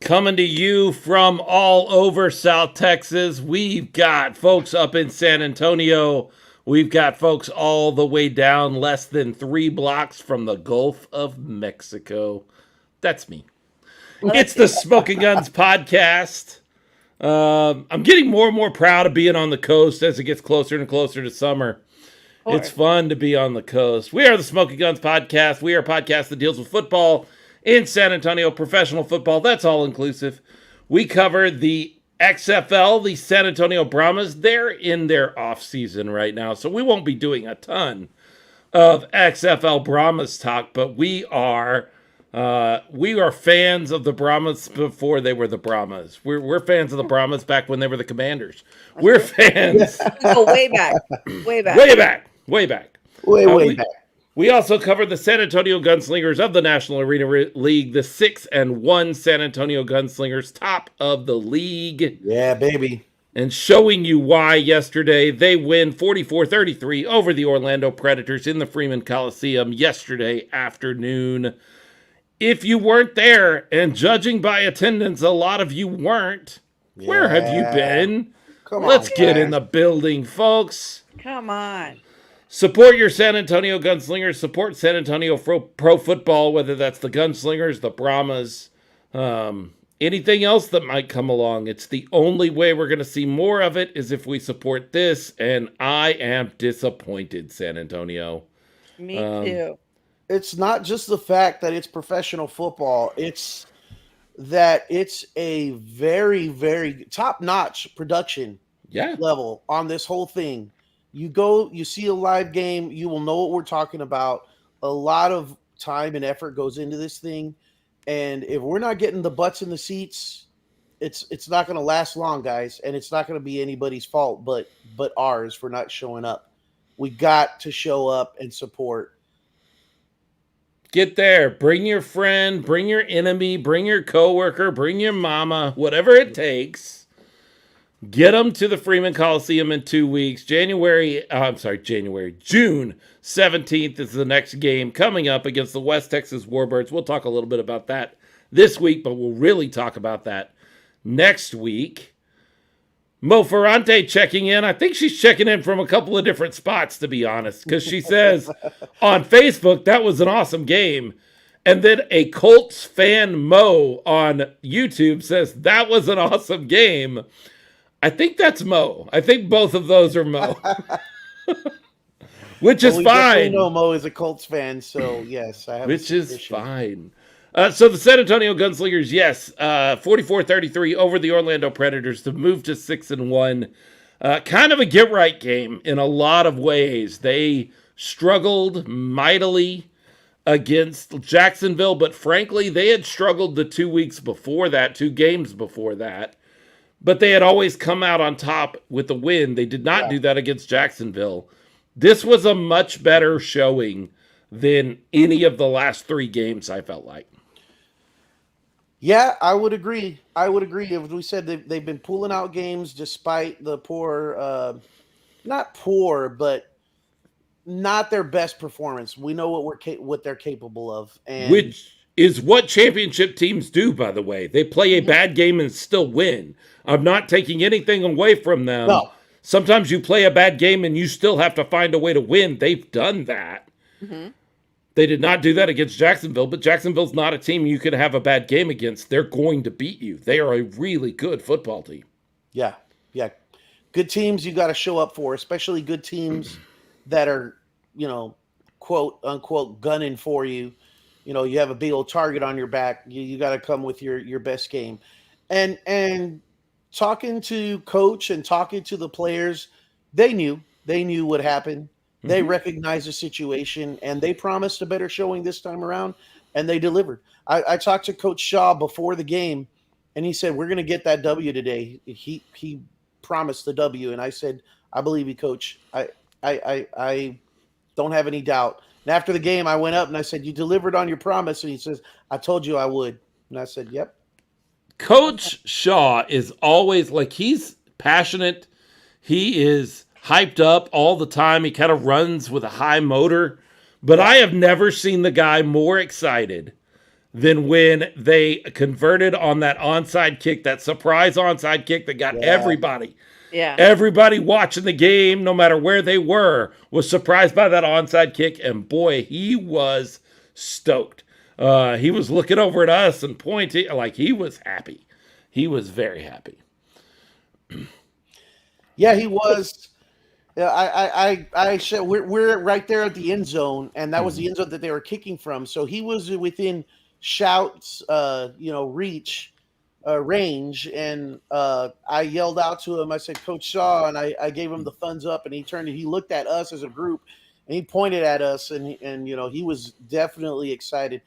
Coming to you from all over South Texas. We've got folks up in San Antonio. We've got folks all the way down less than 3 blocks from the Gulf of Mexico. That's me. It's the Smokin Gunz podcast. I'm getting more and more proud of being on the coast as it gets closer and closer to summer. It's fun to be on the coast. We are the Smokin Gunz podcast. We are a podcast that deals with football in San Antonio, professional football. That's all inclusive. We cover the XFL, the San Antonio Brahmas. They're in their off season right now, so we won't be doing a ton of XFL Brahmas talk, but we are fans of the Brahmas before they were the Brahmas. We're fans of the Brahmas back when they were the Commanders. We're fans. Oh, way back. Way back. We also covered the San Antonio Gunslingers of the National Arena League, the 6-1 San Antonio Gunslingers, top of the league. Yeah, baby. And showing you why yesterday they win 44-33 over the Orlando Predators in the Freeman Coliseum yesterday afternoon. If you weren't there, and judging by attendance, a lot of you weren't, where have you been? Let's get in the building, folks. Come on. Support your San Antonio Gunslingers. Support San Antonio pro football, whether that's the Gunslingers, the Brahmas, anything else that might come along. It's the only way we're going to see more of it is if we support this, and I am disappointed, San Antonio. Me too. It's not just the fact that it's professional football. It's that it's a very, very top-notch production level on this whole thing. You go, you see a live game, you will know what we're talking about. A lot of time and effort goes into this thing. And if we're not getting the butts in the seats, it's not going to last long, guys. And it's not going to be anybody's fault but ours for not showing up. We got to show up and support. Get there. Bring your friend, bring your enemy, bring your coworker, bring your mama, whatever it takes. Get them to the Freeman Coliseum in 2 weeks. June 17th is the next game coming up against the West Texas Warbirds. We'll talk a little bit about that this week, but we'll really talk about that next week. Mo Ferrante checking in. I think she's checking in from a couple of different spots, to be honest, because she says on Facebook, that was an awesome game. And then a Colts fan, Mo, on YouTube says, that was an awesome game. I think that's Mo. I think both of those are Mo. Which is fine. I know Mo is a Colts fan, so yes. I have Which is fine. So the San Antonio Gunslingers, 44-33 over the Orlando Predators to move to 6-1. Kind of a get-right game in a lot of ways. They struggled mightily against Jacksonville, but frankly, they had struggled the 2 weeks before that, 2 games before that. But they had always come out on top with the win. They did not do that against Jacksonville. This was a much better showing than any of the last 3 games, I felt like. Yeah, I would agree. As we said, they've been pulling out games despite the poor, not poor, but not their best performance. We know what they're capable of. And which is what championship teams do, by the way. They play a bad game and still win. I'm not taking anything away from them. No. Sometimes you play a bad game and you still have to find a way to win. They've done that. Mm-hmm. They did not do that against Jacksonville, but Jacksonville's not a team you could have a bad game against. They're going to beat you. They are a really good football team. Yeah. Good teams you got to show up for, especially good teams that are, quote unquote, gunning for you. You have a big old target on your back. You got to come with your best game. And talking to coach and talking to the players, they knew what happened. Mm-hmm. They recognized the situation, and they promised a better showing this time around, and they delivered. I talked to Coach Shaw before the game, and he said, we're going to get that W today. He promised the W, and I said, I believe you, Coach. I don't have any doubt. And after the game, I went up and I said, you delivered on your promise. And he says, I told you I would. And I said, yep. Coach Shaw is always he's passionate. He is hyped up all the time. He kind of runs with a high motor. But I have never seen the guy more excited than when they converted on that onside kick, that surprise onside kick that got everybody. Yeah. Everybody watching the game, no matter where they were, was surprised by that onside kick. And boy, he was stoked. He was looking over at us and pointing like he was happy. He was very happy. Yeah, he was. Yeah, I said we're right there at the end zone, and that was the end zone that they were kicking from. So he was within shouts, reach, range, and I yelled out to him. I said, "Coach Shaw," and I gave him the thumbs up, and he turned and he looked at us as a group, and he pointed at us, and he was definitely excited.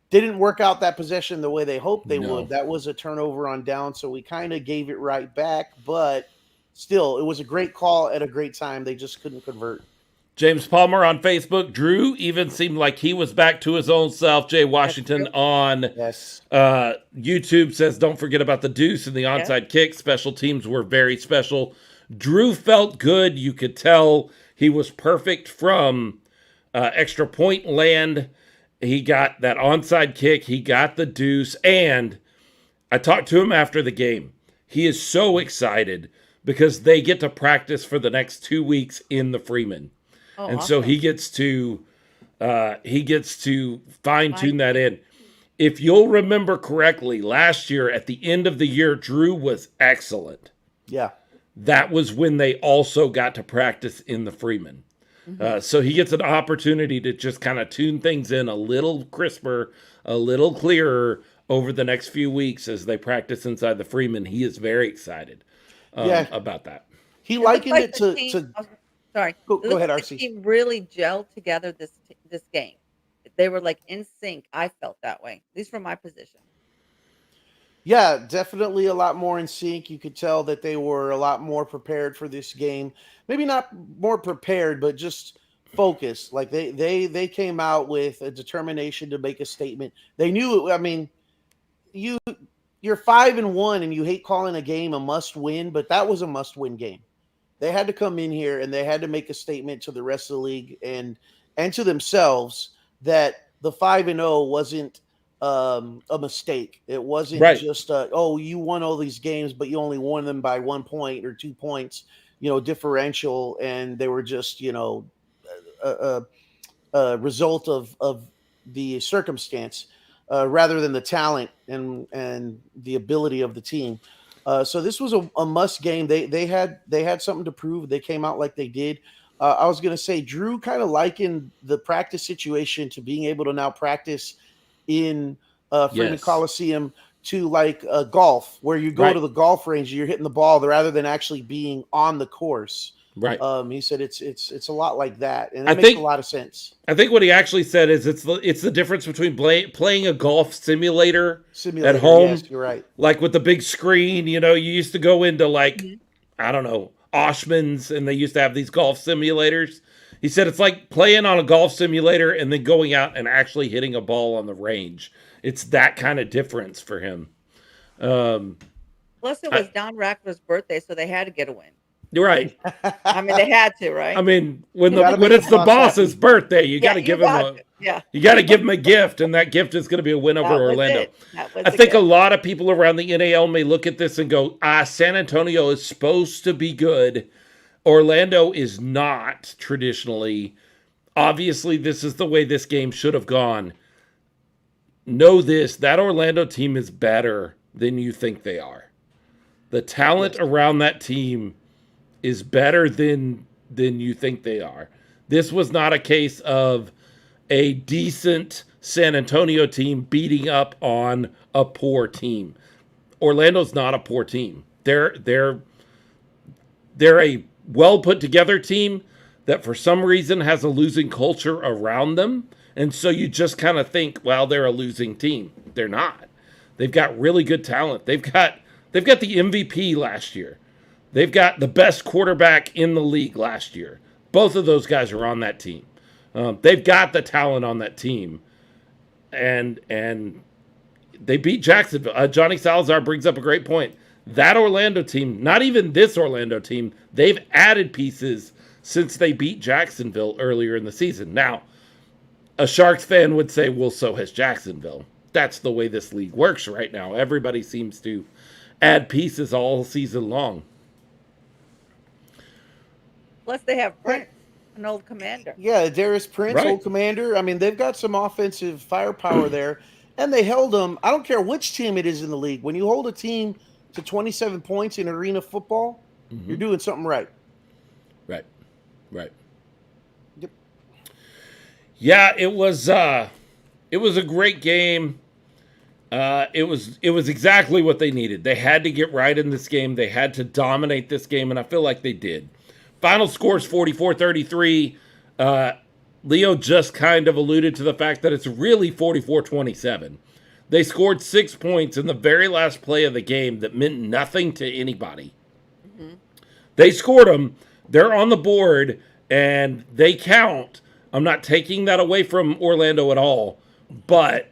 Didn't work out that possession the way they hoped they would. That was a turnover on down, so we kind of gave it right back, but still, it was a great call at a great time. They just couldn't convert. James Palmer on Facebook. Drew even seemed like he was back to his own self. Jay Washington on YouTube says, don't forget about the deuce and the onside kick. Special teams were very special. Drew felt good. You could tell he was perfect from extra point land. He got that onside kick. He got the deuce. And I talked to him after the game. He is so excited because they get to practice for the next 2 weeks in the Freeman. And awesome. So he gets to fine tune that in. If you'll remember correctly, last year at the end of the year, Drew was excellent. Yeah. That was when they also got to practice in the Freeman. So he gets an opportunity to just kind of tune things in a little crisper, a little clearer over the next few weeks as they practice inside the Freeman. He is very excited about that. He likened it to Sorry. Go ahead, RC. The team really gelled together this game. They were like in sync. I felt that way, at least from my position. Yeah, definitely a lot more in sync. You could tell that they were a lot more prepared for this game. Maybe not more prepared, but just focused. Like they came out with a determination to make a statement. They knew. I mean, you're 5-1, and you hate calling a game a must-win, but that was a must-win game. They had to come in here and they had to make a statement to the rest of the league and to themselves that the 5-0 wasn't a mistake. It wasn't just you won all these games, but you only won them by 1 point or 2 points, differential, and they were just a result of the circumstance rather than the talent and the ability of the team. So this was a must game. They had something to prove. They came out like they did. I was going to say Drew kind of likened the practice situation to being able to now practice in Freeman Coliseum to like golf, where you go to the golf range, you're hitting the ball rather than actually being on the course. Right. He said it's a lot like that, and that makes a lot of sense. I think what he actually said is it's the difference between playing a golf simulator at home. Yes, you're right. Like with the big screen, you used to go into I don't know, Oshman's, and they used to have these golf simulators. He said it's like playing on a golf simulator and then going out and actually hitting a ball on the range. It's that kind of difference for him. Plus, it was Don Rackler's birthday, so they had to get a win. You're right. I mean, they had to, right? I mean, when it's the boss's birthday, you got to give him you got to give him a gift, and that gift is going to be a win over Orlando. I think a lot of people around the NAL may look at this and go, San Antonio is supposed to be good. Orlando is not traditionally. Obviously, this is the way this game should have gone. Know this, that Orlando team is better than you think they are. The talent around that team is better than you think they are. This was not a case of a decent San Antonio team beating up on a poor team. Orlando's not a poor team. They're a well put together team that for some reason has a losing culture around them. And so you just kind of think, well, they're a losing team. They're not. They've got really good talent. They've got the MVP last year. They've got the best quarterback in the league last year. Both of those guys are on that team. They've got the talent on that team. And they beat Jacksonville. Johnny Salazar brings up a great point. That Orlando team, not even this Orlando team, they've added pieces since they beat Jacksonville earlier in the season. Now, a Sharks fan would say, well, so has Jacksonville. That's the way this league works right now. Everybody seems to add pieces all season long. Plus, they have Prince, an old commander. Yeah, Darius Prince, Right. old commander. I mean, they've got some offensive firepower there, and they held them. I don't care which team it is in the league. When you hold a team to 27 points in arena football, you're doing something right. Right. Right. Yep. Yeah, it was a great game. It was exactly what they needed. They had to get right in this game. They had to dominate this game, and I feel like they did. Final score is 44-33. Leo just kind of alluded to the fact that it's really 44-27. They scored 6 points in the very last play of the game that meant nothing to anybody. They scored them. They're on the board, and they count. I'm not taking that away from Orlando at all, but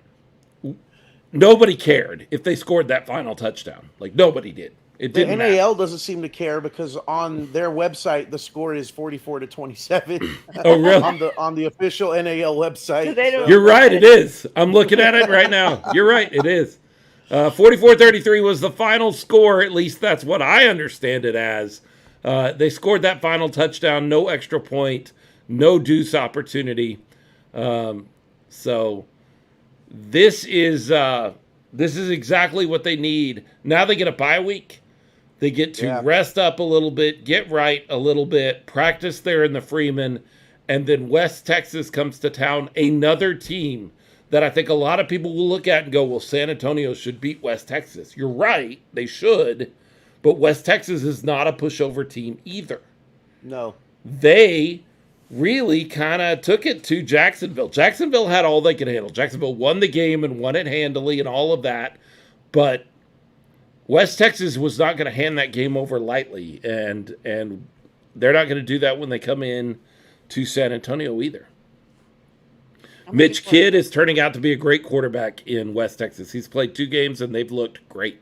nobody cared if they scored that final touchdown. Like, nobody did. It The didn't matter. NAL doesn't seem to care because on their website the score is 44-27. Oh, really? on the official NAL website. So they don't- You're right, it is. I'm looking at it right now. You're right, it is. 44-33 was the final score. At least that's what I understand it as. They scored that final touchdown, no extra point, no deuce opportunity. So this is exactly what they need. Now they get a bye week. They get to rest up a little bit, get right a little bit, practice there in the Freeman, and then West Texas comes to town, another team that I think a lot of people will look at and go, well, San Antonio should beat West Texas. You're right, they should, but West Texas is not a pushover team either. No. They really kind of took it to Jacksonville. Jacksonville had all they could handle. Jacksonville won the game and won it handily and all of that, but West Texas was not going to hand that game over lightly, and they're not going to do that when they come in to San Antonio either. Mitch Kidd is turning out to be a great quarterback in West Texas. He's played 2 games, and they've looked great.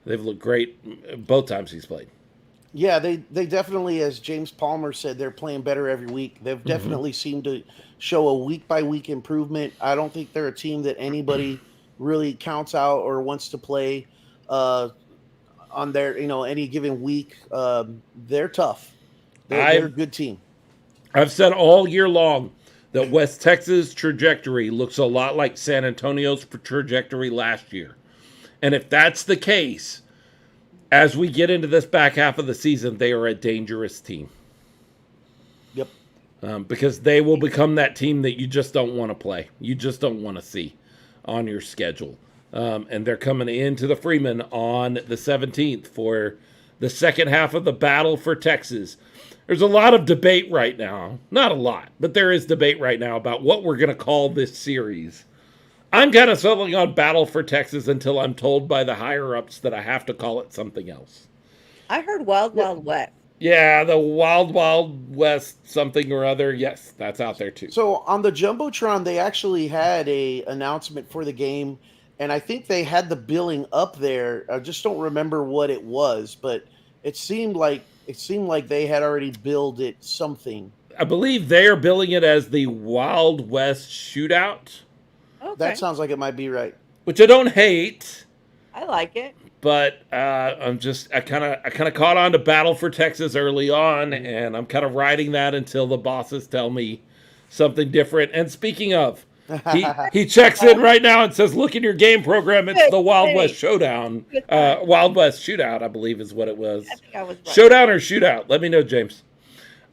They've looked great both times he's played. Yeah, they definitely, as James Palmer said, they're playing better every week. They've definitely seemed to show a week-by-week improvement. I don't think they're a team that anybody really counts out or wants to play on their, any given week. They're tough. They're a good team. I've said all year long that West Texas' trajectory looks a lot like San Antonio's trajectory last year. And if that's the case, as we get into this back half of the season, they are a dangerous team. Yep. Because they will become that team that you just don't want to play. You just don't want to see on your schedule. And they're coming into the Freeman on the 17th for the second half of the battle for Texas. There's a lot of debate right now. Not a lot, but there is debate right now about what we're going to call this series. I'm kind of settling on Battle for Texas until I'm told by the higher-ups that I have to call it something else. I heard Wild Wild West. Yeah, the Wild Wild West something or other. Yes, that's out there too. So on the Jumbotron, they actually had a announcement for the game, and I think they had the billing up there. I just don't remember what it was, but it seemed like they had already billed it something. I believe they are billing it as the Wild West Shootout. Okay. That sounds like it might be right. Which I don't hate, I like it. but I kind of caught on to Battle for Texas early on, and I'm kind of riding that until the bosses tell me something different. And speaking of, he checks in right now and says, "Look in your game program. It's the Wild West Showdown, Wild West Shootout, I believe is what it was. I think I was right. Showdown or Shootout? Let me know, James."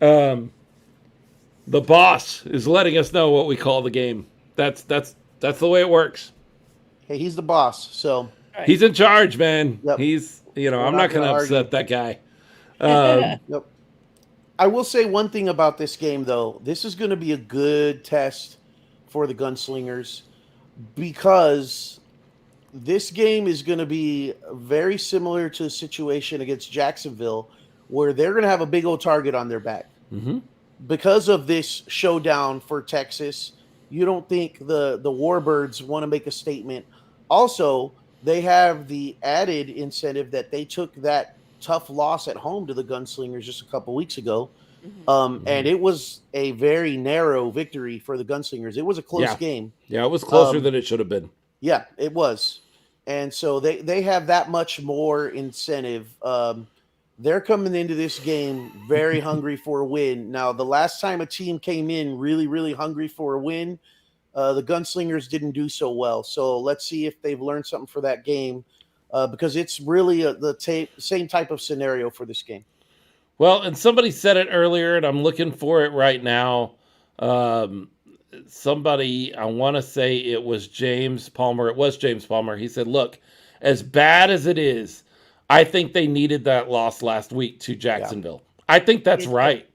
The boss is letting us know what we call the game. That's the way it works. Hey, he's the boss, so Right. He's in charge, man. Yep. He's, I'm not not going to gonna upset that guy. yep. I will say one thing about this game, though. This is going to be a good test for the Gunslingers because this game is going to be very similar to a situation against Jacksonville where they're going to have a big old target on their back. Mm-hmm. Because of this showdown for Texas, you don't think the Warbirds want to make a statement. Also, they have the added incentive that they took that tough loss at home to the Gunslingers just a couple weeks ago. And it was a very narrow victory for the Gunslingers. It was a close game. Yeah, it was closer than it should have been. Yeah, it was. And so they have that much more incentive. They're coming into this game very hungry for a win. Now, the last time a team came in really, really hungry for a win, the Gunslingers didn't do so well. So let's see if they've learned something for that game, because it's really the same type of scenario for this game. Well, and somebody said it earlier, and I'm looking for it right now. Somebody, I want to say it was James Palmer. It was James Palmer. He said, look, as bad as it is, I think they needed that loss last week to Jacksonville. Yeah. I think that's right.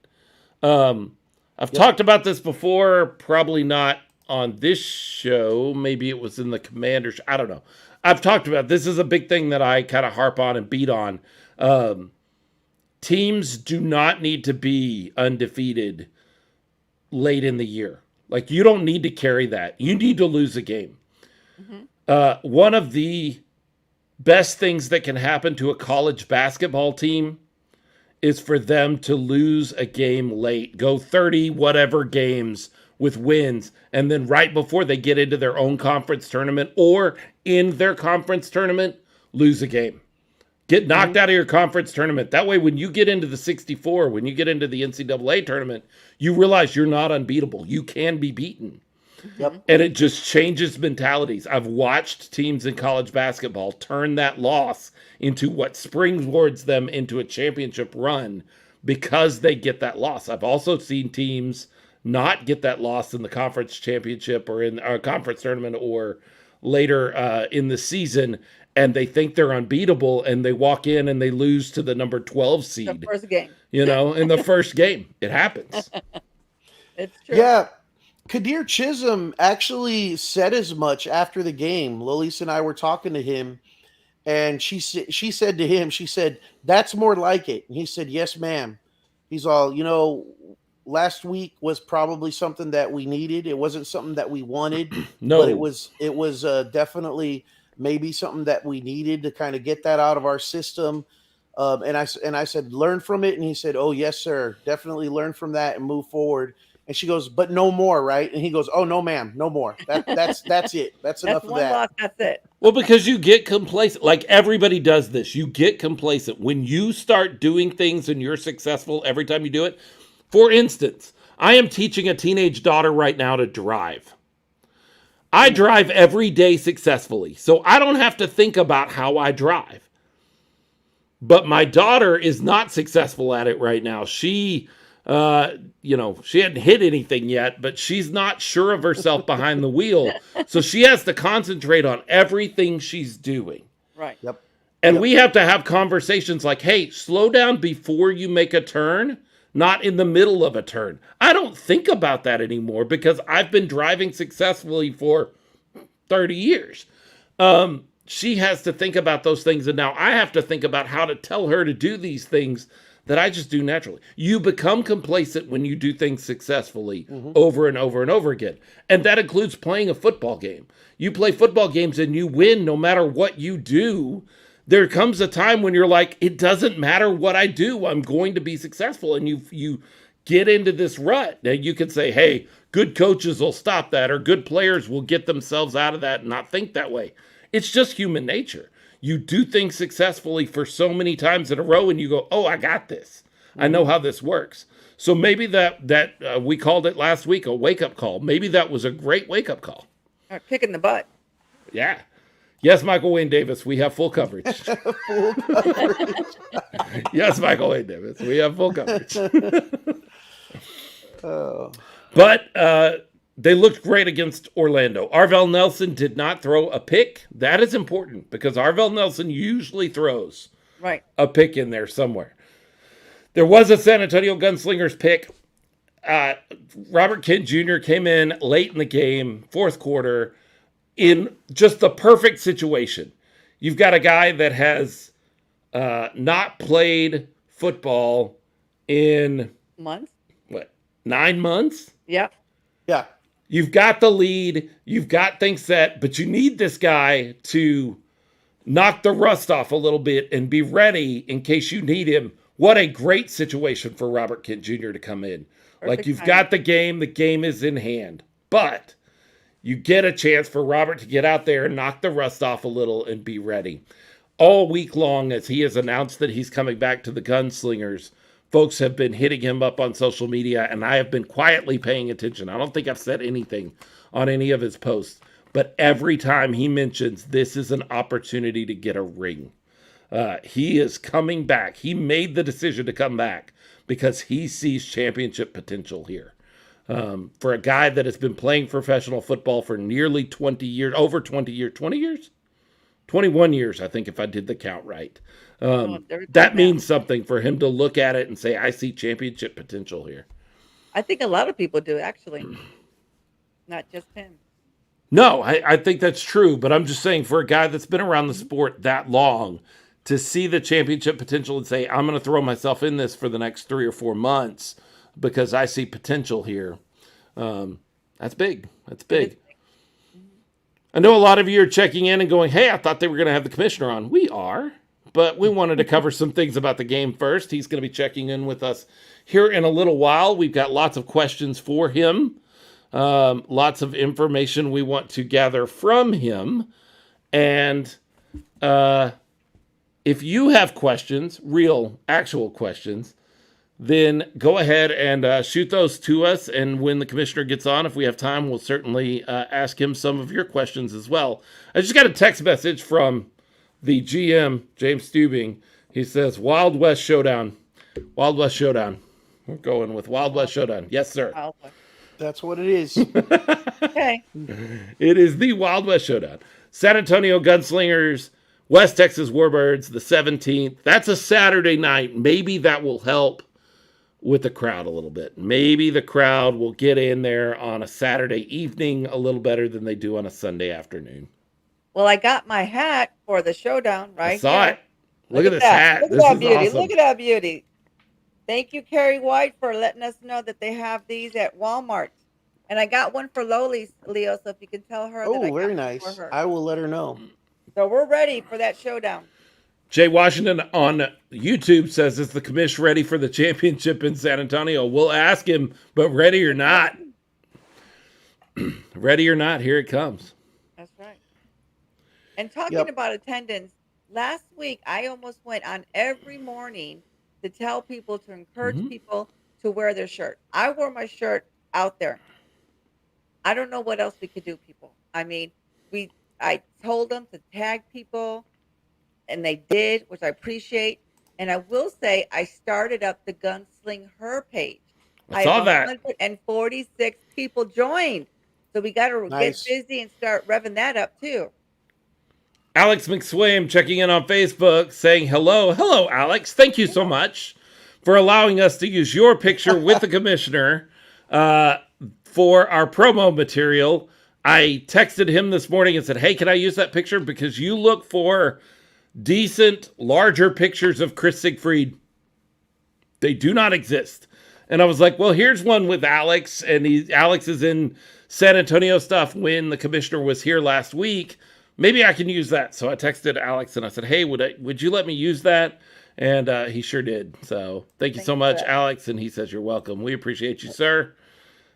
I've talked about this before, probably not on this show. Maybe it was in the Commander show. I don't know. I've talked about this is a big thing that I kind of harp on and beat on. Teams do not need to be undefeated late in the year. Like, you don't need to carry that. You need to lose a game. One of the best things that can happen to a college basketball team is for them to lose a game late, go 30 whatever games with wins, and then right before they get into their own conference tournament or in their conference tournament, lose a game. Get knocked out of your conference tournament. That way, when you get into the 64, when you get into the NCAA tournament, you realize you're not unbeatable. You can be beaten. Yep. And it just changes mentalities. I've watched teams in college basketball turn that loss into what springboards them into a championship run because they get that loss. I've also seen teams not get that loss in the conference championship or in a conference tournament or later in the season, and they think they're unbeatable, and they walk in and they lose to the number 12 seed. The first game. You know, in the first game. It happens. It's true. Yeah. Kadir Chisholm actually said as much after the game. Lilise and I were talking to him, and she said to him, she said, "That's more like it." And he said, "Yes, ma'am." He's all, last week was probably something that we needed. It wasn't something that we wanted. No. But it was definitely maybe something that we needed to kind of get that out of our system. And I said, learn from it. And he said, "Oh, yes, sir. Definitely learn from that and move forward." And she goes, "But no more, right?" And he goes, "Oh, no, ma'am, no more. That's it. That's enough of that." Loss, that's it. Well, because you get complacent. Like, everybody does this. You get complacent. When you start doing things and you're successful every time you do it. For instance, I am teaching a teenage daughter right now to drive. I drive every day successfully, so I don't have to think about how I drive. But my daughter is not successful at it right now. She, she hadn't hit anything yet, but she's not sure of herself behind the wheel. So she has to concentrate on everything she's doing. Right. Yep. And we have to have conversations like, hey, slow down before you make a turn, not in the middle of a turn. I don't think about that anymore because I've been driving successfully for 30 years. She has to think about those things, and now I have to think about how to tell her to do these things that I just do naturally. You become complacent when you do things successfully over and over and over again. And that includes playing a football game. You play football games and you win no matter what you do. There comes a time when you're like, it doesn't matter what I do, I'm going to be successful. And you get into this rut. Now you can say, hey, good coaches will stop that, or good players will get themselves out of that and not think that way. It's just human nature. You do things successfully for so many times in a row and you go, oh, I got this. I know how this works. So maybe that we called it last week a wake-up call. Maybe that was a great wake-up call. Kick in the butt. Yeah. Yes, Michael Wayne Davis, we have full coverage. Full coverage. Yes, Michael Wayne Davis, we have full coverage. Oh. But they looked great against Orlando. Arvell Nelson did not throw a pick. That is important because Arvell Nelson usually throws a pick in there somewhere. There was a San Antonio Gunslingers pick. Robert Kent Jr. came in late in the game, fourth quarter, in just the perfect situation. You've got a guy that has not played football in... months? 9 months? Yeah. Yeah. You've got the lead, you've got things set, but you need this guy to knock the rust off a little bit and be ready in case you need him What a great situation for Robert Kent Jr. to come in. Like, Perfect you've timing. got the game is in hand. But you get a chance for Robert to get out there and knock the rust off a little and be ready. All week long, as he has announced that he's coming back to the Gunslingers, folks have been hitting him up on social media, and I have been quietly paying attention. I don't think I've said anything on any of his posts, but every time he mentions this is an opportunity to get a ring. He is coming back. He made the decision to come back because he sees championship potential here. For a guy that has been playing professional football for nearly 20 years, over 20 years, 20 years? 21 years, I think, if I did the count right. That means something for him to look at it and say, I see championship potential here. I think a lot of people do, actually. Not just him. No, I think that's true, but I'm just saying for a guy that's been around the sport that long, to see the championship potential and say, I'm going to throw myself in this for the next 3 or 4 months because I see potential here. That's big. That's big. I know a lot of you are checking in and going, hey, I thought they were going to have the commissioner on. We are, but we wanted to cover some things about the game first. He's going to be checking in with us here in a little while. We've got lots of questions for him. Lots of information we want to gather from him. And if you have questions, real, actual questions, then go ahead and shoot those to us. And when the commissioner gets on, if we have time, we'll certainly ask him some of your questions as well. I just got a text message from the GM, James Stubing. He says, Wild West Showdown. Wild West Showdown. We're going with Wild West Showdown. Yes, sir. Wild West. That's what it is. Okay. It is the Wild West Showdown. San Antonio Gunslingers, West Texas Warbirds, the 17th. That's a Saturday night. Maybe that will help with the crowd a little bit. Maybe the crowd will get in there on a Saturday evening a little better than they do on a Sunday afternoon. Well, I got my hat for the showdown right I saw here. it. Look at this that. hat. Look at This that is beauty. awesome. Look at that beauty. Thank you, Carrie White, for letting us know that they have these at Walmart. And I got one for Loli, Leo, so if you can tell her that I Oh, got very one nice. for her. I will let her know. So we're ready for that showdown. Jay Washington on YouTube says, is the commish ready for the championship in San Antonio? We'll ask him, but ready or not, ready or not, here it comes. That's right. And talking about attendance, last week I almost went on every morning to tell people, to encourage people to wear their shirt. I wore my shirt out there. I don't know what else we could do, people. I mean, I told them to tag people, and they did, which I appreciate. And I will say, I started up the Gunslinger page. I saw that. 146 people joined. So we got to Nice. get busy and start revving that up too. Alex McSwaim checking in on Facebook saying hello. Hello, Alex. Thank you so much for allowing us to use your picture with the commissioner for our promo material. I texted him this morning and said, hey, can I use that picture? Because you look for decent, larger pictures of Chris Siegfried. They do not exist. And I was like, well, here's one with Alex. And Alex is in San Antonio stuff when the commissioner was here last week. Maybe I can use that. So I texted Alex and I said, hey, would you let me use that? And he sure did. So thank you so much, Alex. And he says, you're welcome. We appreciate you, sir.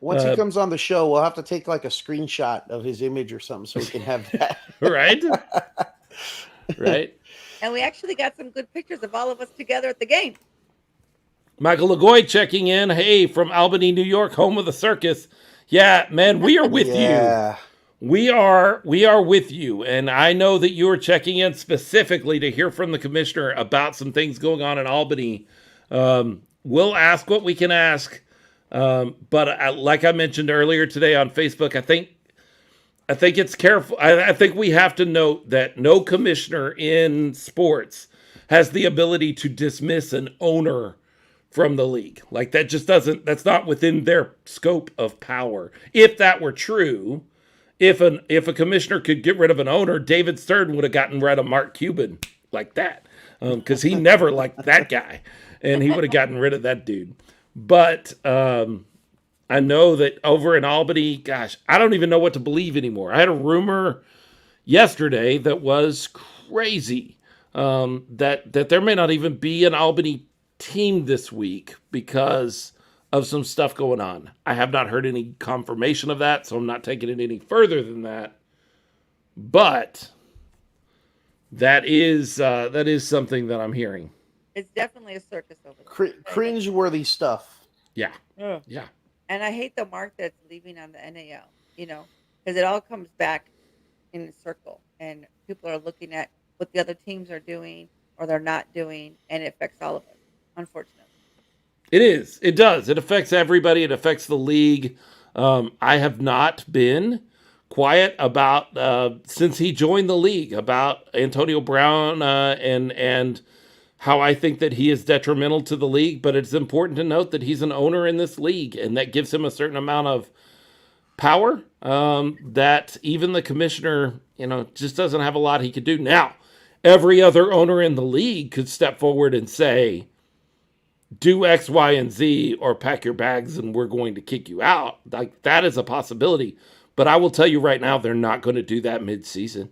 Once he comes on the show, we'll have to take like a screenshot of his image or something so we can have that. Right? Right? And we actually got some good pictures of all of us together at the game. Michael Lagoy checking in. Hey, from Albany, New York, home of the circus. Yeah, man, we are with you. We are with you. And I know that you are checking in specifically to hear from the commissioner about some things going on in Albany. We'll ask what we can ask. But like I mentioned earlier today on Facebook, I think it's careful. I think we have to note that no commissioner in sports has the ability to dismiss an owner from the league. Like that just that's not within their scope of power. If that were true, if a commissioner could get rid of an owner, David Stern would have gotten rid of Mark Cuban like that. Because he never liked that guy. And he would have gotten rid of that dude. But I know that over in Albany, gosh, I don't even know what to believe anymore. I had a rumor yesterday that was crazy, that there may not even be an Albany team this week because of some stuff going on. I have not heard any confirmation of that, so I'm not taking it any further than that. But that is something that I'm hearing. It's definitely a circus over there. Cringe-worthy stuff. Yeah. Ugh. Yeah. And I hate the mark that's leaving on the NAL, because it all comes back in a circle, and people are looking at what the other teams are doing or they're not doing, and it affects all of us, unfortunately. It is. It does. It affects everybody. It affects the league. I have not been quiet about since he joined the league about Antonio Brown and how I think that he is detrimental to the league. But it's important to note that he's an owner in this league, and that gives him a certain amount of power that even the commissioner, just doesn't have a lot he could do. Now, every other owner in the league could step forward and say, do X, Y, and Z, or pack your bags and we're going to kick you out. Like, that is a possibility. But I will tell you right now, they're not going to do that mid-season.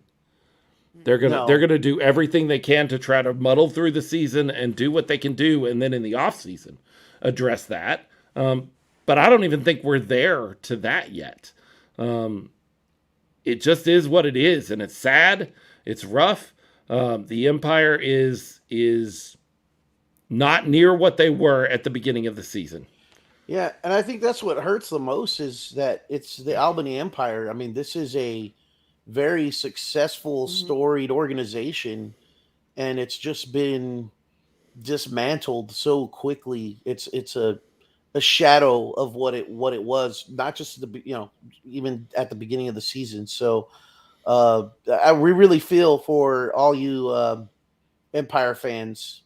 They're gonna do everything they can to try to muddle through the season and do what they can do, and then in the off season address that. But I don't even think we're there to that yet. It just is what it is, and it's sad. It's rough. The Empire is not near what they were at the beginning of the season. Yeah, and I think that's what hurts the most is that it's the Albany Empire. I mean, this is a very successful, storied organization, and it's just been dismantled so quickly. It's a shadow of what it was, not just even at the beginning of the season. So we really feel for all you Empire fans.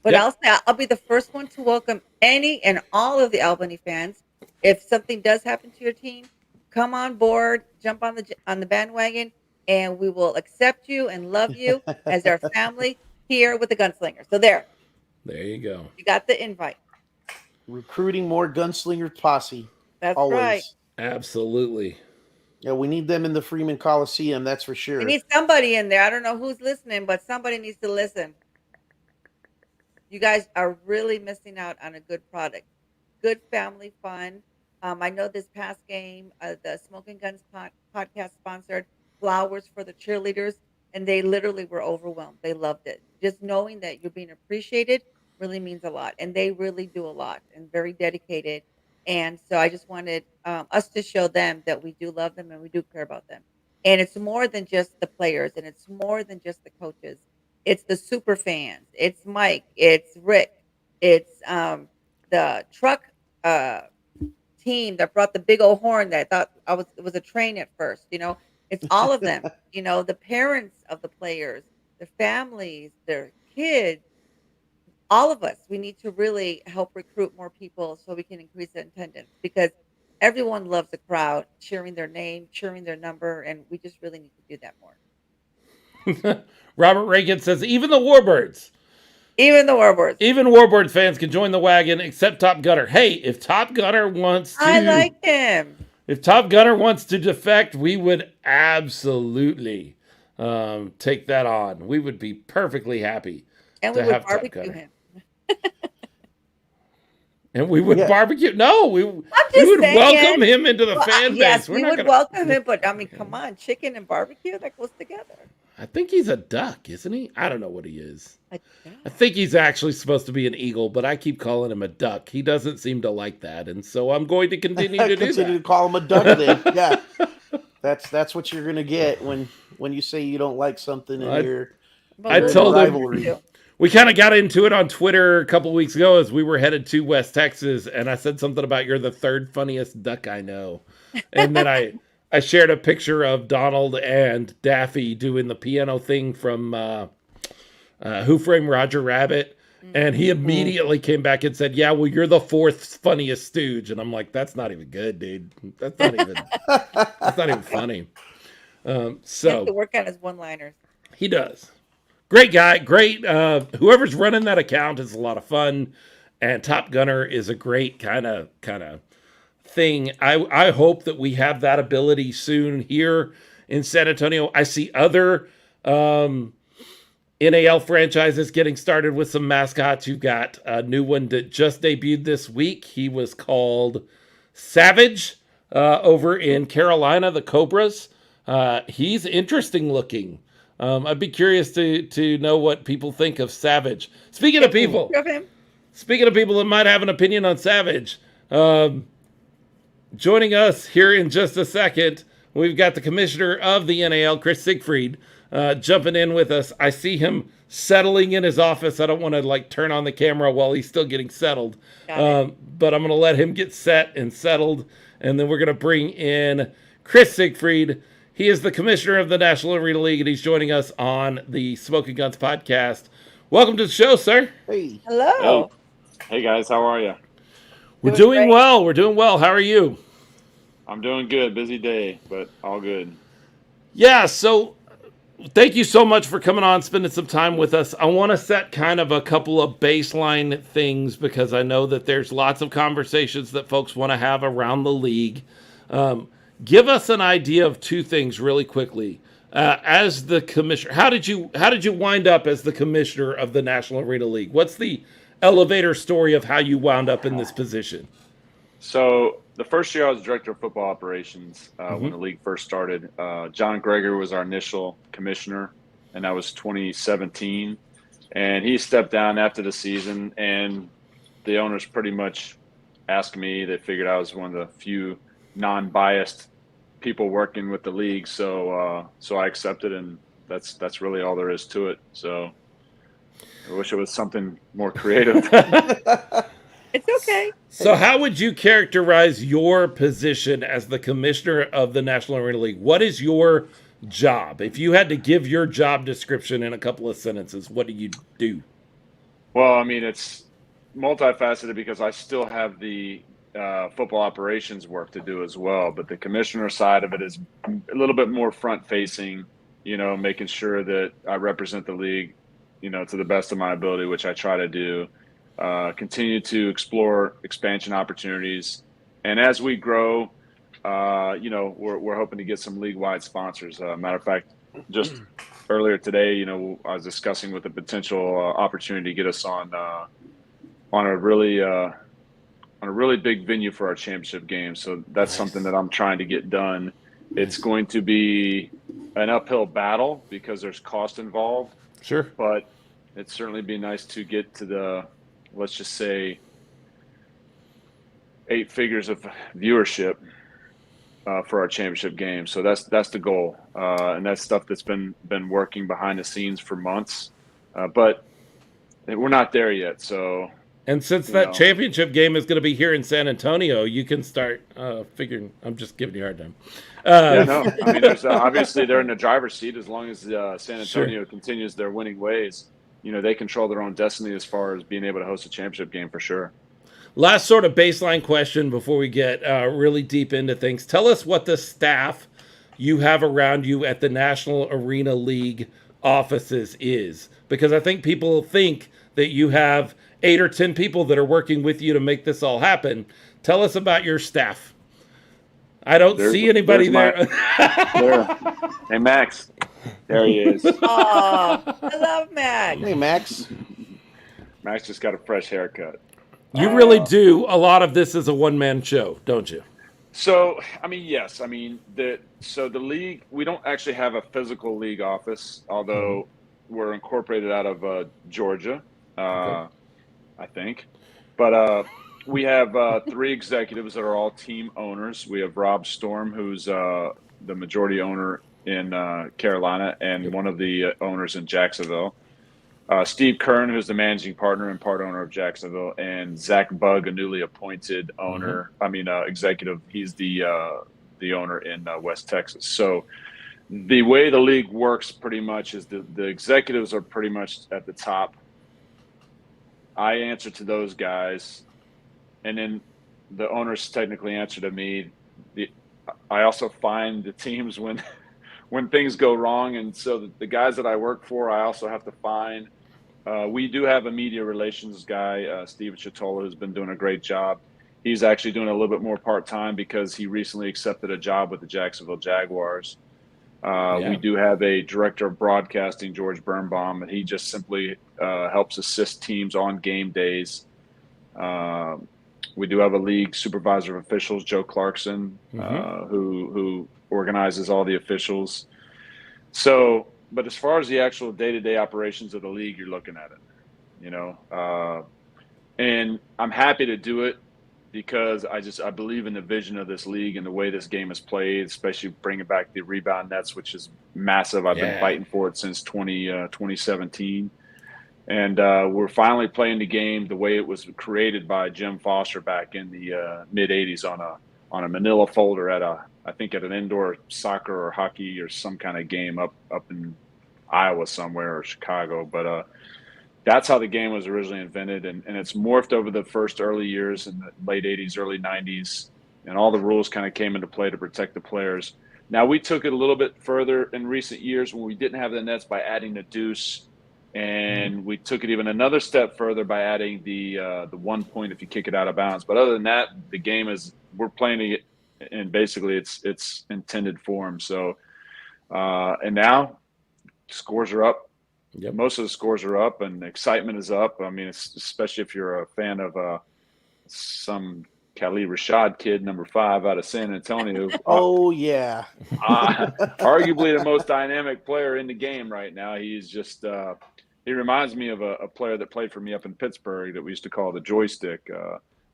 But I'll say I'll be the first one to welcome any and all of the Albany fans. If something does happen to your team, come on board, jump on the bandwagon, and we will accept you and love you as our family here with the Gunslingers. So there you go. You got the invite. Recruiting more Gunslinger posse. That's always. Right. Absolutely. Yeah, we need them in the Freeman Coliseum. That's for sure. We need somebody in there. I don't know who's listening, but somebody needs to listen. You guys are really missing out on a good product. Good family fun. I know this past game, the Smokin Gunz podcast sponsored flowers for the cheerleaders, and they literally were overwhelmed. They loved it. Just knowing that you're being appreciated really means a lot, and they really do a lot and very dedicated. And so I just wanted us to show them that we do love them and we do care about them. And it's more than just the players, and it's more than just the coaches. It's the super fans. It's Mike. It's Rick. It's the truck team that brought the big old horn that I thought it was a train at first. It's all of them. The parents of the players, their families, their kids, all of us. We need to really help recruit more people so we can increase the attendance, because everyone loves the crowd cheering their name, cheering their number, and we just really need to do that more. Robert Reagan says, even the Warbirds. Even Warbirds fans can join the wagon, except Top Gunner. Hey, if Top Gunner wants to... I like him. If Top Gunner wants to defect, we would absolutely take that on. We would be perfectly happy and we would barbecue him. And we would barbecue. No, we would welcome him into the fan base. Yes, we would welcome him, but I mean, come on, chicken and barbecue, that goes together. I think he's a duck, isn't he? I don't know what he is. I think he's actually supposed to be an eagle, but I keep calling him a duck. He doesn't seem to like that, and so I'm going to continue to do that. Continue to call him a duck then. Yeah. That's what you're going to get when you say you don't like something in your rivalry. We kind of got into it on Twitter a couple weeks ago as we were headed to West Texas, and I said something about you're the third funniest duck I know. And then I shared a picture of Donald and Daffy doing the piano thing from Who Framed Roger Rabbit, and he immediately came back and said, yeah, well, you're the fourth funniest stooge. And I'm like, that's not even good, dude. That's not even funny. He has to work on his one-liners. He does. Great guy, great. Whoever's running that account is a lot of fun, and Top Gunner is a great kind of thing. I hope that we have that ability soon here in San Antonio. I see other NAL franchises getting started with some mascots. You've got a new one that just debuted this week. He was called Savage over in Carolina, the Cobras. He's interesting looking. I'd be curious to know what people think of Savage. Speaking of people that might have an opinion on Savage, joining us here in just a second, we've got the commissioner of the NAL, Chris Siegfried, jumping in with us. I see him settling in his office. I don't want to turn on the camera while he's still getting settled, but I'm going to let him get set and settled, and then we're going to bring in Chris Siegfried. He is the commissioner of the National Arena League, and he's joining us on the Smokin Gunz podcast. Welcome to the show, sir. Hey. Hello. Hey guys, how are you? We're doing well. We're doing well. How are you? I'm doing good. Busy day, but all good. Yeah, so thank you so much for coming on, spending some time with us. I want to set kind of a couple of baseline things because I know that there's lots of conversations that folks want to have around the league. Give us an idea of two things really quickly. As the commissioner, how did you wind up as the commissioner of the National Arena League? What's the elevator story of how you wound up in this position? So the first year I was director of football operations when the league first started. John Greger was our initial commissioner, and that was 2017. And he stepped down after the season, and the owners pretty much asked me. They figured I was one of the few non-biased people working with the league, so I accepted, and that's really all there is to it. So I wish it was something more creative. It's okay. So how would you characterize your position as the commissioner of the National Arena League? What is your job? If you had to give your job description in a couple of sentences, what do you do? Well, I mean, it's multifaceted because I still have the football operations work to do as well. But the commissioner side of it is a little bit more front facing, making sure that I represent the league, to the best of my ability, which I try to do. Continue to explore expansion opportunities. And as we grow, we're hoping to get some league-wide sponsors. Matter of fact, just earlier today, I was discussing with a potential opportunity to get us on a really big venue for our championship game. So that's something that I'm trying to get done. It's going to be an uphill battle because there's cost involved. Sure. But it'd certainly be nice to get to the, let's just say, 8 figures of viewership for our championship game. So that's the goal. And that's stuff that's been working behind the scenes for months. But we're not there yet. So. And since that championship game is going to be here in San Antonio, you can start figuring. I'm just giving you a hard time. I mean, there's, obviously they're in the driver's seat as long as San Antonio continues their winning ways. They control their own destiny as far as being able to host a championship game for sure. Last sort of baseline question before we get really deep into things. Tell us what the staff you have around you at the National Arena League offices is, because I think people think that you have 8 or 10 people that are working with you to make this all happen. Tell us about your staff. I don't see anybody there. Hey, Max. There he is. Oh, I love Max. Hey, Max. Max just got a fresh haircut. You really do. A lot of this is a one-man show, don't you? So, I mean, yes. I mean, the league, we don't actually have a physical league office, although we're incorporated out of Georgia, I think. But we have 3 executives that are all team owners. We have Rob Storm, who's the majority owner in Carolina and one of the owners in Jacksonville. Steve Kern, who's the managing partner and part owner of Jacksonville, and Zach Bugg, a newly appointed executive. He's the owner in West Texas. So the way the league works pretty much is the executives are pretty much at the top. I answer to those guys, and then the owners technically answer to me. I also find the teams when things go wrong, and so the guys that I work for, I also have to find. We do have a media relations guy, Steven Chitola, who's been doing a great job. He's actually doing a little bit more part-time because he recently accepted a job with the Jacksonville Jaguars. We do have a director of broadcasting, George Birnbaum, and he just simply helps assist teams on game days. We do have a league supervisor of officials, Joe Clarkson, who organizes all the officials. So, but as far as the actual day-to-day operations of the league, you're looking at it, and I'm happy to do it because I believe in the vision of this league and the way this game is played, especially bringing back the rebound nets, which is massive. I've been fighting for it since 2017. And we're finally playing the game the way it was created by Jim Foster back in the mid 80s on a manila folder at an indoor soccer or hockey or some kind of game up in Iowa somewhere or Chicago. But that's how the game was originally invented, and it's morphed over the first early years in the late 80s, early 90s, and all the rules kind of came into play to protect the players. Now, we took it a little bit further in recent years when we didn't have the nets by adding the deuce, and we took it even another step further by adding the 1 point if you kick it out of bounds. But other than that, the game we're playing it in basically its intended form. So, and now scores are up. Yep. Most of the scores are up and excitement is up. I mean, especially if you're a fan of some Khalid Rashad kid, number 5 out of San Antonio. Oh, yeah. Arguably the most dynamic player in the game right now. He's just he reminds me of a player that played for me up in Pittsburgh that we used to call the joystick,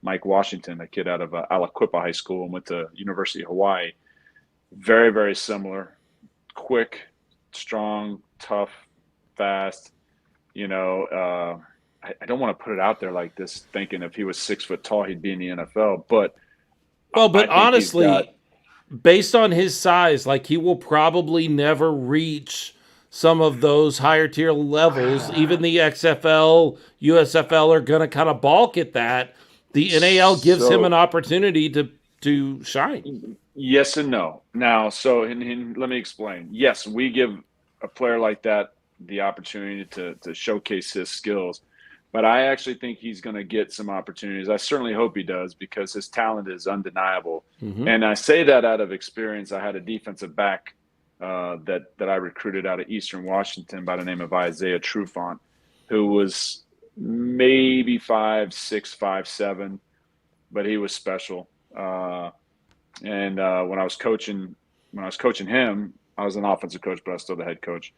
Mike Washington, a kid out of Aliquippa High School and went to University of Hawaii. Very, very similar. Quick, strong, tough, fast. I don't want to put it out there like this, thinking if he was 6 foot tall, he'd be in the NFL. But honestly, based on his size, like, he will probably never reach some of those higher tier levels. Even the XFL, USFL are going to kind of balk at that. The NAL gives him an opportunity to shine. Yes and no. Now, and let me explain. Yes, we give a player like that the opportunity to showcase his skills. But I actually think he's going to get some opportunities. I certainly hope he does because his talent is undeniable. And I say that out of experience. I had a defensive back that I recruited out of Eastern Washington by the name of Isaiah Trufant, who was maybe 5'6", 5'7", but he was special. And when I was coaching him, I was an offensive coach, but I was still the head coach.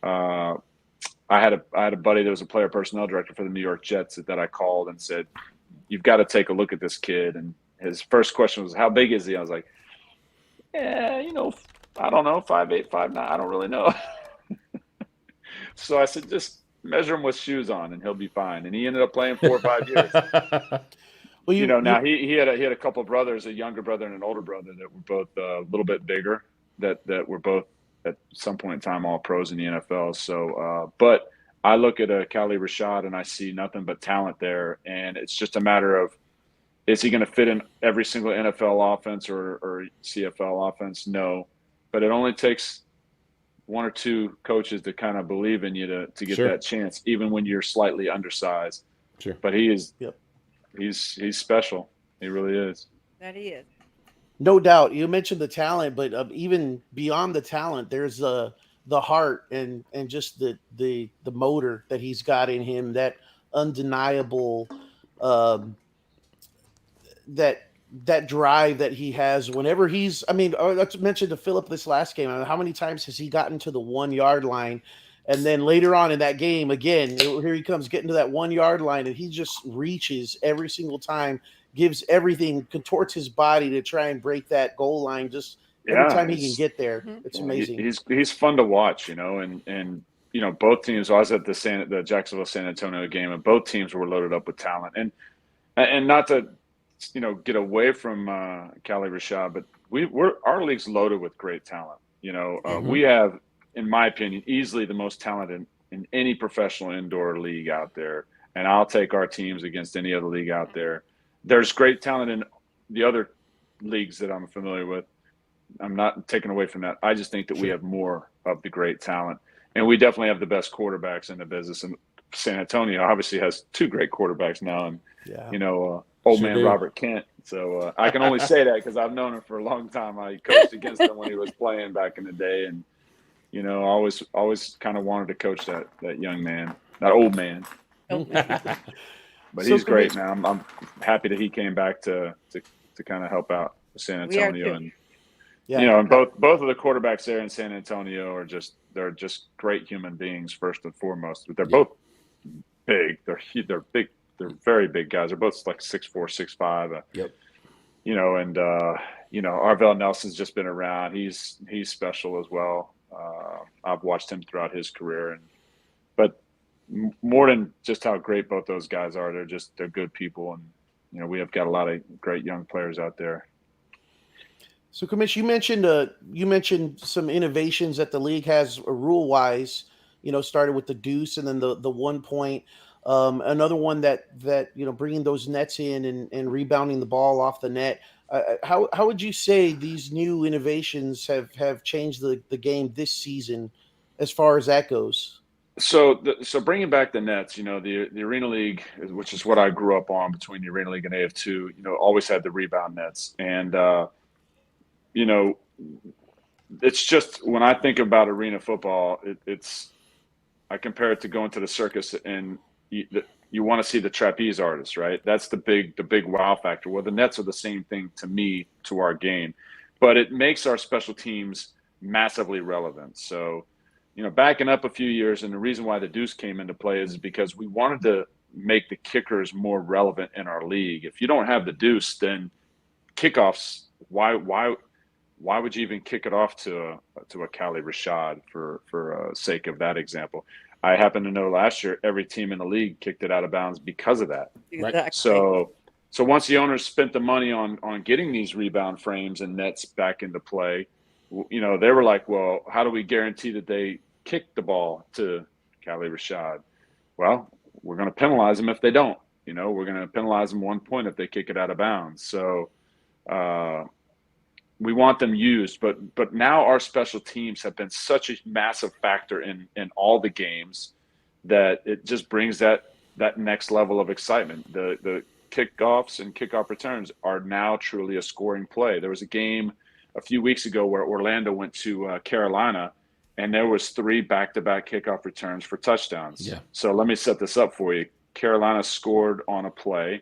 I had a buddy that was a player personnel director for the New York Jets that I called and said, "You've got to take a look at this kid." And his first question was, "How big is he?" I was like, "Yeah, I don't know, 5'8", 5'9". I don't really know." So I said, "Just measure him with shoes on, and he'll be fine." And he ended up playing 4 or 5 years. Well, now he had a couple of brothers, a younger brother and an older brother that were both a little bit bigger, that were both at some point in time all pros in the NFL. So, but I look at Khalid Rashad and I see nothing but talent there, and it's just a matter of, is he going to fit in every single NFL offense or CFL offense? No, but it only takes 1 or 2 coaches to kind of believe in you to get that chance, even when you're slightly undersized. Sure. But he is, he's special. He really is. That he is. No doubt. You mentioned the talent, but even beyond the talent, there's the heart and just the motor that he's got in him, that undeniable that drive that he has whenever he's, let's mention to Philip this last game. How many times has he gotten to the 1 yard line? And then later on in that game, again, here he comes getting to that 1 yard line, and he just reaches every single time, gives everything, contorts his body to try and break that goal line. Just every time he can get there, it's amazing. He's fun to watch, and both teams. I was at the Jacksonville San Antonio game, and both teams were loaded up with talent. And not to get away from Khalid Rashad, but our league's loaded with great talent. We have, in my opinion, easily the most talent in any professional indoor league out there. And I'll take our teams against any other league out there. There's great talent in the other leagues that I'm familiar with. I'm not taking away from that. I just think that we have more of the great talent. And we definitely have the best quarterbacks in the business. And San Antonio obviously has 2 great quarterbacks now. And, Robert Kent. So I can only say that because I've known him for a long time. I coached against him when he was playing back in the day. And You know, always kind of wanted to coach that young man, that old man. But So he's great, Commissioner- man. I'm happy that he came back to kind of help out San We are Antonio, too. and Yeah. you know, and both of the quarterbacks there in San Antonio are they're just great human beings first and foremost. But they're both big. They're big. They're very big guys. They're both like 6'4", 6'5". Yep. You know, and you know, Arvell Nelson's just been around. He's special as well. I've watched him throughout his career, but more than just how great both those guys are, they're good people, and you know, we have got a lot of great young players out there. So, Commissioner, you mentioned some innovations that the league has rule wise. You know, started with the deuce and then the 1 point. Another one that you know, bringing those nets in and rebounding the ball off the net. How would you say these new innovations have changed the game this season, as far as that goes? So bringing back the nets, you know, the Arena League, which is what I grew up on between the Arena League and AF2, you know, always had the rebound nets, and you know, it's just, when I think about arena football, I compare it to going to the circus, and you want to see the trapeze artist, right? That's the big wow factor. Well, the nets are the same thing to me, to our game, but it makes our special teams massively relevant. So, you know, backing up a few years, and the reason why the deuce came into play is because we wanted to make the kickers more relevant in our league. If you don't have the deuce, then kickoffs, why would you even kick it off to a Cali Rashad for sake of that example? I happen to know last year every team in the league kicked it out of bounds because of that. Exactly. So once the owners spent the money on getting these rebound frames and nets back into play, you know, they were like, well, how do we guarantee that they kick the ball to Cali Rashad? Well, we're going to penalize them if they don't. You know, we're going to penalize them 1 point if they kick it out of bounds. So we want them used, but now our special teams have been such a massive factor in all the games that it just brings that next level of excitement. The kickoffs and kickoff returns are now truly a scoring play. There was a game a few weeks ago where Orlando went to Carolina, and there was 3 back-to-back kickoff returns for touchdowns. Yeah. So let me set this up for you. Carolina scored on a play,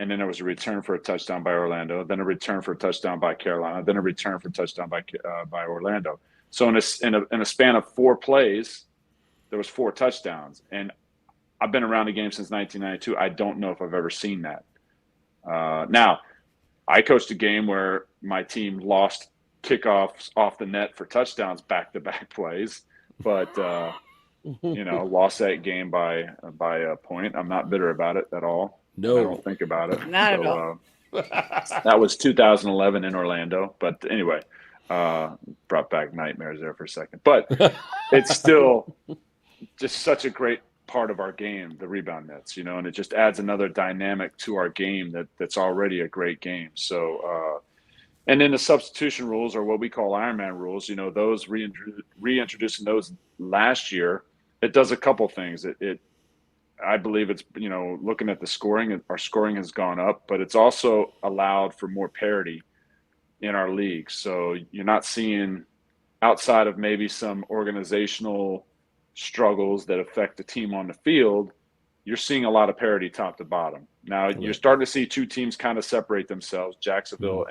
and then there was a return for a touchdown by Orlando, then a return for a touchdown by Carolina, then a return for a touchdown by Orlando. So in a span of 4 plays, there was 4 touchdowns. And I've been around the game since 1992. I don't know if I've ever seen that. Now, I coached a game where my team lost kickoffs off the net for touchdowns back-to-back plays, but you know, lost that game by a point. I'm not bitter about it at all. No. I don't think about it. Not at all. That was 2011 in Orlando. But anyway, brought back nightmares there for a second. But it's still just such a great part of our game, the rebound nets, you know, and it just adds another dynamic to our game that's already a great game. So, and then the substitution rules, or what we call Ironman rules, you know, those reintroducing those last year, it does a couple things. I believe it's, you know, looking at the scoring, our scoring has gone up, but it's also allowed for more parity in our league. So you're not seeing, outside of maybe some organizational struggles that affect the team on the field, you're seeing a lot of parity top to bottom. Now you're starting to see 2 teams kind of separate themselves, Jacksonville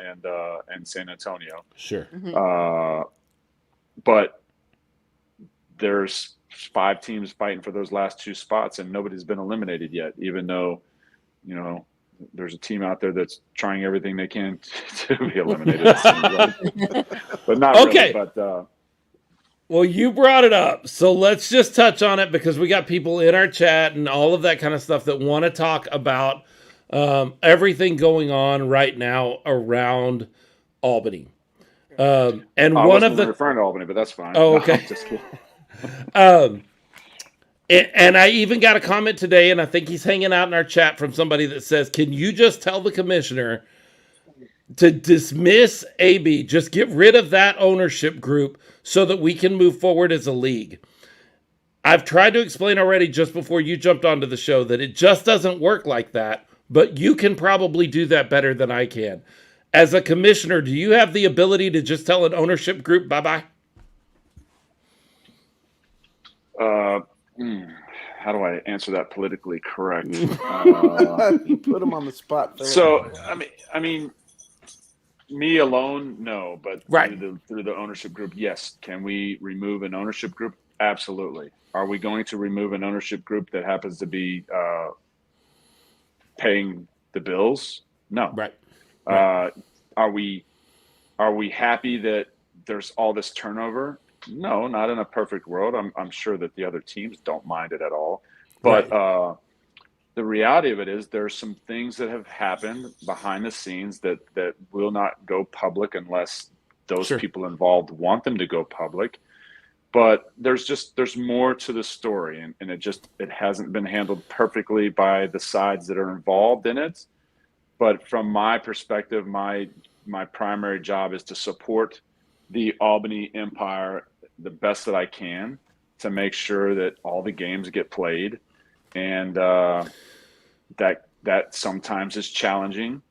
and San Antonio. Sure. But there's 5 teams fighting for those last 2 spots, and nobody's been eliminated yet, even though, you know, there's a team out there that's trying everything they can to be eliminated. But not Okay. really. But Well, you brought it up, so let's just touch on it, because we got people in our chat and all of that kind of stuff that want to talk about everything going on right now around Albany. And I one wasn't of the referring to Albany, but that's fine. Oh, No, okay. I'm just kidding. And I even got a comment today, and I think he's hanging out in our chat, from somebody that says, can you just tell the commissioner to dismiss AB, just get rid of that ownership group so that we can move forward as a league? I've tried to explain already just before you jumped onto the show that it just doesn't work like that, but you can probably do that better than I can. As a commissioner, do you have the ability to just tell an ownership group bye-bye? How do I answer that politically correct? You put them on the spot, Philip. So I mean, me alone, no, but Right. through the ownership group, yes. Can we remove an ownership group? Absolutely. Are we going to remove an ownership group that happens to be paying the bills? No. Right. Are we happy that there's all this turnover? No, not in a perfect world. I'm sure that the other teams don't mind it at all. But the reality of it is there's some things that have happened behind the scenes that will not go public unless those people involved want them to go public. But there's more to the story, and it hasn't been handled perfectly by the sides that are involved in it. But from my perspective, my primary job is to support the Albany Empire the best that I can to make sure that all the games get played, and that sometimes is challenging.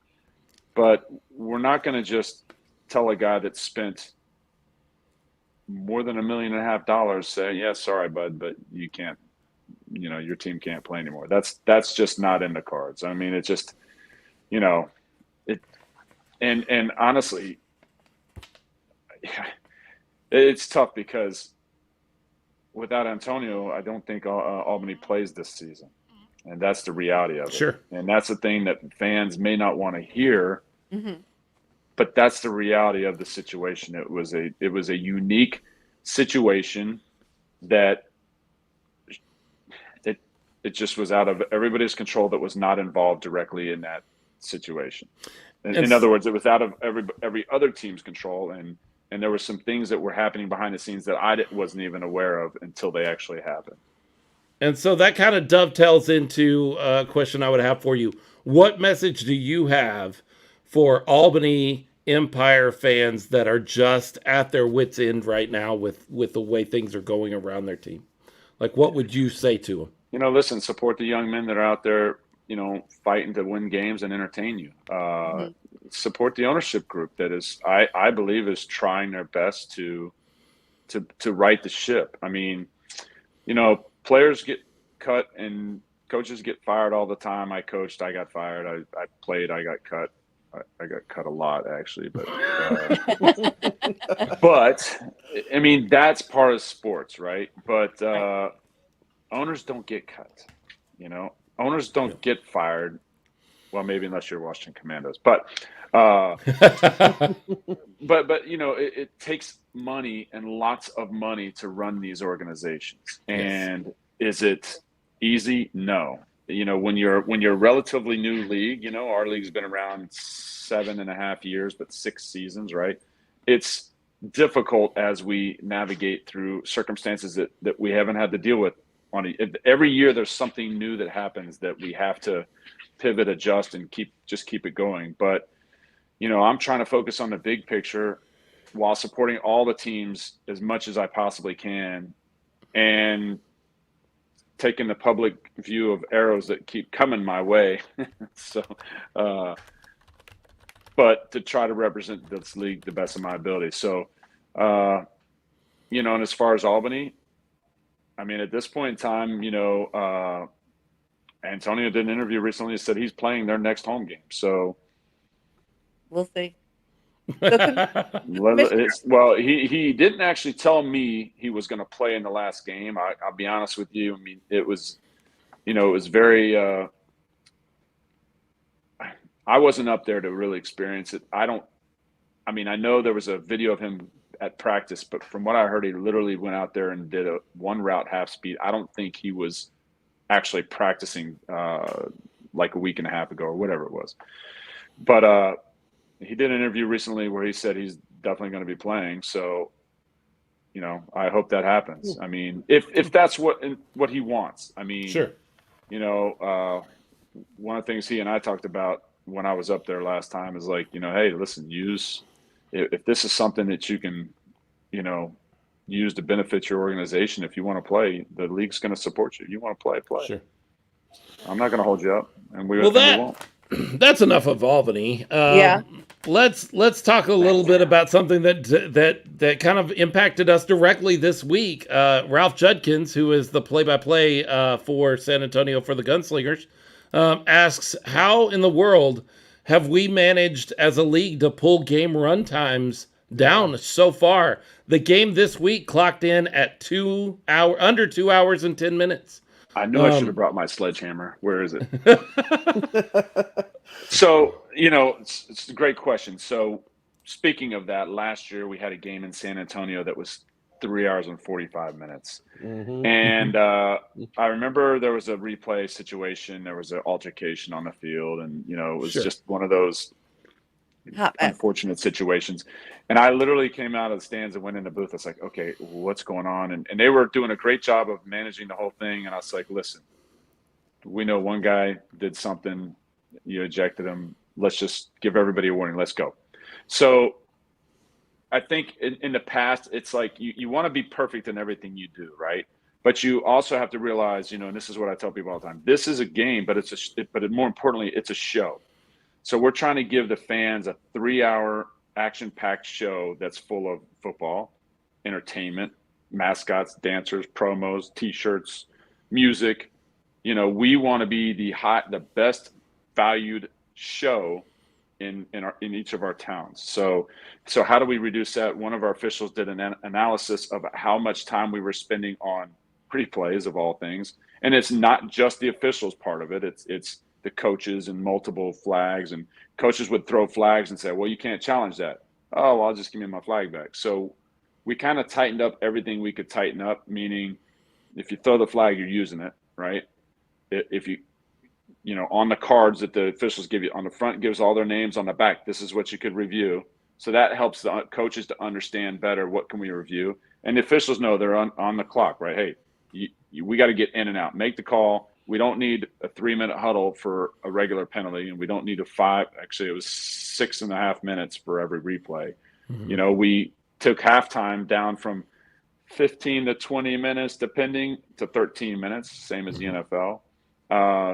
But we're not going to just tell a guy that spent more than $1.5 million, say, yeah, sorry, bud, but you can't, your team can't play anymore. That's just not in the cards. I mean, it just, and honestly, it's tough because without Antonio, I don't think Albany plays this season. And that's the reality of it. Sure. And that's the thing that fans may not want to hear. Mm-hmm. But that's the reality of the situation. It was a unique situation that it just was out of everybody's control that was not involved directly in that situation. In other words, it was out of every other team's control, and there were some things that were happening behind the scenes that I wasn't even aware of until they actually happened. And so that kind of dovetails into a question I would have for you. What message do you have for Albany Empire fans that are just at their wits' end right now with the way things are going around their team? Like, what would you say to them? Listen, support the young men that are out there, fighting to win games and entertain you. Support the ownership group that is, I believe, is trying their best to right the ship. I mean, players get cut and coaches get fired all the time. I coached, I got fired. I played, I got cut. I got cut a lot, actually, but I mean, that's part of sports, right? But owners don't get cut, owners don't get fired. Well, maybe unless you're Washington Commandos, but it takes money and lots of money to run these organizations. And is it easy? No. When you're a relatively new league, our league's been around 7.5 years, but 6 seasons, right? It's difficult as we navigate through circumstances that we haven't had to deal with. Every year there's something new that happens that we have to pivot, adjust, and keep it going. But, I'm trying to focus on the big picture while supporting all the teams as much as I possibly can, and taking the public view of arrows that keep coming my way. So, but to try to represent this league the best of my ability. So, and as far as Albany, I mean, at this point in time, Antonio did an interview recently and said he's playing their next home game. So we'll see. Well, he didn't actually tell me he was going to play in the last game. I'll be honest with you. I mean, it was very. I wasn't up there to really experience it. I know there was a video of him at practice, but from what I heard, he literally went out there and did one route half speed. I don't think he was actually practicing like a week and a half ago or whatever it was. But he did an interview recently where he said he's definitely going to be playing. So, I hope that happens. I mean, if that's what he wants. I mean, sure. One of the things he and I talked about when I was up there last time is like, hey, listen, if this is something that you can, use to benefit your organization. If you want to play, the league's going to support you. You want to play. Sure. I'm not going to hold you up, and we Well, won't. That's enough of Albany. Yeah. Let's talk a little bit about something that kind of impacted us directly this week. Ralph Judkins, who is the play-by-play for San Antonio for the Gunslingers, asks, how in the world have we managed as a league to pull game run times down so far? The game this week clocked in at under 2 hours and 10 minutes. I knew I should have brought my sledgehammer. Where is it? So, it's a great question. So, speaking of that, last year we had a game in San Antonio that was 3 hours and 45 minutes. Mhm. And I remember there was a replay situation. There was an altercation on the field. And, it was Sure. just one of those Hot mess. unfortunate situations. And I literally came out of the stands and went in the booth. I was like, okay, what's going on? And they were doing a great job of managing the whole thing. And I was like, listen, we know one guy did something. You ejected him. Let's just give everybody a warning. Let's go. So I think in the past, it's like you want to be perfect in everything you do, right? But you also have to realize, and this is what I tell people all the time. This is a game, but more importantly, it's a show. So we're trying to give the fans a 3-hour action-packed show that's full of football, entertainment, mascots, dancers, promos, T-shirts, music. We want to be the best valued show in each of our towns. So how do we reduce that? One of our officials did an analysis of how much time we were spending on replays of all things, and it's not just the officials part of it. It's the coaches and multiple flags, and coaches would throw flags and say, well, you can't challenge that. Oh, well, I'll just give me my flag back. So we kind of tightened up everything we could tighten up, meaning if you throw the flag, you're using it, right? If you on the cards that the officials give you, on the front gives all their names, on the back, this is what you could review. So that helps the coaches to understand better what can we review. And the officials know they're on the clock, right? Hey, we got to get in and out, make the call. We don't need a 3-minute huddle for a regular penalty, and we don't need it was 6.5 minutes for every replay. Mm-hmm. We took halftime down from 15 to 20 minutes, depending, to 13 minutes, same as the NFL.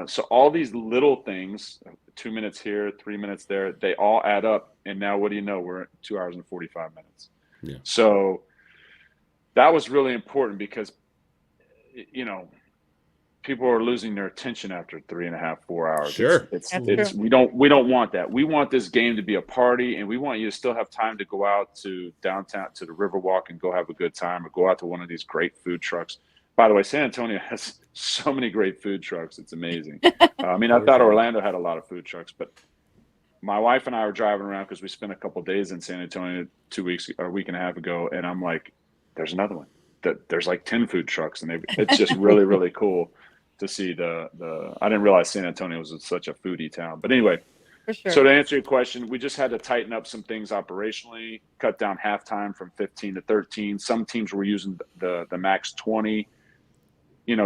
So all these little things, 2 minutes here, 3 minutes there, they all add up. And now what do you know? We're at 2 hours and 45 minutes. Yeah. So that was really important because, people are losing their attention after 3.5, 4 hours. Sure. We don't want that. We want this game to be a party, and we want you to still have time to go out to downtown to the Riverwalk and go have a good time, or go out to one of these great food trucks. By the way, San Antonio has so many great food trucks. It's amazing. I thought Orlando had a lot of food trucks, but my wife and I were driving around because we spent a couple of days in San Antonio a week and a half ago. And I'm like, there's another one. There's like 10 food trucks, and it's just really, really cool to see I didn't realize San Antonio was such a foodie town, but anyway, For sure. so to answer your question, we just had to tighten up some things operationally, cut down halftime from 15 to 13. Some teams were using the max 20,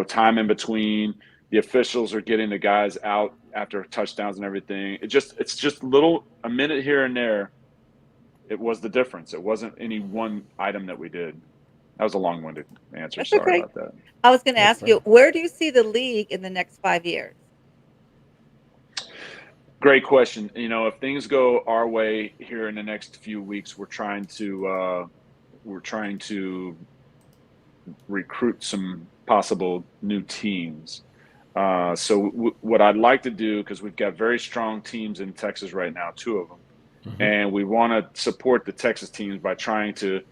time in between. The officials are getting the guys out after touchdowns and everything. It's just a minute here and there. It was the difference. It wasn't any one item that we did. That was a long-winded answer. That's Sorry okay. about that. I was going to ask you, where do you see the league in the next 5 years? Great question. If things go our way here in the next few weeks, we're trying to recruit some possible new teams. What I'd like to do, because we've got very strong teams in Texas right now, 2 of them, and we want to support the Texas teams by trying to,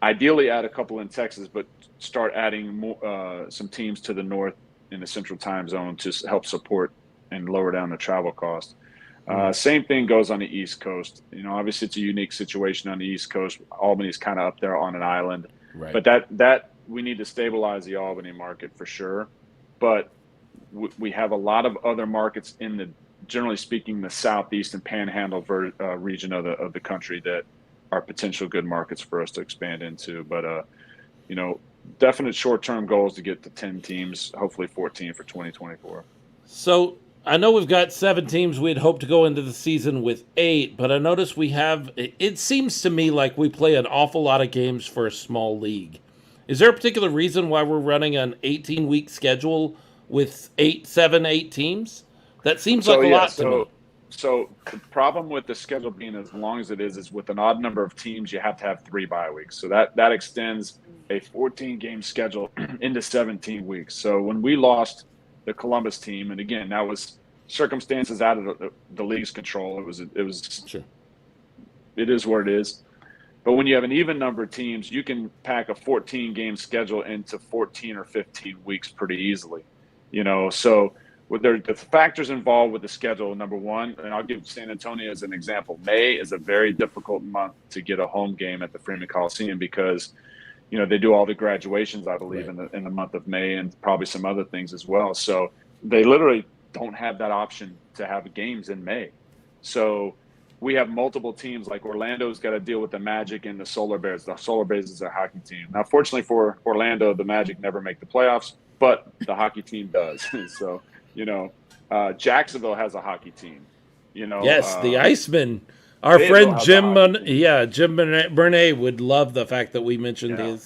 ideally add a couple in Texas, but start adding more, some teams to the north in the central time zone to help support and lower down the travel cost. Same thing goes on the East Coast. Obviously it's a unique situation on the East Coast. Albany's kind of up there on an island, Right. but that we need to stabilize the Albany market for sure. But we have a lot of other markets in generally speaking, the Southeast and Panhandle region of the country that are potential good markets for us to expand into. But, definite short-term goals to get to 10 teams, hopefully 14 for 2024. So I know we've got 7 teams. We'd hope to go into the season with 8, but I notice it seems to me like we play an awful lot of games for a small league. Is there a particular reason why we're running an 18-week schedule with 8 teams? That seems So like a yeah, lot to me. so the problem with the schedule being as long as it is with an odd number of teams, you have to have 3 bye weeks. So that extends a 14 game schedule into 17 weeks. So when we lost the Columbus team, and again, that was circumstances out of the league's control. It was Sure. it is what it is. But when you have an even number of teams, you can pack a 14 game schedule into 14 or 15 weeks pretty easily. So with the factors involved with the schedule, number one, and I'll give San Antonio as an example. May is a very difficult month to get a home game at the Freeman Coliseum because, they do all the graduations, I believe, Right. in the month of May, and probably some other things as well. So they literally don't have that option to have games in May. So we have multiple teams, like Orlando's got to deal with the Magic and the Solar Bears. The Solar Bears is a hockey team. Now, fortunately for Orlando, the Magic never make the playoffs, but the hockey team does. So, Jacksonville has a hockey team. Yes, the Iceman. Our Fayetteville friend has a Jim, hockey team. Jim Bernay would love the fact that we mentioned Yeah.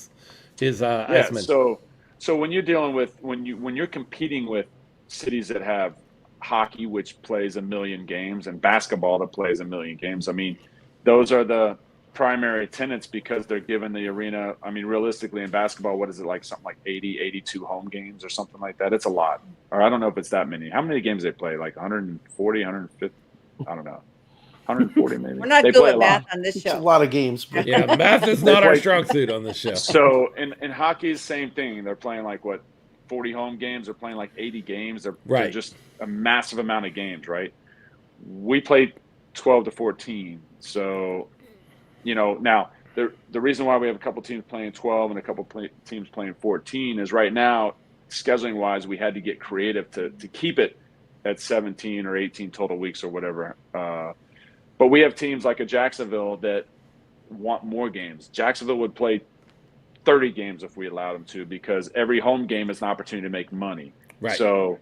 his Yeah. Iceman. So when you're dealing with when you're competing with cities that have hockey, which plays 1,000,000 games, and basketball that plays 1,000,000 games, I mean, those are the primary tenants because they're given the arena. I mean, realistically in basketball, what is it, like something like 80, 82 home games or something like that? It's a lot. Or I don't know if it's that many. How many games they play? Like 140, 150? I don't know. 140 maybe. We're not They good play with a math lot. on this It's a show. lot of games. But Yeah, math is They not our play- strong suit on this show. So in hockey, is the same thing. They're playing like 40 home games. They're playing like 80 games. They're Right. just a massive amount of games, right? We played 12 to 14. So, now the reason why we have a couple teams playing 12 and a couple teams playing 14 is right now, scheduling wise, we had to get creative to keep it at 17 or 18 total weeks or whatever. But we have teams like a Jacksonville that want more games. Jacksonville would play 30 games if we allowed them to, because every home game is an opportunity to make money. Right. So,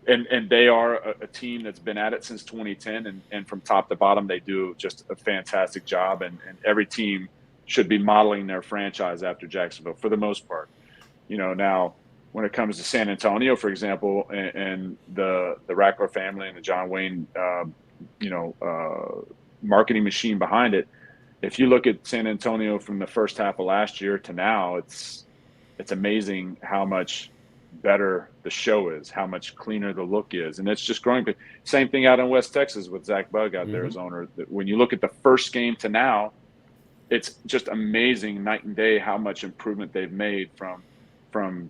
and they are a team that's been at it since 2010, and from top to bottom, they do just a fantastic job. And every team should be modeling their franchise after Jacksonville for the most part. Now when it comes to San Antonio, for example, and the Rackler family and the John Wayne, marketing machine behind it, if you look at San Antonio from the first half of last year to now, it's amazing how much better the show is, how much cleaner the look is, and it's just growing. But same thing out in West Texas with Zach Bugg out there as owner. When you look at the first game to now, it's just amazing, night and day, how much improvement they've made from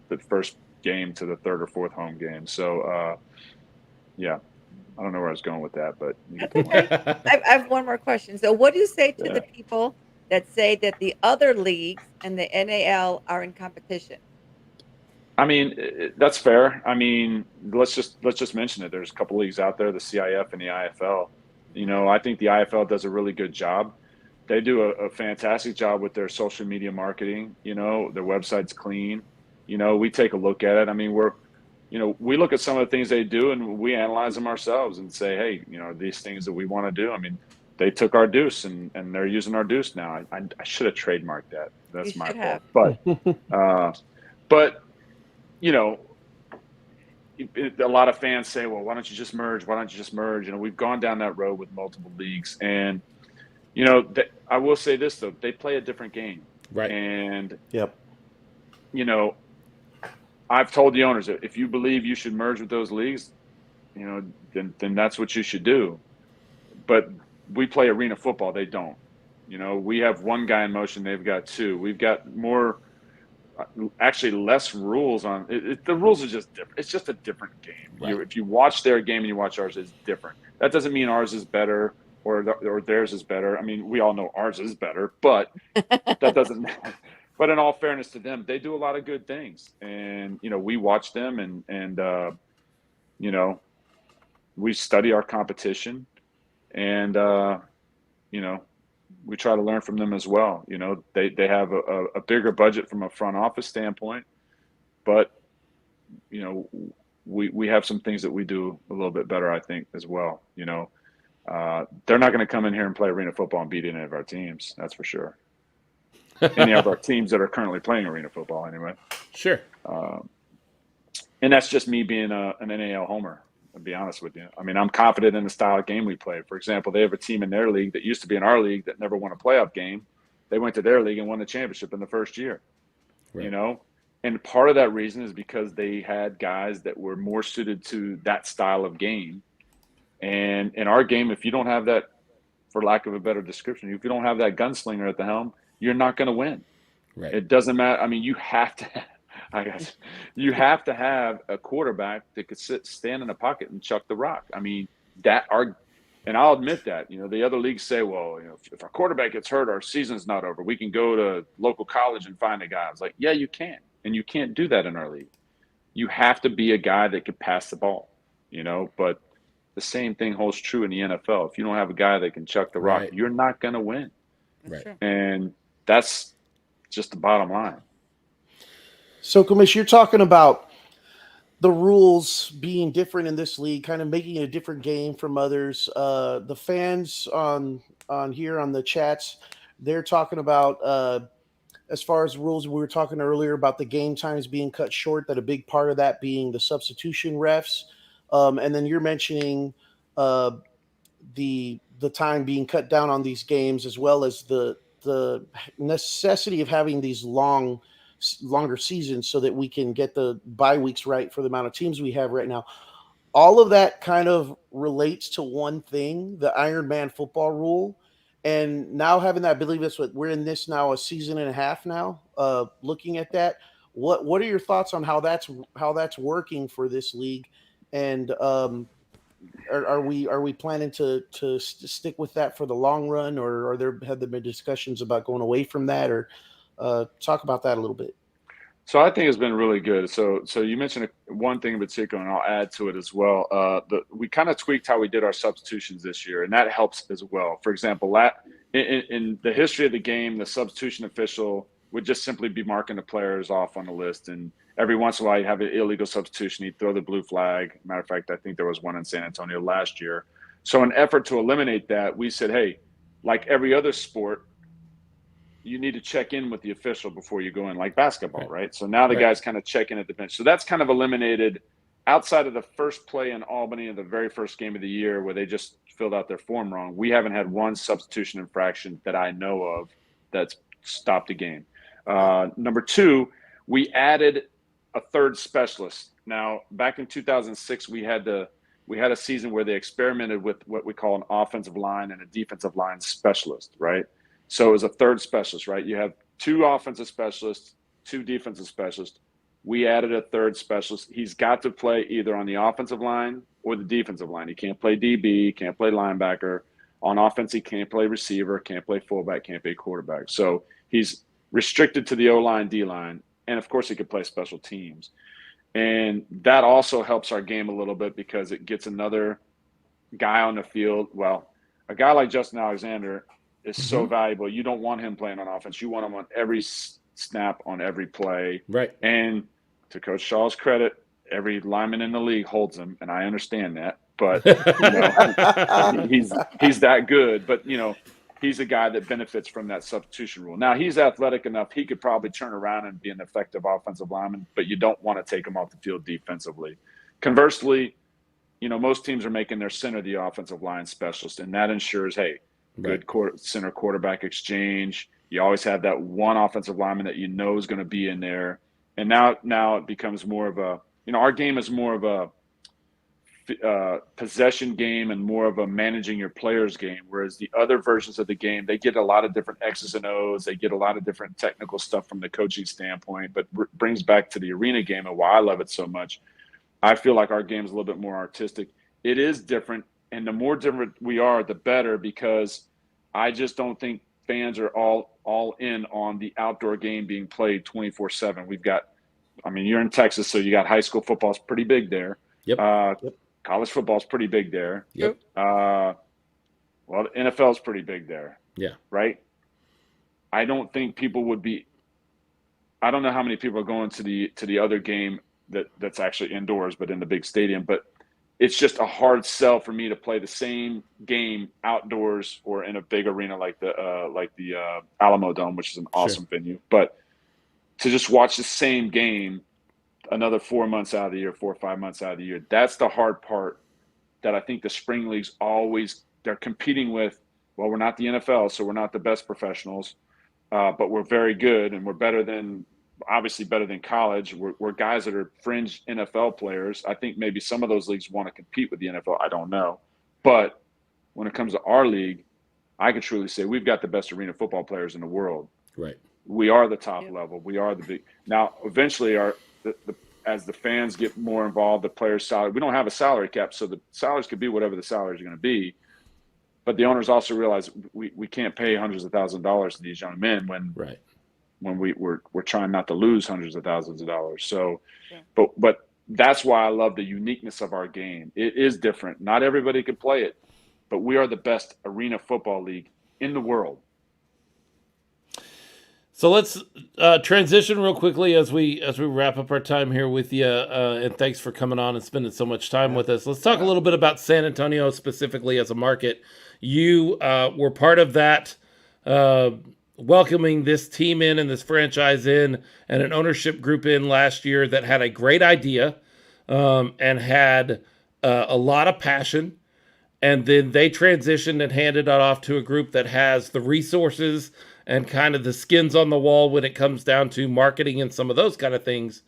the first game to the third or fourth home game. So, yeah. I don't know where I was going with that, but That's okay. I have one more question. So what do you say to the people that say that the other leagues and the NAL are in competition? I mean, that's fair. I mean, let's just mention it. There's a couple leagues out there, the CIF and the IFL. I think the IFL does a really good job. They do a fantastic job with their social media marketing. Their website's clean. We take a look at it. I mean, we look at some of the things they do and we analyze them ourselves and say, hey, these things that we want to do. I mean, they took our deuce and they're using our deuce now. I should have trademarked that. That's You my should fault. have. But a lot of fans say, well, why don't you just merge? Why don't you just merge? We've gone down that road with multiple leagues. And, I will say this, though, they play a different game. Right. And, Yep. I've told the owners that if you believe you should merge with those leagues, then that's what you should do. But we play arena football. They don't. We have one guy in motion. They've got two. We've got more, actually less rules on it. The rules are just different. It's just a different game. Right. If you watch their game and you watch ours, it's different. That doesn't mean ours is better or theirs is better. I mean, we all know ours is better, but that doesn't. But in all fairness to them, they do a lot of good things, and we watch them, and we study our competition, and we try to learn from them as well. They have a bigger budget from a front office standpoint, but we have some things that we do a little bit better, I think, as well. They're not going to come in here and play arena football and beat any of our teams. That's for sure. Any of our teams that are currently playing arena football, anyway. Sure. And that's just me being an NAL homer. I'll be honest with you. I mean, I'm confident in the style of game we play. For example, they have a team in their league that used to be in our league that never won a playoff game. They went to their league and won the championship in the first year. Right. You know, and part of that reason is because they had guys that were more suited to that style of game. And in our game, if you don't have that, for lack of a better description, if you don't have that gunslinger at the helm, you're not going to win. Right. It doesn't matter. I mean, you have to have a quarterback that could stand in a pocket and chuck the rock. I mean, and I'll admit that, you know, the other leagues say, well, you know, if our quarterback gets hurt, our season's not over. We can go to local college and find a guy. I was like, yeah, you can. And you can't do that in our league. You have to be a guy that can pass the ball, you know, but the same thing holds true in the NFL. If you don't have a guy that can chuck the rock, you're not going to win. Right. And that's just the bottom line. So, Commissioner, you're talking about the rules being different in this league, kind of making it a different game from others. The fans on here on the chats, they're talking about as far as rules, we were talking earlier about the game times being cut short, that a big part of that being the substitution refs. And then you're mentioning the time being cut down on these games, as well as the necessity of having these longer seasons so that we can get the bye weeks right for the amount of teams we have right now. All of that kind of relates to one thing, the Iron Man football rule. And now having that, I believe that's what we're in this now, a season and a half now, looking at that. What are your thoughts on how that's working for this league? And are we planning to stick with that for the long run, or have there been discussions about going away from that, or talk about that a little bit? So I think it's been really good. So you mentioned one thing in particular, and I'll add to it as well. We kind of tweaked how we did our substitutions this year, and that helps as well. For example, in the history of the game, the substitution official would just simply be marking the players off on the list, and every once in a while you have an illegal substitution, he'd throw the blue flag. Matter of fact, I think there was one in San Antonio last year. So in effort to eliminate that, we said, hey, like every other sport, you need to check in with the official before you go in, like basketball, right? So now the guys kind of check in at the bench. So that's kind of eliminated outside of the first play in Albany in the very first game of the year where they just filled out their form wrong. We haven't had one substitution infraction that I know of that's stopped a game. Number two, we added a third specialist. Now, back in 2006, we had a season where they experimented with what we call an offensive line and a defensive line specialist, right? So it was a third specialist, right? You have two offensive specialists, two defensive specialists. We added a third specialist. He's got to play either on the offensive line or the defensive line. He can't play DB, can't play linebacker. On offense, he can't play receiver, can't play fullback, can't play quarterback. So he's restricted to the O-line, D-line, and of course he could play special teams. And that also helps our game a little bit because it gets another guy on the field. Well, a guy like Justin Alexander is so valuable. You don't want him playing on offense. You want him on every snap, on every play. Right. And to Coach Shaw's credit, every lineman in the league holds him, and I understand that. But you know, he's that good. But you know, he's a guy that benefits from that substitution rule. Now he's athletic enough; he could probably turn around and be an effective offensive lineman. But you don't want to take him off the field defensively. Conversely, you know, most teams are making their center the offensive line specialist, and that ensures, hey, good center quarterback exchange. You always have that one offensive lineman that you know is going to be in there. And now it becomes more of a, you know, our game is more of a possession game and more of a managing your players game. Whereas the other versions of the game, they get a lot of different X's and O's. They get a lot of different technical stuff from the coaching standpoint, but brings back to the arena game and why I love it so much. I feel like our game is a little bit more artistic. It is different. And the more different we are, the better, because I just don't think fans are all in on the outdoor game being played 24/7. We've got, I mean, you're in Texas, so you got high school football's pretty big there. Yep. College football's pretty big there. Yep. Well, the NFL's pretty big there. Yeah. Right? I don't think people would be – I don't know how many people are going to the other game that's actually indoors but in the big stadium, but it's just a hard sell for me to play the same game outdoors or in a big arena like the Alamo Dome, which is an awesome venue. But to just watch the same game another 4 months out of the year, 4 or 5 months out of the year, that's the hard part that I think the spring leagues always, they're competing with. Well, we're not the NFL, so we're not the best professionals, but we're very good, and we're obviously better than college. We're guys that are fringe NFL players. I think maybe some of those leagues want to compete with the NFL. I don't know. But when it comes to our league, I can truly say we've got the best arena football players in the world. Right. We are the top level. We are the big. Now, eventually, as the fans get more involved, the players' salary. We don't have a salary cap, so the salaries could be whatever the salaries are going to be. But the owners also realize we can't pay hundreds of thousands of dollars to these young men when we're trying not to lose hundreds of thousands of dollars. So, but that's why I love the uniqueness of our game. It is different. Not everybody can play it, but we are the best arena football league in the world. So let's transition real quickly as we wrap up our time here with you. And thanks for coming on and spending so much time with us. Let's talk a little bit about San Antonio specifically as a market. You were part of that, welcoming this team in and this franchise in and an ownership group in last year that had a great idea and had a lot of passion. And then they transitioned and handed it off to a group that has the resources and kind of the skins on the wall when it comes down to marketing and some of those kind of things.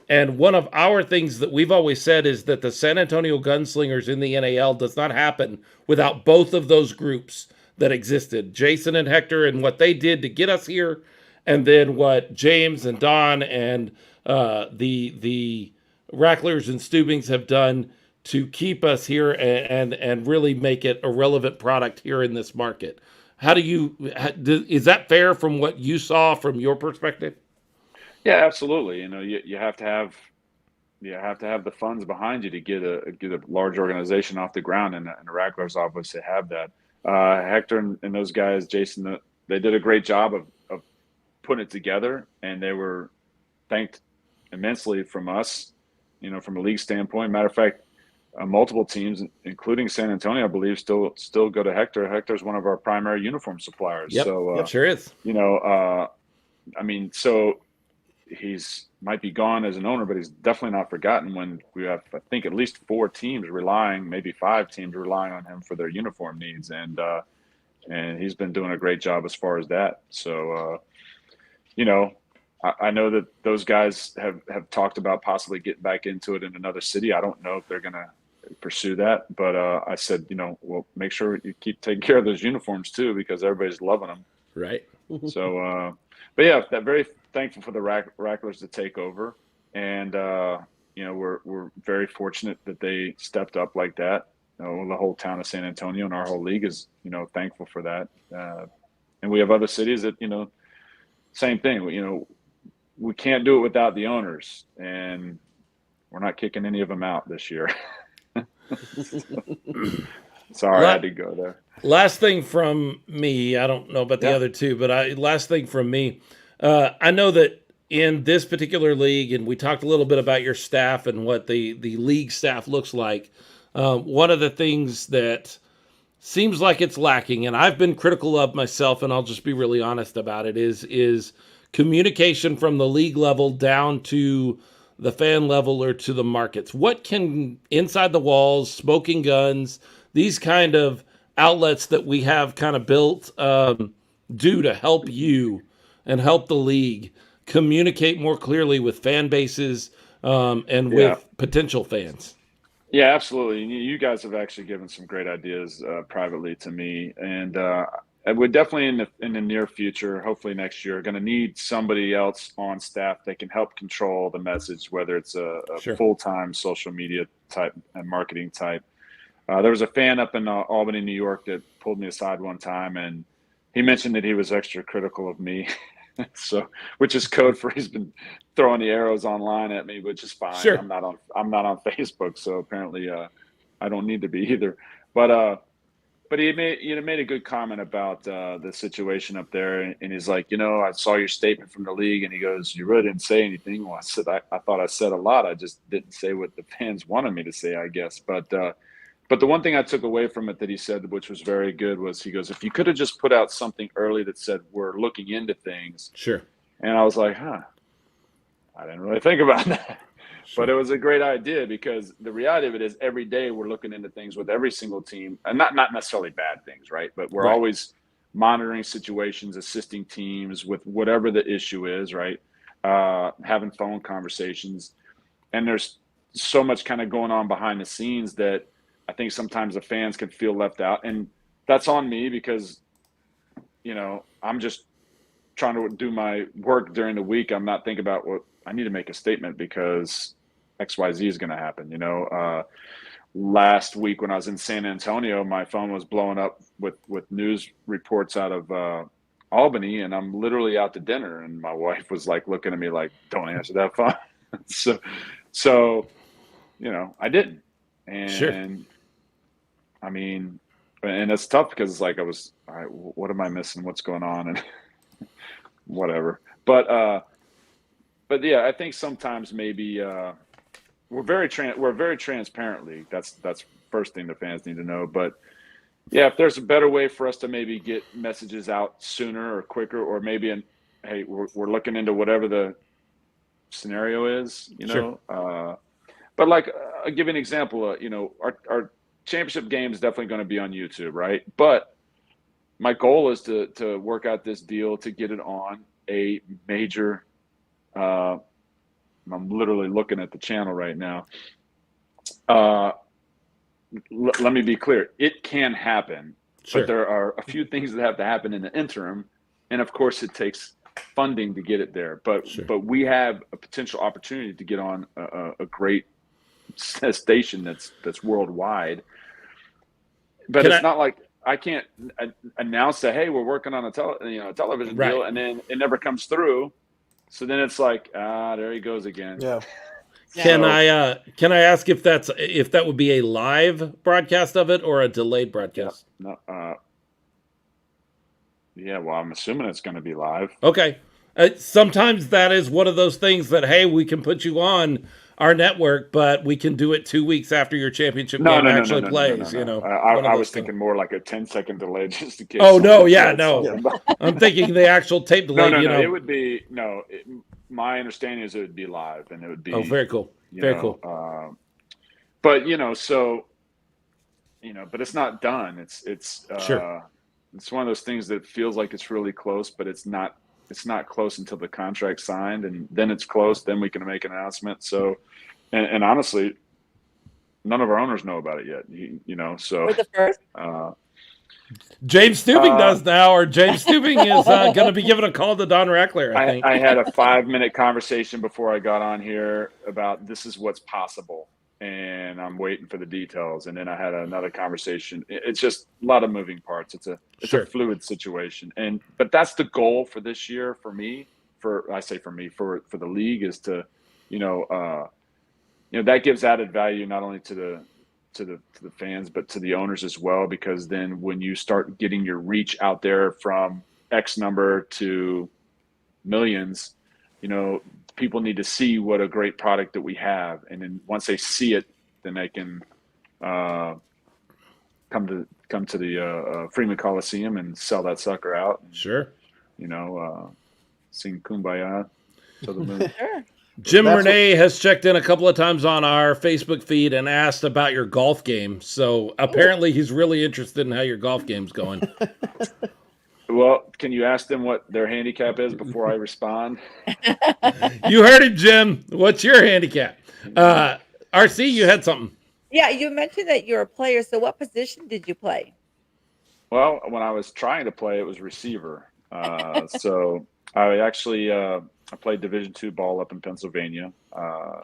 And one of our things that we've always said is that the San Antonio Gunslingers in the NAL does not happen without both of those groups that existed. Jason and Hector and what they did to get us here, and then what James and Don and the Racklers and Steubings have done to keep us here and really make it a relevant product here in this market. Is that fair from what you saw from your perspective? Yeah, absolutely. You have to have the funds behind you to get a large organization off the ground, and the Racklers obviously have that. Hector and those guys, Jason, they did a great job of putting it together, and they were thanked immensely from us, from a league standpoint. Matter of fact, multiple teams, including San Antonio, I believe, still go to Hector. Hector's one of our primary uniform suppliers. Yep. So Sure is. So he's might be gone as an owner, but he's definitely not forgotten when we have, I think, at least 4 teams maybe 5 teams relying on him for their uniform needs. And he's been doing a great job as far as that. So, I know that those guys have talked about possibly getting back into it in another city. I don't know if they're going to pursue that, but I said, well, make sure you keep taking care of those uniforms too, because everybody's loving them. Right. So, but yeah, very thankful for the Racklers to take over, and we're very fortunate that they stepped up like that. The whole town of San Antonio and our whole league is thankful for that, and we have other cities that same thing. We can't do it without the owners, and we're not kicking any of them out this year. Sorry, I had to go there. Last thing from me, I don't know about the other two, but last thing from me, I know that in this particular league, and we talked a little bit about your staff and what the league staff looks like. One of the things that seems like it's lacking, and I've been critical of myself, and I'll just be really honest about it, is communication from the league level down to the fan level or to the markets. What can Inside the Walls, Smokin Gunz, these kind of outlets that we have kind of built do to help you and help the league communicate more clearly with fan bases and with potential fans? Yeah, absolutely. You guys have actually given some great ideas privately to me, and we're definitely in the near future, hopefully next year, going to need somebody else on staff that can help control the message, whether it's a full-time social media type and marketing type. There was a fan up in Albany, New York, that pulled me aside one time, and he mentioned that he was extra critical of me. So, which is code for he's been throwing the arrows online at me, which is fine. Sure. I'm not on Facebook, so apparently I don't need to be either. But he made a good comment about the situation up there, and he's like, I saw your statement from the league, and he goes, you really didn't say anything. Well, I said I thought I said a lot. I just didn't say what the fans wanted me to say, I guess. But the one thing I took away from it that he said, which was very good, was he goes, if you could have just put out something early that said we're looking into things. Sure. And I was like, I didn't really think about that. But it was a great idea because the reality of it is every day we're looking into things with every single team, and not necessarily bad things, right? But we're always monitoring situations, assisting teams with whatever the issue is, right? Having phone conversations. And there's so much kind of going on behind the scenes that I think sometimes the fans can feel left out. And that's on me because, I'm just trying to do my work during the week. I'm not thinking about what I need to make a statement because XYZ is going to happen. Last week when I was in San Antonio, my phone was blowing up with news reports out of Albany, and I'm literally out to dinner, and my wife was like looking at me like, "Don't answer that phone." so I didn't, and I mean, and it's tough because it's like all right, what am I missing? What's going on? And whatever. But yeah, I think sometimes maybe we're very transparently. That's first thing the fans need to know. But yeah, if there's a better way for us to maybe get messages out sooner or quicker, or maybe hey, we're looking into whatever the scenario is, but like I'll give you an example. Our championship game is definitely going to be on YouTube, right? But my goal is to work out this deal to get it on a major. I'm literally looking at the channel right now. Let me be clear. It can happen, but there are a few things that have to happen in the interim. And of course it takes funding to get it there, but we have a potential opportunity to get on a great station that's worldwide. But it's not like I can't announce that, hey, we're working on a television deal, and then it never comes through. So then it's like, there he goes again. Yeah. Can I ask if that would be a live broadcast of it or a delayed broadcast? Yeah, well, I'm assuming it's going to be live. Okay. Sometimes that is one of those things that, hey, we can put you on our network, but we can do it 2 weeks after your championship game actually plays. I was thinking more like a 10-second delay just in case. Oh no, I'm thinking the actual tape delay. No, it would be my understanding is it would be live, and it would be. Oh, very cool. Very cool. But but it's not done. It's it's one of those things that feels like it's really close, but it's not. It's not close until the contract's signed, and then it's close. Then we can make an announcement. So, and honestly, none of our owners know about it yet. So we're the first. James Stubing does now, or James Stubing is going to be giving a call to Don Reckler. I think I had a 5-minute conversation before I got on here about this is what's possible, and I'm waiting for the details. And then I had another conversation. It's just a lot of moving parts. It's a fluid situation. But that's the goal for this year for me, for the league is to, that gives added value not only to the fans, but to the owners as well, because then when you start getting your reach out there from X number to millions, people need to see what a great product that we have. And then once they see it, then they can come to the Freeman Coliseum and sell that sucker out. And, sing Kumbaya to the moon. Sure. Jim Renee has checked in a couple of times on our Facebook feed and asked about your golf game. So apparently he's really interested in how your golf game's going. Well, can you ask them what their handicap is before I respond? You heard it, Jim. What's your handicap? RC, you had something. Yeah, you mentioned that you're a player. So what position did you play? Well, when I was trying to play, it was receiver. So I actually I played Division II ball up in Pennsylvania. I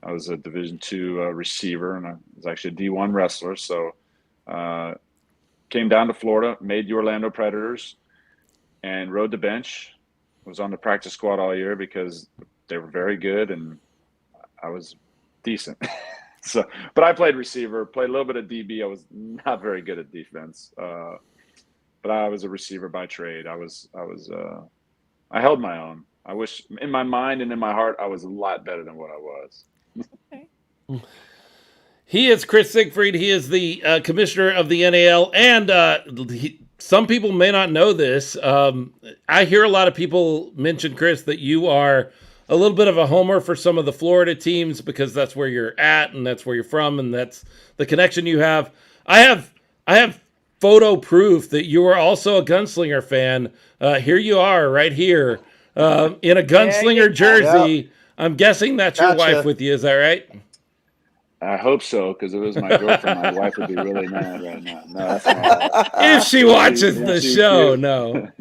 was a Division II receiver, and I was actually a D1 wrestler. So came down to Florida, made the Orlando Predators, and rode the bench. Was on the practice squad all year because they were very good, and I was decent. But I played receiver, played a little bit of DB. I was not very good at defense, but I was a receiver by trade. I held my own. I wish in my mind and in my heart, I was a lot better than what I was. Okay. He is Chris Siegfried. He is the commissioner of the NAL, and some people may not know this. I hear a lot of people mention, Chris, that you are a little bit of a homer for some of the Florida teams because that's where you're at and that's where you're from and that's the connection you have. I have photo proof that you are also a Gunslinger fan. Here you are, right here, in a Gunslinger jersey. Yep. I'm guessing that's your wife with you. Is that right? I hope so, because if it was my girlfriend, my wife would be really mad right now. No, that's not. If she watches the show, no.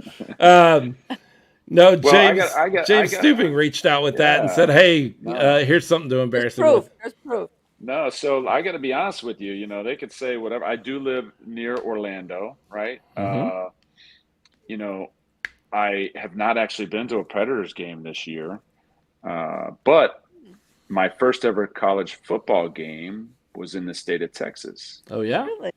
No, James Stuping reached out with that and said, "Hey, here's something to embarrass him with." There's proof. No, so I got to be honest with you. They could say whatever. I do live near Orlando, right? I have not actually been to a Predators game this year, but my first ever college football game was in the state of Texas. Oh yeah. Really?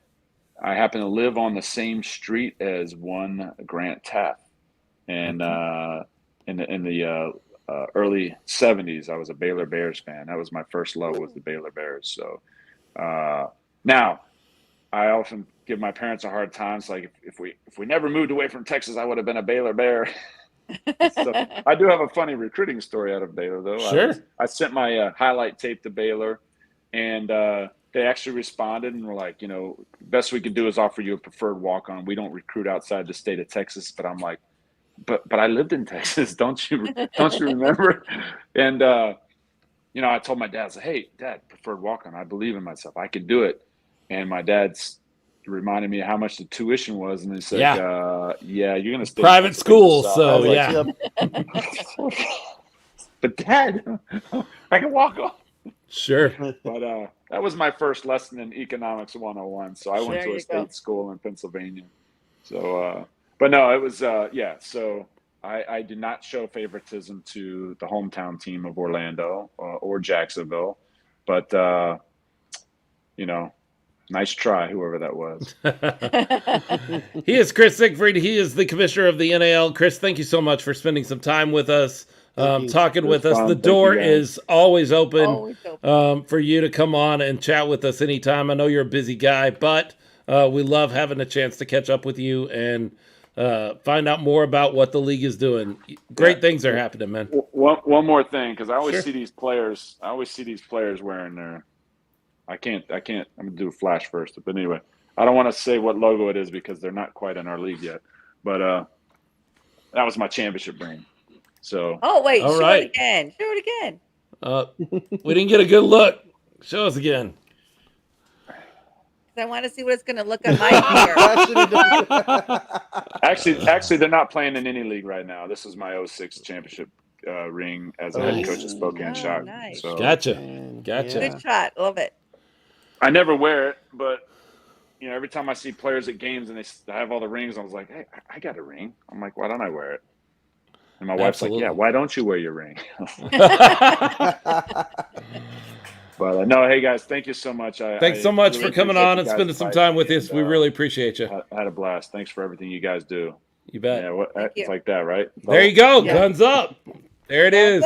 I happen to live on the same street as one Grant Teff. And in the early 70s, I was a Baylor Bears fan. That was my first love, was the Baylor Bears. So now I often give my parents a hard time. It's like if we never moved away from Texas, I would have been a Baylor Bear. So I do have a funny recruiting story out of Baylor, though. Sure. I sent my highlight tape to Baylor, and they actually responded and were like, best we could do is offer you a preferred walk-on. We don't recruit outside the state of Texas. But I'm like, but I lived in Texas. Don't you remember? And, I told my dad, I said, hey, Dad, preferred walk-on. I believe in myself. I can do it. And my dad's reminded me of how much the tuition was. And he said, you're going to stay private school. So, yeah. But Dad, I can walk on. Sure. But that was my first lesson in economics 101. So I went to a state school in Pennsylvania. So, but no, it was, so I did not show favoritism to the hometown team of Orlando or Jacksonville, but, nice try, whoever that was. He is Chris Siegfried. He is the commissioner of the NAL. Chris, thank you so much for spending some time with us, talking with us. The door is always open, for you to come on and chat with us anytime. I know you're a busy guy, but we love having a chance to catch up with you and find out more about what the league is doing. Great things are happening, man. One more thing, because I always see these players. I always see these players wearing their. I can't. I'm gonna do a flash first, but anyway, I don't want to say what logo it is because they're not quite in our league yet. But that was my championship ring. So. Oh wait! All show right. it again. Show it again. We didn't get a good look. Show us again. I want to see what it's going to look on my gear. Actually, they're not playing in any league right now. This is my 06 championship ring as a head coach of Spokane Shock. Nice. So, Gotcha. Good shot. Love it. I never wear it, but every time I see players at games and they have all the rings, I was like, hey, I got a ring. I'm like, why don't I wear it? And my wife's like, yeah, why don't you wear your ring? But no, hey guys, thank you so much. Thanks so much for coming on and spending some time with us. We really appreciate you. I had a blast. Thanks for everything you guys do. You bet. Yeah, it's like that, right? There you go. Guns up. There it is.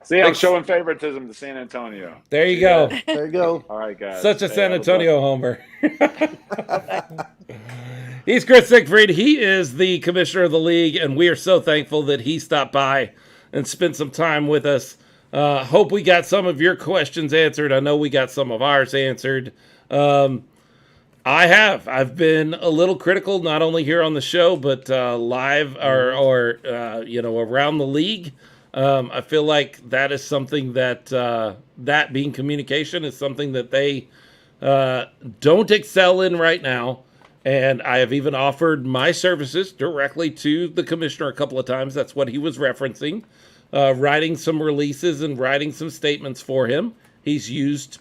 See, I'm showing favoritism to San Antonio. There you go. There you go. All right, guys. Such a San Antonio homer. He's Chris Siegfried. He is the commissioner of the league, and we are so thankful that he stopped by and spent some time with us. Hope we got some of your questions answered. I know we got some of ours answered. I've been a little critical, not only here on the show, but live or around the league. I feel like that is something that being communication is something that they don't excel in right now. And I have even offered my services directly to the commissioner a couple of times. That's what he was referencing. Writing some releases and writing some statements for him. He's used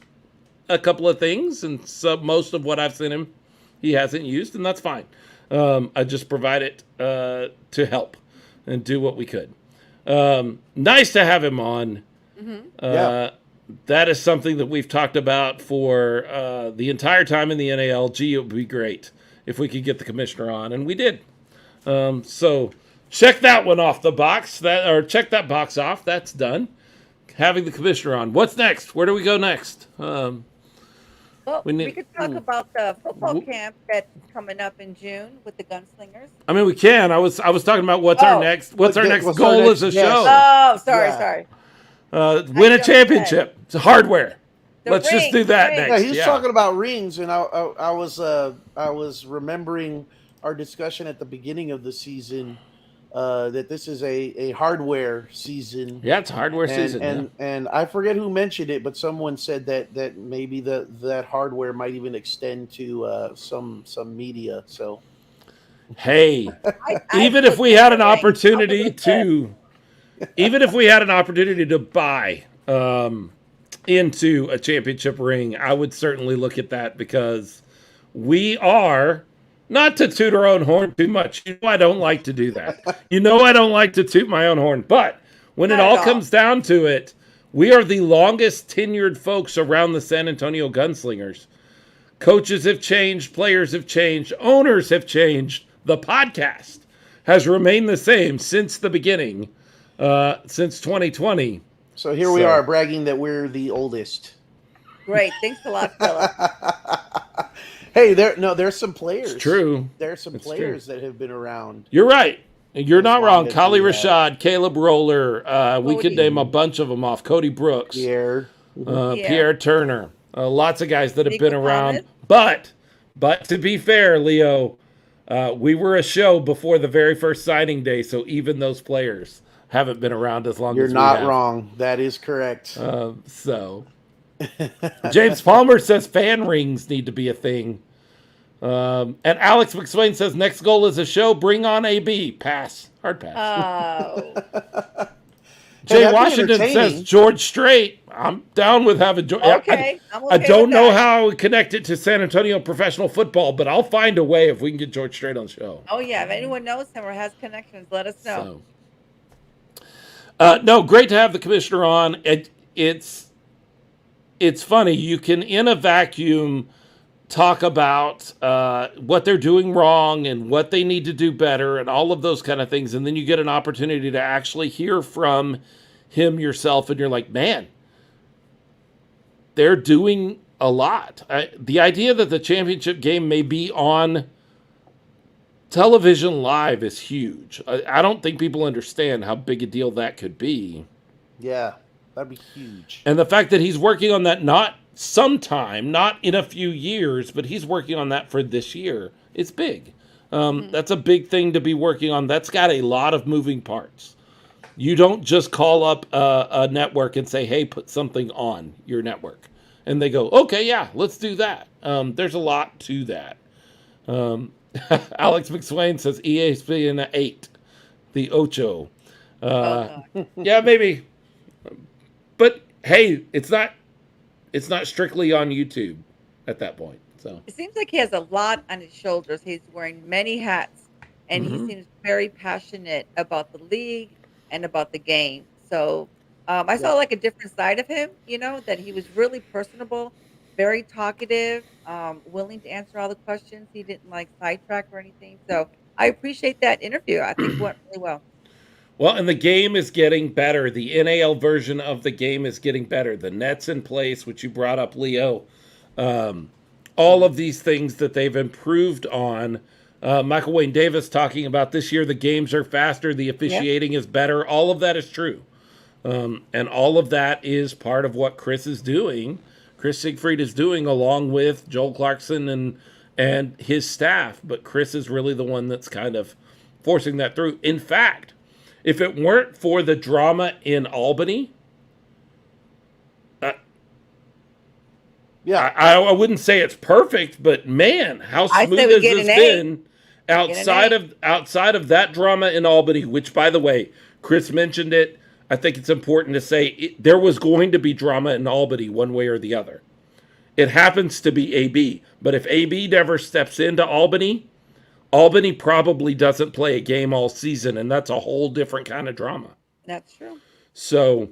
a couple of things, and most of what I've sent him, he hasn't used, and that's fine. I just provide it to help and do what we could. Nice to have him on. Mm-hmm. That is something that we've talked about for the entire time in the NAL. Gee, it would be great if we could get the commissioner on, and we did. So check that one off the box. Check that box off. That's done. Having the commissioner on. What's next? Where do we go next? Well, We we need. could talk about the football w- camp that's coming up in June with the Gunslingers. I mean, we can. I was talking about what's our Oh, next goal our as a next guest? show. oh, sorry, Yeah. sorry. Win a jumped ahead. championship. It's hardware. The Let's just do rings, that rings. Yeah, next. he was talking about rings, and I was remembering our discussion at the beginning of the season that this is a hardware season. Yeah, it's hardware season. And I forget who mentioned it, but someone said that maybe that hardware might even extend to some media. So Hey, I even if put we had an the rings. opportunity I'll put it even if we had an opportunity to buy into a championship ring, I would certainly look at that because we are, not to toot our own horn too much. You know I don't like to do that. You know I don't like to toot my own horn. But when it Not at all all. comes down to it, we are the longest tenured folks around the San Antonio Gunslingers. Coaches have changed, players have changed, owners have changed. The podcast has remained the same since the beginning, since 2020. So here we are bragging that we're the oldest. Great. Thanks a lot, Philip. Hey, there's some players. It's true. There's some It's players that have been around. You're right. You're As not long wrong. as Kali we Rashad, Caleb Roller. We could Cody. name a bunch of them off. Cody Brooks, Pierre. Pierre Turner. Lots of guys that have Nico been around. Thomas. But to be fair, Leo, we were a show before the very first signing day, so even those players haven't been around as long You're as we not have. wrong. That is correct. So James Palmer says fan rings need to be a thing. And Alex McSwain says next goal is a show. Bring on AB. Pass. Hard pass. Oh, Jay that'd be Washington entertaining. says George Strait. I'm down with having George. okay. I'm okay I don't with know that. how I would connect it to San Antonio professional football, but I'll find a way if we can get George Strait on the show. Oh, yeah. If anyone knows him or has connections, let us know. No, great to have the commissioner on. It's funny. You can, in a vacuum, talk about what they're doing wrong and what they need to do better and all of those kind of things. And then you get an opportunity to actually hear from him yourself. And you're like, man, they're doing a lot. The idea that the championship game may be on television live is huge. I don't think people understand how big a deal that could be. Yeah, that'd be huge. And the fact that he's working on that not sometime, not in a few years, but he's working on that for this year, it's big. That's a big thing to be working on. That's got a lot of moving parts. You don't just call up a network and say, hey, put something on your network. And they go, okay, yeah, let's do that. There's a lot to that. Alex McSwain says ESPN 8, the Ocho. Yeah, maybe. But hey, it's not strictly on YouTube at that point. So It seems like he has a lot on his shoulders. He's wearing many hats, and he seems very passionate about the league and about the game. So I saw like a different side of him, that he was really personable, very talkative, willing to answer all the questions. He didn't like sidetrack or anything. So I appreciate that interview. I think it went really well. well, and the game is getting better. The NAL version of the game is getting better. The net's in place, which you brought up, Leo. All of these things that they've improved on. Michael Wayne Davis talking about this year, the games are faster, the officiating is better. All of that is true. And all of that is part of what Chris is doing. Chris Siegfried is doing along with Joel Clarkson and his staff. But Chris is really the one that's kind of forcing that through. In fact, if it weren't for the drama in Albany, Yeah, I wouldn't say it's perfect, but man, how I smooth say we has get this an A. been outside of that drama in Albany, which, by the way, Chris mentioned it. I think it's important to say there was going to be drama in Albany one way or the other. It happens to be AB, but if AB never steps into Albany, Albany probably doesn't play a game all season, and that's a whole different kind of drama. That's true. So,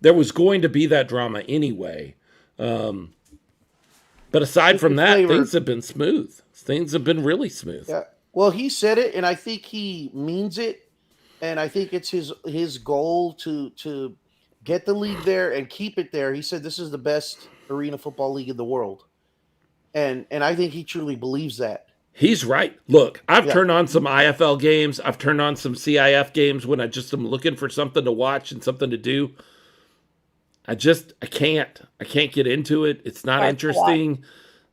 there was going to be that drama anyway. But aside from that, flavor. things have been smooth. Things have been really smooth. yeah. Well, he said it, and I think he means it, and I think it's his goal to get the league there and keep it there. He said this is the best arena football league in the world. And I think he truly believes that. He's right. Look, I've Yeah. turned on some IFL games. I've turned on some CIF games when I just am looking for something to watch and something to do. I can't get into it. It's not interesting.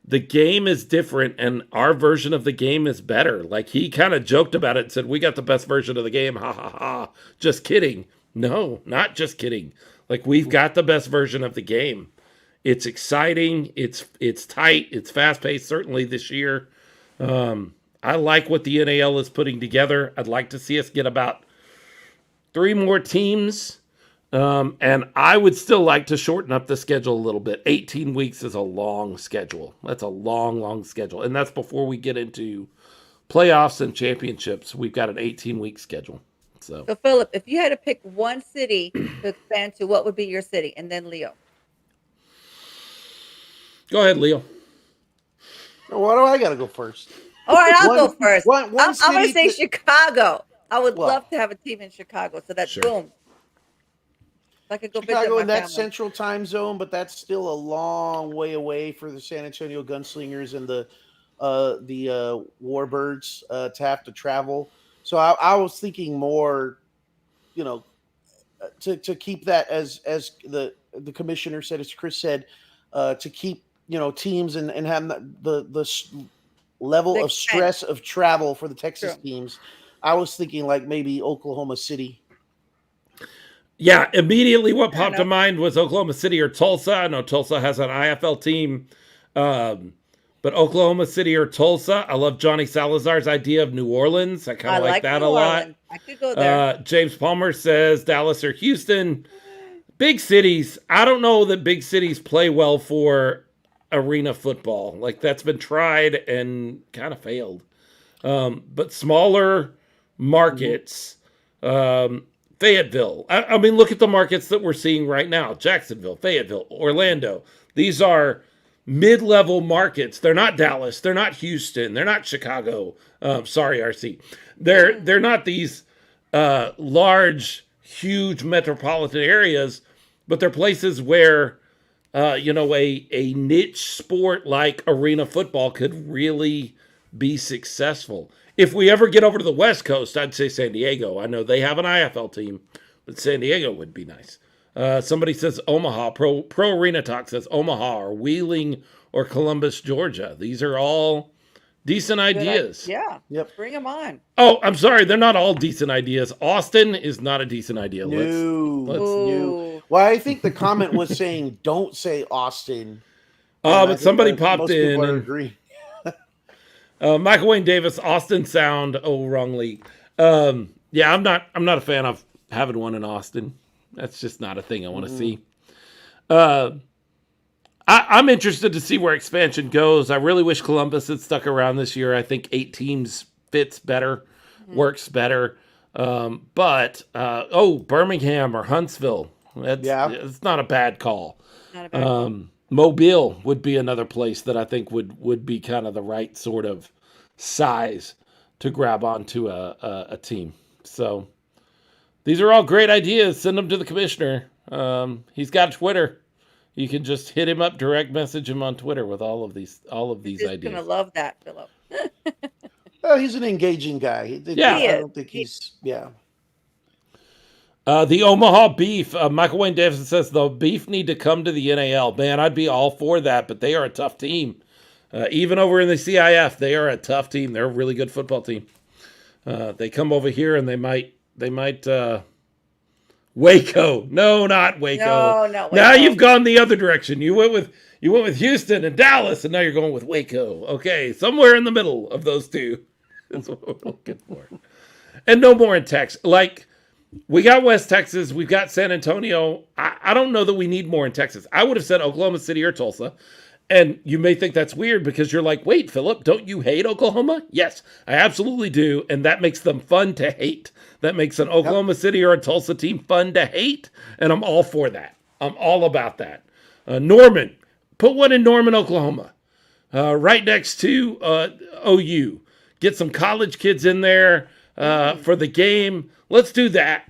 The game is different, and our version of the game is better. Like, he kind of joked about it and said, we got the best version of the game. Ha, ha, ha. Just kidding. No, not just kidding. Like, we've got the best version of the game. It's exciting. It's tight. It's fast-paced, certainly this year. I like what the NAL is putting together. I'd like to see us get about 3 more teams. And I would still like to shorten up the schedule a little bit. 18 weeks is a long schedule. That's a long, long schedule. And that's before we get into playoffs and championships. We've got an 18-week schedule. So, Philip, if you had to pick one city to expand to, what would be your city? And then Leo. Go ahead, Leo. Why do I got to go first? All right, I'll go first. one I'm going to say city Chicago. I would love to have a team in Chicago. So that's boom. I could go Chicago in that family. central time zone, but that's still a long way away for the San Antonio Gunslingers and the Warbirds to have to travel. So I was thinking more, to keep that as the commissioner said, as Chris said, to keep teams and have the level of stress of travel for the Texas teams. I was thinking like maybe Oklahoma City. Yeah, immediately what popped to mind was Oklahoma City or Tulsa. I know Tulsa has an IFL team, but Oklahoma City or Tulsa. I love Johnny Salazar's idea of New Orleans. I kind of like that a lot. I could go there. James Palmer says Dallas or Houston. Big cities. I don't know that big cities play well for arena football. Like, that's been tried and kind of failed. But smaller markets, Fayetteville. I mean, look at the markets that we're seeing right now. Jacksonville, Fayetteville, Orlando. These are mid-level markets. They're not Dallas. They're not Houston. They're not Chicago. Sorry, RC. They're not these large, huge metropolitan areas, but they're places where, a niche sport like arena football could really be successful. If we ever get over to the West Coast, I'd say San Diego. I know they have an IFL team, but San Diego would be nice. Somebody says Omaha. Pro Arena Talk says Omaha or Wheeling or Columbus, Georgia. These are all decent ideas. Yeah. Yep. Bring them on. Oh, I'm sorry. They're not all decent ideas. Austin is not a decent idea. No. Well, I think the comment was saying don't say Austin. But somebody popped most in. People agree. Michael Wayne Davis, Austin sound. Oh, wrong league. Yeah, I'm not a fan of having one in Austin. That's just not a thing I want to see. I'm interested to see where expansion goes. I really wish Columbus had stuck around this year. I think 8 teams fits better, works better. But Birmingham or Huntsville. It's not a bad call. Not a bad call. Mobile would be another place that I think would be kind of the right sort of size to grab onto a team. So these are all great ideas. Send them to the commissioner. He's got Twitter. You can just hit him up, direct message him on Twitter with all of these ideas. He's gonna love that, Philip. Well, he's an engaging guy. I don't think he's. The Omaha Beef. Michael Wayne Davidson says the Beef need to come to the NAL. Man, I'd be all for that, but they are a tough team. Even over in the CIF, they are a tough team. They're a really good football team. They come over here and they might Waco. No, not Waco. No, not Waco. Now you've gone the other direction. You went with Houston and Dallas, and now you're going with Waco. Okay, somewhere in the middle of those two. That's what we're looking for. And no more in Texas. Like, we got West Texas. We've got San Antonio. I don't know that we need more in Texas. I would have said Oklahoma City or Tulsa. And you may think that's weird because you're like, wait, Philip, don't you hate Oklahoma? Yes, I absolutely do. And that makes them fun to hate. That makes an Oklahoma City or a Tulsa team fun to hate. And I'm all for that. I'm all about that. Norman, put one in Norman, Oklahoma. Right next to OU. Get some college kids in there for the game. Let's do that.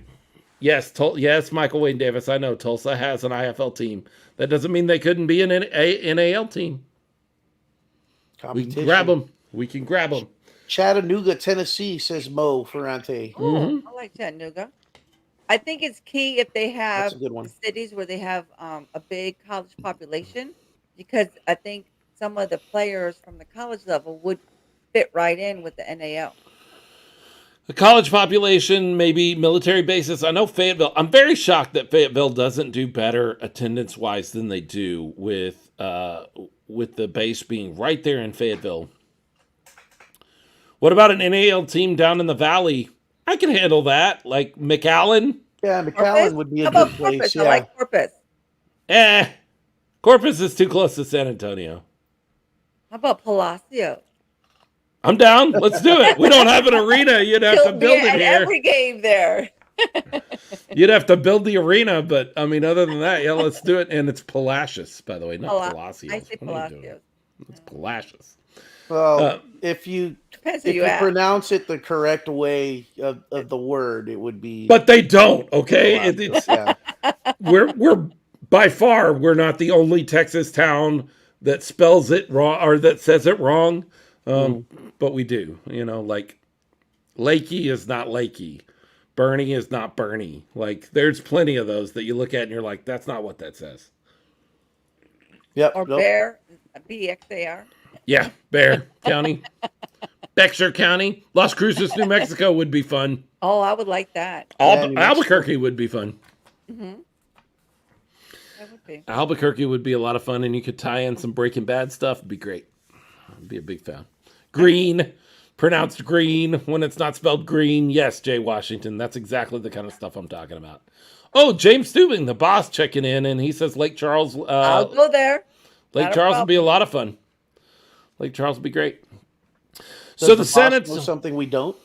Yes, Michael Wayne Davis. I know Tulsa has an IFL team. That doesn't mean they couldn't be an NAL team. We can grab them. We can grab them. Chattanooga, Tennessee, says Mo Ferrante. Oh, I like Chattanooga. I think it's key if they have That's a good one. cities where they have a big college population, because I think some of the players from the college level would fit right in with the NAL. The college population, maybe military bases. I know Fayetteville. I'm very shocked that Fayetteville doesn't do better attendance-wise than they do with the base being right there in Fayetteville. What about an NAL team down in the valley? I can handle that. Like McAllen. Yeah, McAllen would be a How good about place. Corpus? Yeah. I like Corpus. Corpus is too close to San Antonio. How about Palacio? I'm down. Let's do it. We don't have an arena. You'd have to He'll build be it at here. every game there. You'd have to build the arena, but I mean, other than that, yeah, let's do it. And it's Palacios, by the way, not Palacios. I say What are you doing? Palacios. It's Palacios. Well, if you Depends who you ask. pronounce it the correct way of the word, it would be. But they don't. Okay, Palacios, yeah. we're by far we're not the only Texas town that spells it wrong or that says it wrong. But we do. You know, like Lakey is not Lakey. Bernie is not Bernie. Like there's plenty of those that you look at and you're like, that's not what that says. Yep. Or nope. Bear, BXAR. Yeah, Bear County, Bexar County, Las Cruces, New Mexico would be fun. Oh, I would like that. Albuquerque would be fun. Mm-hmm. That would be. Albuquerque would be a lot of fun, and you could tie in some Breaking Bad stuff. It'd be great. I'd be a big fan. Green, pronounced green when it's not spelled green. Yes, Jay Washington. That's exactly the kind of stuff I'm talking about. Oh, James Stubing, the boss, checking in, and he says Lake Charles. I'll go there. Lake Charles would be a lot of fun. Lake Charles would be great. Does So the Senate know something we don't.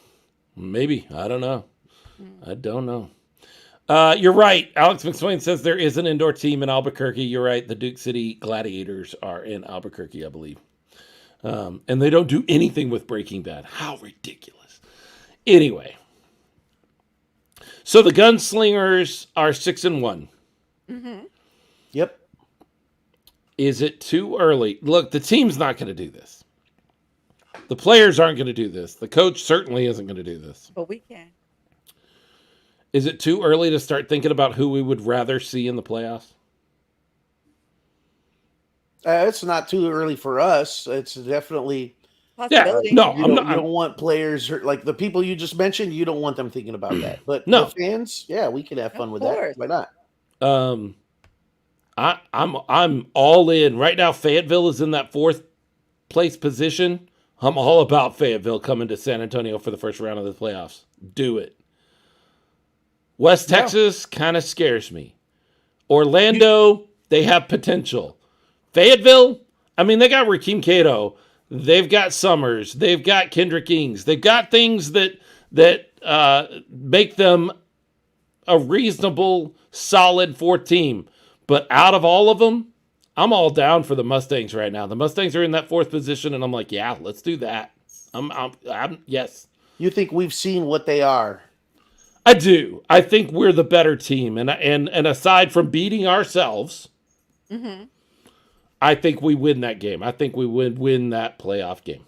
Maybe. I don't know. I don't know. You're right. Alex McSwain says there is an indoor team in Albuquerque. You're right. The Duke City Gladiators are in Albuquerque, I believe. And they don't do anything with Breaking Bad. How ridiculous. Anyway. So the Gunslingers are 6-1. Mm-hmm. Yep. Is it too early? Look, the team's not going to do this. The players aren't going to do this. The coach certainly isn't going to do this. But we can. Is it too early to start thinking about who we would rather see in the playoffs? It's not too early for us. It's definitely. Possibility. No, You don't want players like the people you just mentioned. You don't want them thinking about that. But No. the fans, yeah, we can have fun with course. that. Why not? I'm all in right now. Fayetteville is in that 4th place position. I'm all about Fayetteville coming to San Antonio for the first round of the playoffs. Do it. West Texas kind of scares me. Orlando, they have potential. Fayetteville, I mean, they got Rakeem Cato. They've got Summers. They've got Kendrick Ings. They've got things that make them a reasonable, solid 4th team. But out of all of them, I'm all down for the Mustangs right now. The Mustangs are in that 4th position, and I'm like, yeah, let's do that. I'm yes. You think we've seen what they are? I do. I think we're the better team, and aside from beating ourselves, Mm-hmm. I think we win that game. I think we would win that playoff game.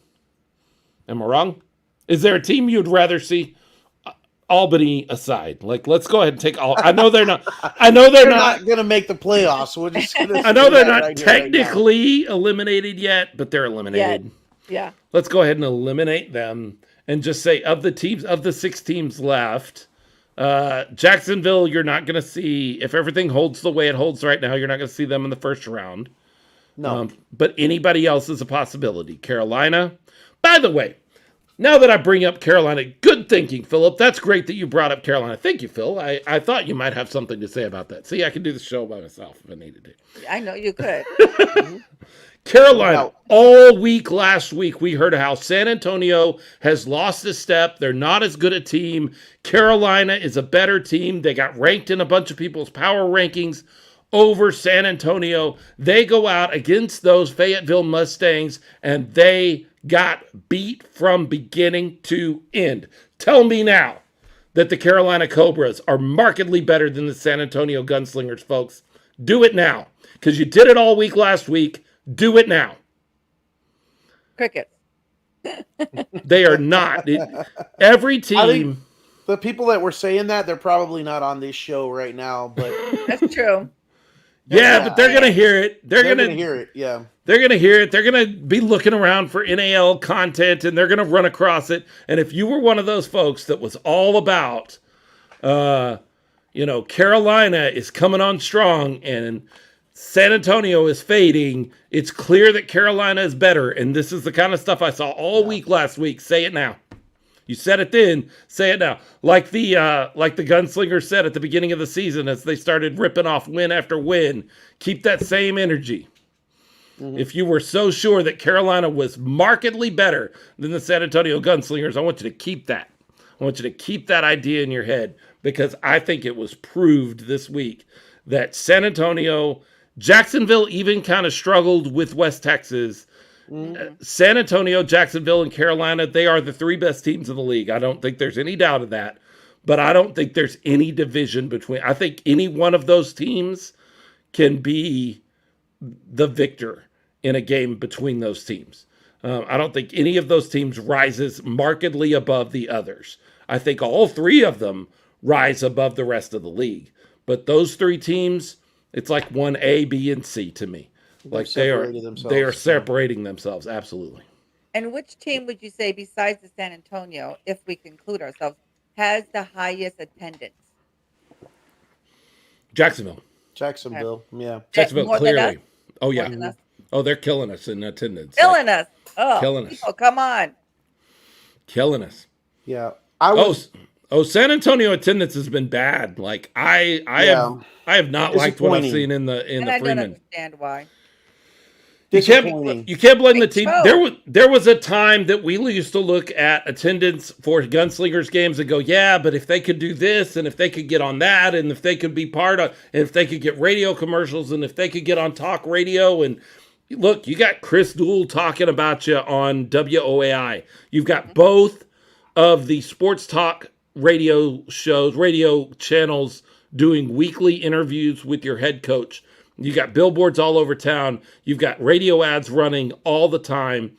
Am I wrong? Is there a team you'd rather see? Albany aside, like let's go ahead and take all. I know they're not. I know they're not going to make the playoffs. We're just gonna I know they're not right here, right now. technically eliminated yet, but they're eliminated. Yeah. Let's go ahead and eliminate them and just say of the 6 teams left, Jacksonville, you're not going to see, if everything holds the way it holds right now, you're not going to see them in the first round. No. But anybody else is a possibility. Carolina. By the way, now that I bring up Carolina, good thinking, Philip. That's great that you brought up Carolina. Thank you, Phil. I thought you might have something to say about that. See, I can do the show by myself if I needed to. I know you could. Carolina, all week last week, we heard how San Antonio has lost a step. They're not as good a team. Carolina is a better team. They got ranked in a bunch of people's power rankings over San Antonio. They go out against those Fayetteville Mustangs, and they got beat from beginning to end. Tell me now that the Carolina Cobras are markedly better than the San Antonio Gunslingers, folks. Do it now. Because you did it all week last week. Do it now. Crickets. They are not. Every I think team. the people that were saying that, they're probably not on this show right now, but That's true. Yeah, but they're going to hear it. They're going to hear it. Yeah. They're going to hear it. They're going to be looking around for NAL content, and they're going to run across it. And if you were one of those folks that was all about, Carolina is coming on strong and San Antonio is fading, it's clear that Carolina is better. And this is the kind of stuff I saw all week last week. Say it now. You said it then, say it now. Like the Gunslinger said at the beginning of the season as they started ripping off win after win, keep that same energy. Mm-hmm. If you were so sure that Carolina was markedly better than the San Antonio Gunslingers, I want you to keep that. I want you to keep that idea in your head, because I think it was proved this week that San Antonio, Jacksonville even kind of struggled with West Texas. Mm-hmm. San Antonio, Jacksonville, and Carolina, they are the three best teams in the league. I don't think there's any doubt of that. But I don't think there's any division between. I think any one of those teams can be the victor in a game between those teams. I don't think any of those teams rises markedly above the others. I think all three of them rise above the rest of the league. But those three teams, it's like 1A, B, and C to me. Like they are separating themselves. Absolutely. And which team would you say, besides the San Antonio, if we conclude ourselves, has the highest attendance? Jacksonville. Yeah. Jacksonville, clearly. Oh, yeah. Oh, they're killing us in attendance. Killing us. Killing us. Oh, come on. Killing us. Yeah. San Antonio attendance has been bad. Like I have not liked what I've seen in the Freeman. I don't understand why. You can't blame the team. There was a time that we used to look at attendance for Gunslingers games and go, yeah, but if they could do this, and if they could get on that, and if they could be part of, and if they could get radio commercials, and if they could get on talk radio, and look, you got Chris Duell talking about you on WOAI. You've got both of the sports talk radio shows, radio channels doing weekly interviews with your head coach. You got billboards all over town. You've got radio ads running all the time.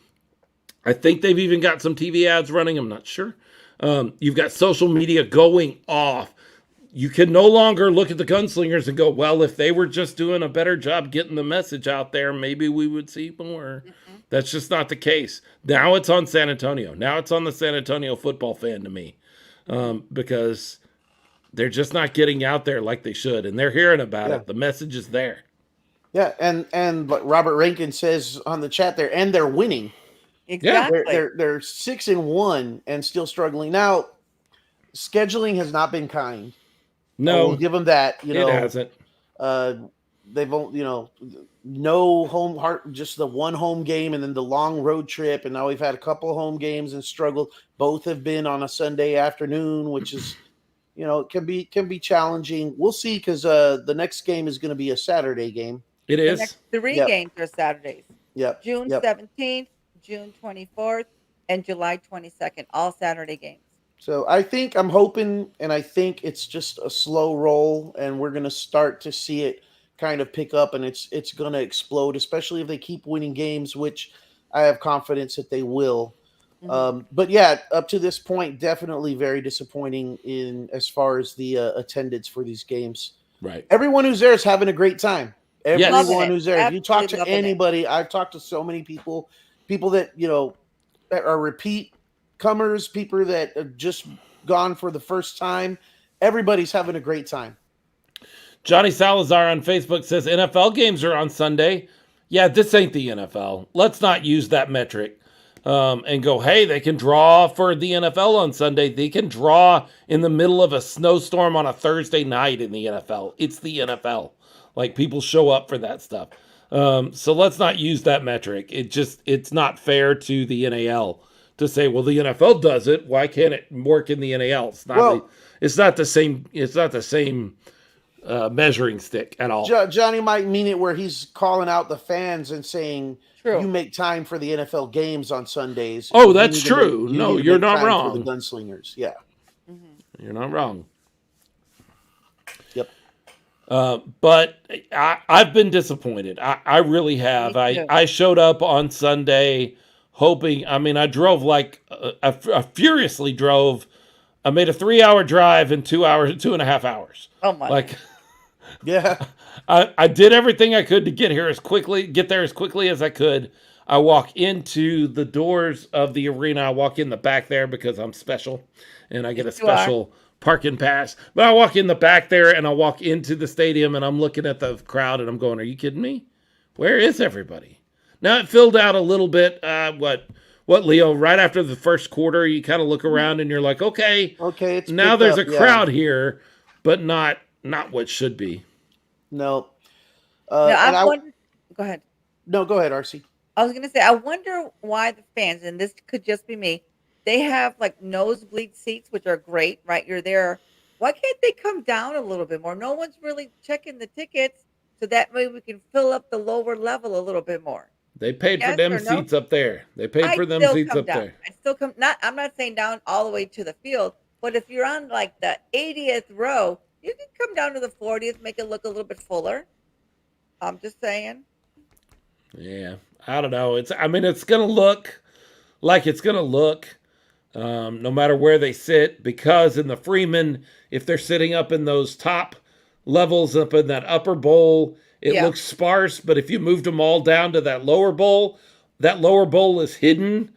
I think they've even got some TV ads running. I'm not sure. You've got social media going off. You can no longer look at the Gunslingers and go, well, if they were just doing a better job getting the message out there, maybe we would see more. Mm-hmm. That's just not the case. Now it's on San Antonio. Now it's on the San Antonio football fan to me, because they're just not getting out there like they should, and they're hearing about it. The message is there. Yeah, and what Robert Rankin says on the chat there, and they're winning. Exactly. They're 6-1 and still struggling. Now, scheduling has not been kind. No, we'll give them that. It hasn't. They've no home heart, just the one home game, and then the long road trip. And now we've had a couple home games and struggled. Both have been on a Sunday afternoon, which is, it can be challenging. We'll see, because the next game is going to be a Saturday game. It is. The next three games are Saturdays. Yep. June 17th, June 24th, and July 22nd, all Saturday games. So I'm hoping, and I think it's just a slow roll, and we're going to start to see it kind of pick up, and it's going to explode, especially if they keep winning games, which I have confidence that they will. Mm-hmm. But yeah, up to this point, definitely very disappointing in as far as the attendance for these games. Right. Everyone who's there is having a great time. Everyone who's there. If you talk to anybody, I've talked to so many people that, that are repeat comers, people that have just gone for the first time. Everybody's having a great time. Johnny Salazar on Facebook says NFL games are on Sunday. Yeah, this ain't the NFL. Let's not use that metric and go, hey, they can draw for the NFL on Sunday. They can draw in the middle of a snowstorm on a Thursday night in the NFL. It's the NFL. Like, people show up for that stuff. So let's not use that metric. It's not fair to the NAL to say, well, the NFL does it. Why can't it work in the NAL? It's not the same. It's not the same measuring stick at all. Johnny might mean it where he's calling out the fans and saying, you make time for the NFL games on Sundays. Oh, that's true. No, you're not wrong. For the Gunslingers, yeah. Mm-hmm. You're not wrong. Yep. But I've been disappointed. I really have. Me too. I showed up on Sunday hoping. I mean, I drove I furiously drove. I made a 3-hour drive in 2.5 hours. Oh my! Like, Yeah. I did everything I could to get there as quickly as I could. I walk into the doors of the arena. I walk in the back there because I'm special, and I get a Yes, you are. special parking pass. But I walk in the back there, and I walk into the stadium, and I'm looking at the crowd, and I'm going, "Are you kidding me? Where is everybody?" Now it filled out a little bit. What, Leo? Right after the first quarter, you kind of look around, and you're like, "Okay, Okay. It's now picked there's up, a yeah. crowd here, but not what should be." No. No, And I wonder. Go ahead. no, go ahead, RC. I was gonna say, I wonder why the fans, and this could just be me, they have like nosebleed seats, which are great, right? You're there. Why can't they come down a little bit more? No one's really checking the tickets, so that way we can fill up the lower level a little bit more. They paid for Yes them or no? seats up there. They paid for I'd them still seats come up down. there. I'd still come. I'm not saying down all the way to the field, but if you're on like the 80th row, you can come down to the 40th, make it look a little bit fuller. I'm just saying. Yeah, I don't know. It's gonna look like it's gonna look, no matter where they sit, because in the Freeman, if they're sitting up in those top levels, up in that upper bowl, it Yeah. looks sparse. But if you moved them all down to that lower bowl is hidden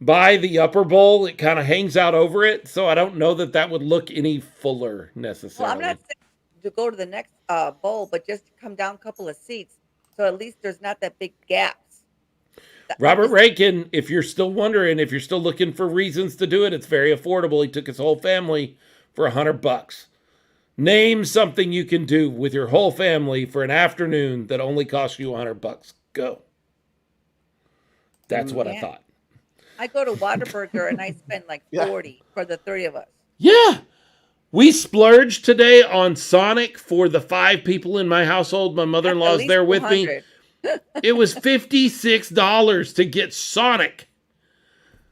by the upper bowl. It kind of hangs out over it, so I don't know that would look any fuller Well, necessarily. I'm not saying to go to the next bowl, but just to come down a couple of seats, so at least there's not that big gaps. Robert Rankin, if you're still wondering, if you're still looking for reasons to do it, it's very affordable. He took his whole family for $100. Name something you can do with your whole family for an afternoon that only costs you $100. Go. That's what I Yeah. thought. I go to Whataburger and I spend like Yeah. 40 for the 3 of us. Yeah. We splurged today on Sonic for the 5 people in my household. My That's at mother-in-law's least there with me. 200. It was $56 to get Sonic.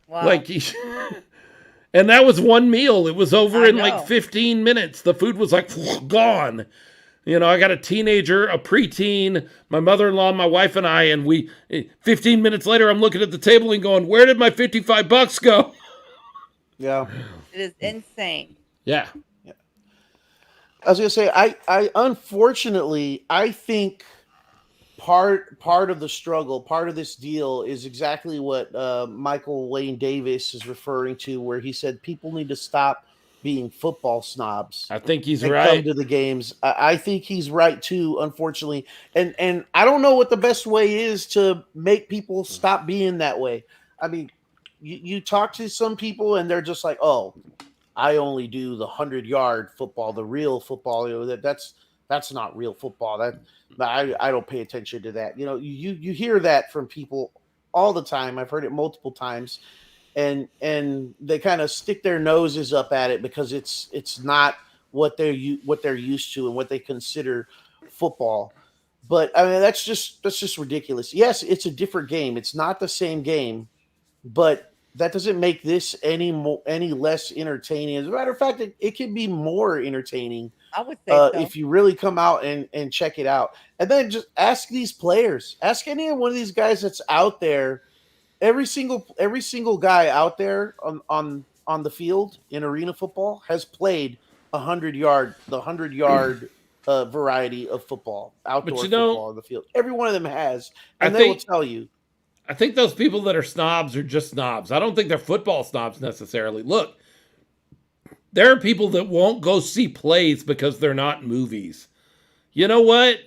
Wow. Like, and that was one meal. It was over I in know. like 15 minutes. The food was like gone. You know, I got a teenager, a preteen, my mother-in-law, my wife, and I, and 15 minutes later, I'm looking at the table and going, where did my $55 go? Yeah. It is insane. Yeah. I was gonna say, I unfortunately, I think part of the struggle, part of this deal is exactly what Michael Wayne Davis is referring to, where he said people need to stop being football snobs I think he's and right. come to the games. I think he's right too, unfortunately. And I don't know what the best way is to make people stop being that way. I mean, you talk to some people and they're just like, oh, I only do the 100-yard football, the real football. You know, that's not real football. I don't pay attention to that. You know, you hear that from people all the time. I've heard it multiple times, and they kind of stick their noses up at it because it's not what they're used to and what they consider football. But I mean, that's just ridiculous. Yes, it's a different game. It's not the same game, but that doesn't make this any less entertaining. As a matter of fact, it can be more entertaining I would say so. if you really come out and check it out. And then just ask these players, ask any one of these guys that's out there. Every single guy out there on the field in arena football has played the 100-yard variety of football, outdoor football on the field. Every one of them has, and they will tell you. I think those people that are snobs are just snobs. I don't think they're football snobs necessarily. Look, there are people that won't go see plays because they're not movies. You know what?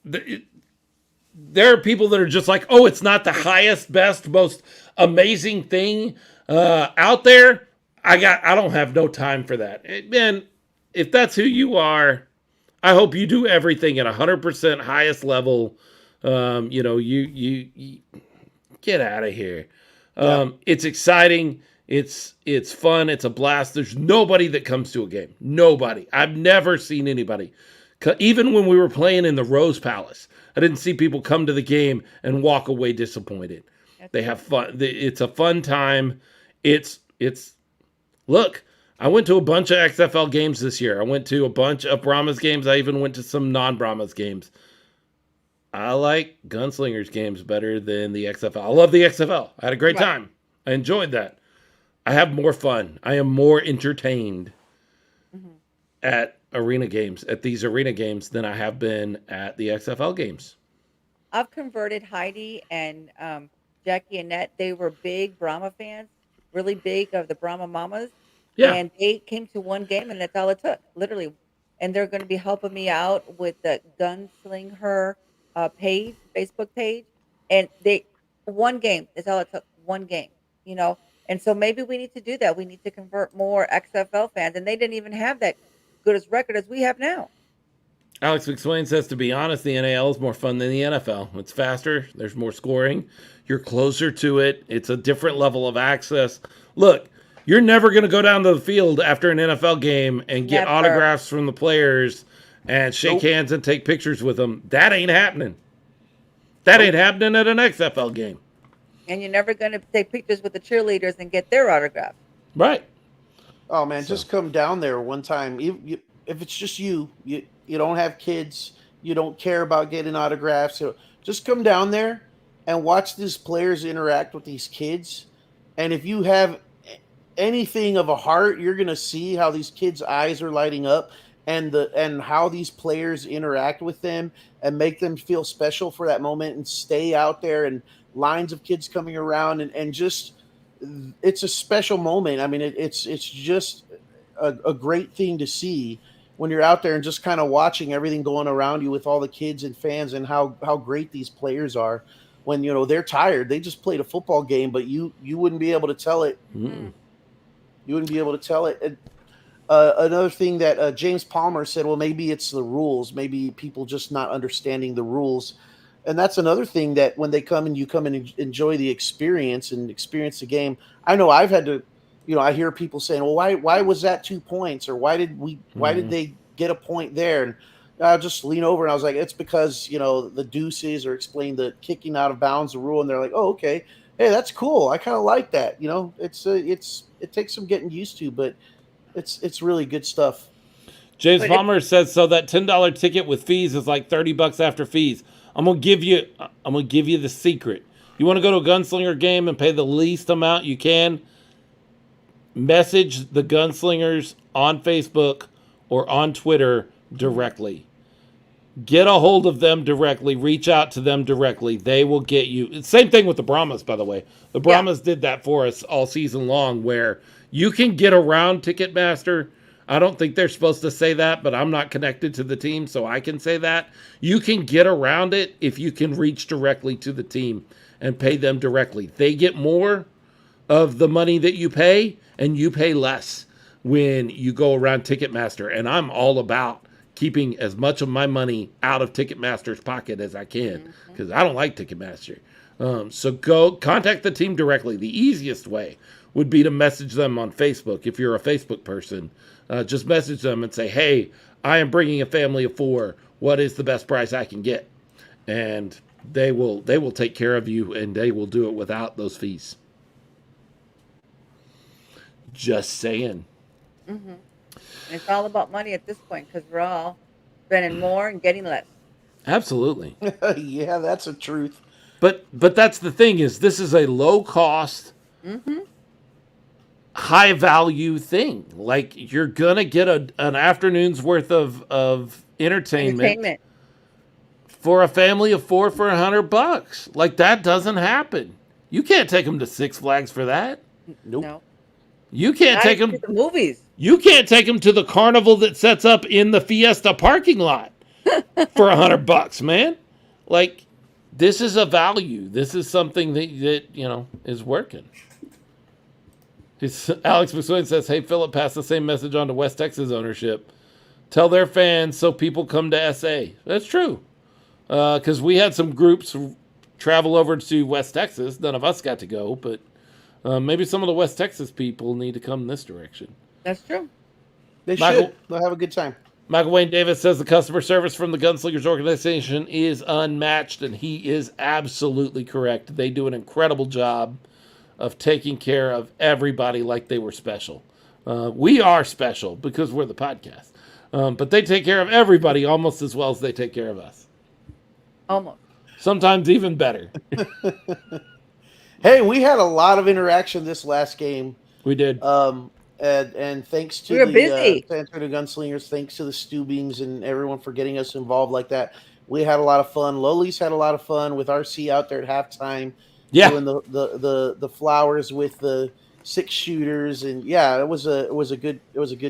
There are people that are just like, oh, it's not the highest, best, most amazing thing out there. I don't have no time for that. Man, if that's who you are, I hope you do everything at 100% highest level. You know, you get out of here. It's exciting. It's fun. It's a blast. There's nobody that comes to a game. Nobody. I've never seen anybody. Even when we were playing in the Rose Palace, I didn't see people come to the game and walk away disappointed. They have fun. It's a fun time. It's Look, I went to a bunch of XFL games this year. I went to a bunch of Brahmas games. I even went to some non-Brahmas games. I like Gunslingers games better than the XFL. I love the XFL. I had a great time. I enjoyed that. I have more fun. I am more entertained at these arena games than I have been at the XFL games. I've converted Heidi and Jackie and Annette. They were big Brahma fans, really big of the Brahma Mamas. Yeah. And they came to one game, and that's all it took, literally. And they're going to be helping me out with the Gunslinger page, Facebook page. And one game is all it took, one game, you know. And so maybe we need to do that. We need to convert more XFL fans. And they didn't even have that good as record as we have now. Alex McSwain says, to be honest, the NAL is more fun than the NFL. It's faster. There's more scoring. You're closer to it. It's a different level of access. Look, you're never going to go down to the field after an NFL game and get autographs from the players and shake hands and take pictures with them. That ain't happening. That ain't happening at an XFL game. And you're never going to take pictures with the cheerleaders and get their autograph. Right. Oh, man, just come down there one time. If it's just you don't have kids, you don't care about getting autographs, just come down there and watch these players interact with these kids. And if you have anything of a heart, you're going to see how these kids' eyes are lighting up and how these players interact with them and make them feel special for that moment and stay out there, and lines of kids coming around and just it's a special moment. I mean, it's just a great thing to see when you're out there and just kind of watching everything going around you with all the kids and fans and how great these players are. When, they're tired, they just played a football game, but you wouldn't be able to tell it. Mm-mm. You wouldn't be able to tell it. And, another thing that James Palmer said, well, maybe it's the rules, maybe people just not understanding the rules. And that's another thing, that when they come and you come and enjoy the experience and experience the game. I know I've had to, I hear people saying, well, why was that 2 points? Or why did they get a point there? And I'll just lean over and I was like, it's because, the deuces, or explain the kicking out of bounds, the rule. And they're like, oh, okay. Hey, that's cool. I kind of like that. It takes some getting used to, but it's really good stuff. James Palmer says, so that $10 ticket with fees is like $30 after fees. I'm gonna give you the secret. You want to go to a Gunslinger game and pay the least amount you can? Message the Gunslingers on Facebook or on Twitter directly. Get a hold of them directly. Reach out to them directly. They will get you. Same thing with the Brahmas, by the way. The Brahmas did that for us all season long, where you can get around Ticketmaster. I don't think they're supposed to say that, but I'm not connected to the team, so I can say that. You can get around it if you can reach directly to the team and pay them directly. They get more of the money that you pay, and you pay less when you go around Ticketmaster. And I'm all about keeping as much of my money out of Ticketmaster's pocket as I can, because I don't like Ticketmaster. So go contact the team directly. The easiest way would be to message them on Facebook. If you're a Facebook person, just message them and say, hey, I am bringing a family of 4. What is the best price I can get? And they will take care of you, and they will do it without those fees. Just saying. Mm-hmm. And it's all about money at this point, because we're all spending more and getting less. Absolutely. Yeah, that's the truth. But that's the thing, is this is a low cost, high value thing. Like, you're gonna get an afternoon's worth of entertainment for a family of 4 for $100. Like, that doesn't happen. You can't take them to Six Flags for that. Nope. No. You can't take them to the movies. You can't take them to the carnival that sets up in the Fiesta parking lot for $100, man. Like, this is a value. This is something that is working. Alex McSwain says, hey, Philip, pass the same message on to West Texas ownership. Tell their fans so people come to SA. That's true. Because we had some groups travel over to West Texas. None of us got to go, but maybe some of the West Texas people need to come this direction. That's true. They should. They'll have a good time. Michael Wayne Davis says the customer service from the Gunslingers organization is unmatched, and he is absolutely correct. They do an incredible job of taking care of everybody like they were special. We are special because we're the podcast. But they take care of everybody almost as well as they take care of us. Almost. Sometimes even better. Hey, we had a lot of interaction this last game. We did. And thanks to We were the busy. San Antonio Gunslingers, thanks to the Steubings and everyone for getting us involved like that. We had a lot of fun. Loli's had a lot of fun with RC out there at halftime, doing the flowers with the 6 shooters, and yeah, it was a good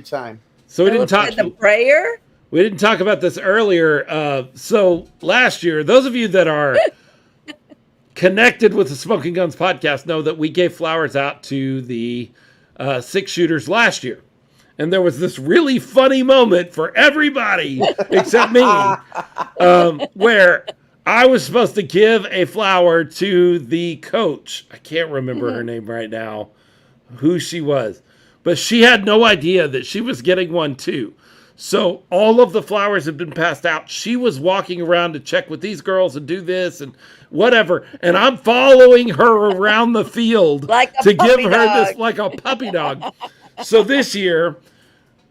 time. So we didn't Philip talk said the prayer. We didn't talk about this earlier. So last year, those of you that are connected with the Smokin Gunz podcast know that we gave flowers out to the 6 shooters last year. And there was this really funny moment for everybody except me, where I was supposed to give a flower to the coach. I can't remember her name right now, who she was. But she had no idea that she was getting one too. So all of the flowers had been passed out. She was walking around to check with these girls and do this and whatever. And I'm following her around the field to give her this like a puppy dog. So this year,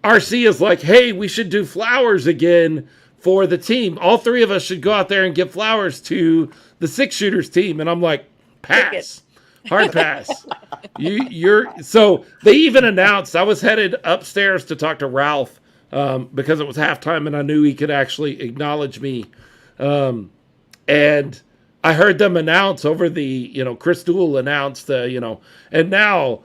RC is like, hey, we should do flowers again for the team. All 3 of us should go out there and give flowers to the 6 shooters team. And I'm like, pass. Hard pass. So they even announced, I was headed upstairs to talk to Ralph because it was halftime and I knew he could actually acknowledge me. And I heard them announce over the, Chris Duell announced, and now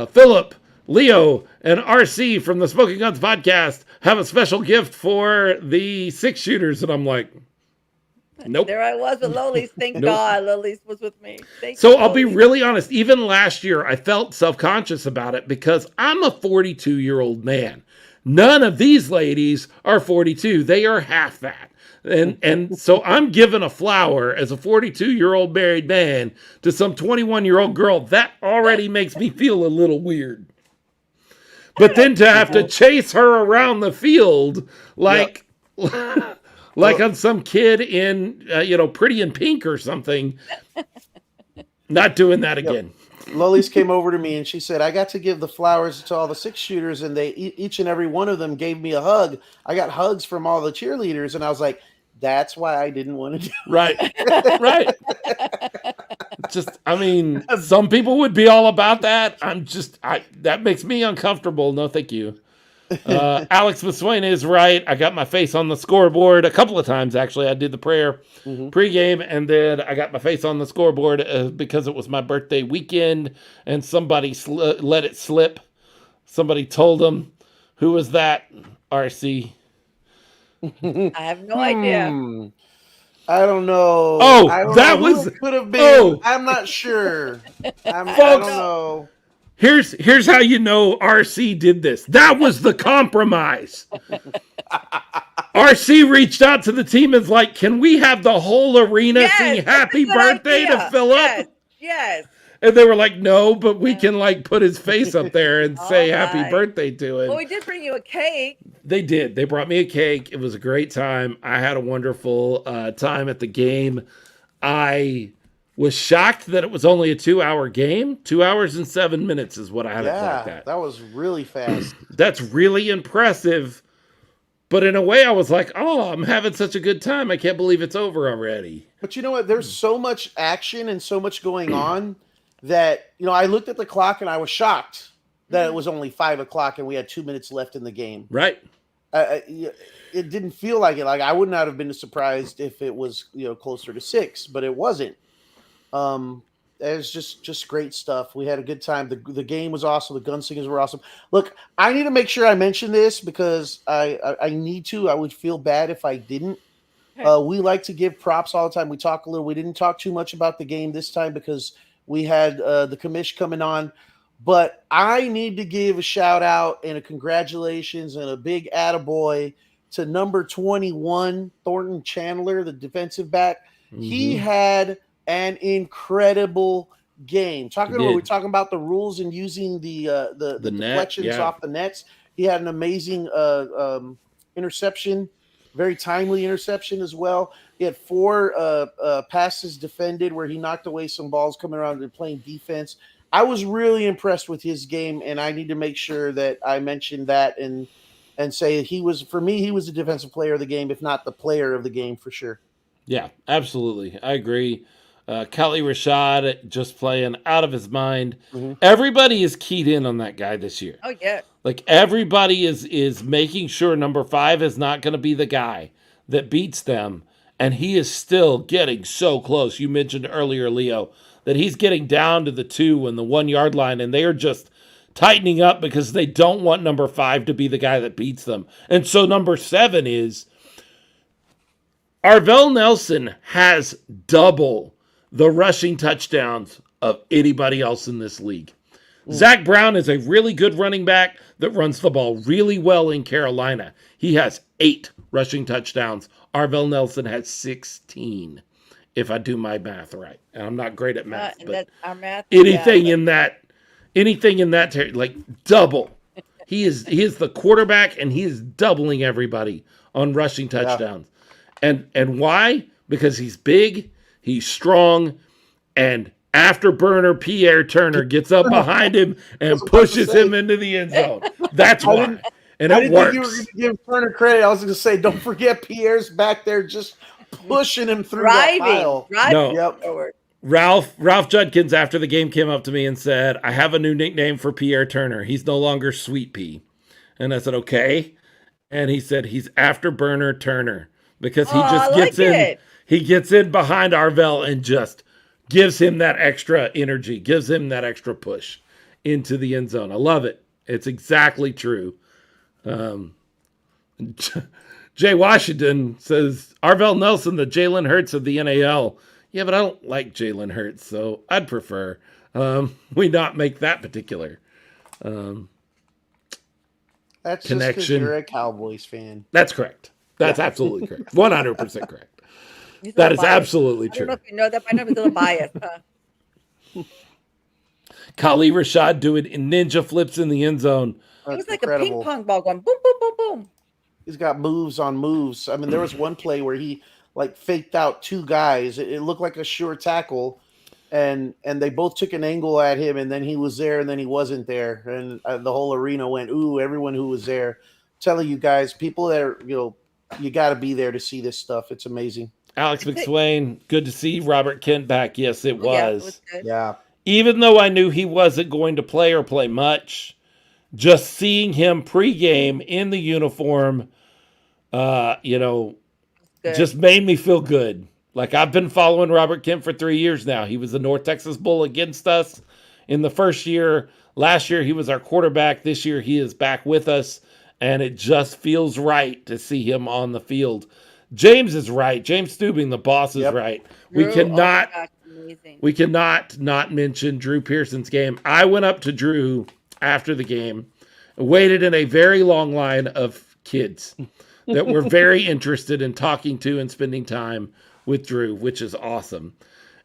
Philip, Leo, and RC from the Smokin Gunz podcast have a special gift for the 6 shooters. And I'm like, nope. There I was with Loli's. Thank God Loli's was with me. I'll be really honest. Even last year, I felt self-conscious about it because I'm a 42-year-old man. None of these ladies are 42. They are half that. And so I'm giving a flower as a 42-year-old married man to some 21-year-old girl. That already makes me feel a little weird. But then to have to chase her around the field like I'm some kid in, Pretty in Pink or something. Not doing that again. Loli's came over to me and she said, I got to give the flowers to all the 6 shooters and they each and every one of them gave me a hug. I got hugs from all the cheerleaders. And I was like, that's why I didn't want to do it. Right. Some people would be all about that. That makes me uncomfortable. No, thank you. Alex Maswain is right. I got my face on the scoreboard a couple of times, actually. I did the prayer pregame, and then I got my face on the scoreboard because it was my birthday weekend, and somebody let it slip. Somebody told them. Who was that, RC? I have no idea. I don't know. Could have been. I'm not sure. I don't know. Here's how you know RC did this. That was the compromise. RC reached out to the team and was like, can we have the whole arena sing happy birthday to Philip? Yes. And they were like, no, but we can put his face up there and say happy birthday to him. Well, we did bring you a cake. They did. They brought me a cake. It was a great time. I had a wonderful time at the game. I was shocked that it was only a 2-hour game. 2 hours and 7 minutes is what I had it clocked at. That was really fast. That's really impressive. But in a way, I was like, oh, I'm having such a good time. I can't believe it's over already. But you know what? There's so much action and so much going on that, I looked at the clock and I was shocked that it was only 5 o'clock and we had 2 minutes left in the game. Right. It didn't feel like it. Like I would not have been surprised if it was, closer to 6, but it wasn't. It was just great stuff. We had a good time. The game was awesome. The Gunslingers were awesome. Look, I need to make sure I mention this because I need to. I would feel bad if I didn't. We like to give props all the time. We talk a little. We didn't talk too much about the game this time because we had the commish coming on. But I need to give a shout out and a congratulations and a big attaboy to number 21, Thornton Chandler, the defensive back. Mm-hmm. He had an incredible game. We're talking about the rules and using the deflections off the nets. He had an amazing interception, very timely interception as well. He had 4 passes defended where he knocked away some balls coming around and playing defense. I was really impressed with his game, and I need to make sure that I mention that and say he was, for me, he was the defensive player of the game, if not the player of the game for sure. Yeah, absolutely. I agree. Kali Rashad just playing out of his mind. Mm-hmm. Everybody is keyed in on that guy this year. Oh yeah. Like everybody is making sure number 5 is not going to be the guy that beats them, and he is still getting so close. You mentioned earlier, Leo, that he's getting down to the 2 and the 1 yard line, and they are just tightening up because they don't want number 5 to be the guy that beats them. And so number 7 is Arvell Nelson has double the rushing touchdowns of anybody else in this league. Zach Brown is a really good running back that runs the ball really well in Carolina. He has 8 rushing touchdowns. Arvell Nelson has 16, if I do my math right. And I'm not great at math, but our math, anything in that like double. He is the quarterback, and he is doubling everybody on rushing touchdowns. Yeah. And why? Because he's big, he's strong, and afterburner Pierre Turner gets up behind him and pushes him into the end zone. That's why. And it works. Think you were going to give Turner credit. I was going to say, don't forget Pierre's back there just pushing him through that pile. No. Yep. Ralph Judkins, after the game, came up to me and said, I have a new nickname for Pierre Turner. He's no longer Sweet Pea. And I said, okay. And he said, he's Afterburner Turner. Because he just gets in. He gets in behind Arvell and just gives him that extra energy, gives him that extra push into the end zone. I love it. It's exactly true. Jay Washington says, Arvell Nelson, the Jalen Hurts of the NAL. Yeah, but I don't like Jalen Hurts, so I'd prefer we not make that particular that's connection. Just 'cause you're a Cowboys fan. That's correct. That's absolutely correct. 100% correct. That is absolutely true. I don't know if you know that, but I know he's a little biased. Kali Rashad doing ninja flips in the end zone. It was like incredible. A ping pong ball going boom, boom, boom, boom. He's got moves on moves. I mean, there was one play where he like faked out 2 guys. It looked like a sure tackle, and they both took an angle at him, and then he was there, and then he wasn't there, and the whole arena went ooh. Everyone who was there, I'm telling you guys, people that are, you got to be there to see this stuff. It's amazing. Alex McSwain, good to see Robert Kent back. Yes, it was. Yeah, it was good. Yeah. Even though I knew he wasn't going to play or play much, just seeing him pregame in the uniform, just made me feel good. Like, I've been following Robert Kent for 3 years now. He was the North Texas Bull against us in the first year. Last year, he was our quarterback. This year, he is back with us, and it just feels right to see him on the field. James is right. James Stubing, the boss, is right. Drew, we cannot not mention Drew Pearson's game. I went up to Drew after the game, waited in a very long line of kids that were very interested in talking to and spending time with Drew, which is awesome.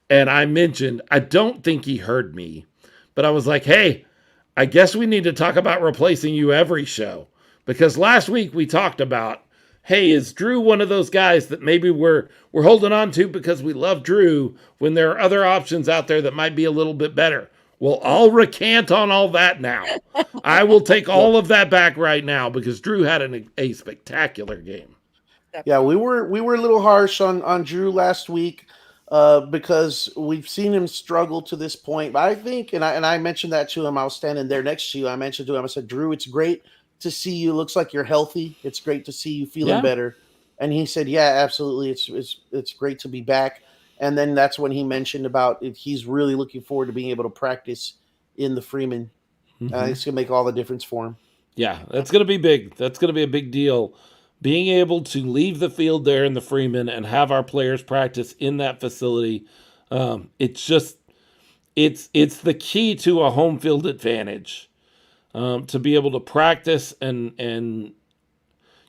And I mentioned, I don't think he heard me, but I was like, hey, I guess we need to talk about replacing you every show. Because last week we talked about, hey, is Drew one of those guys that maybe we're holding on to because we love Drew when there are other options out there that might be a little bit better? Well, I'll recant on all that now. I will take all of that back right now because Drew had a spectacular game. Yeah, we were a little harsh on Drew last week because we've seen him struggle to this point. But I think, and I mentioned that to him. I was standing there next to you. I mentioned to him, I said, Drew, it's great to see you. Looks like you're healthy. It's great to see you feeling better. And he said, yeah, absolutely. It's great to be back. And then that's when he mentioned about it. He's really looking forward to being able to practice in the Freeman. It's going to make all the difference for him. Yeah, that's going to be big. That's going to be a big deal. Being able to leave the field there in the Freeman and have our players practice in that facility, it's the key to a home field advantage. To be able to practice and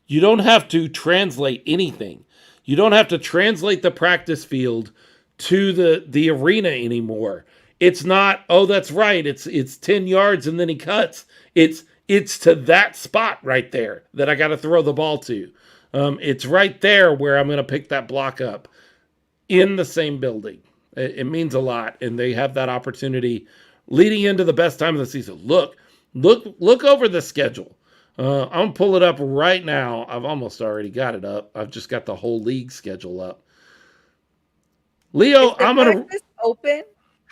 you don't have to translate anything. You don't have to translate the practice field to the arena anymore. It's not, oh, that's right, it's 10 yards and then he cuts. It's to that spot right there that I got to throw the ball to. It's right there where I'm going to pick that block up in the same building. It means a lot, and they have that opportunity leading into the best time of the season. Look over the schedule. I'm gonna pull it up right now. I've almost already got it up. I've just got the whole league schedule up. Leo, Is the I'm gonna. practice open?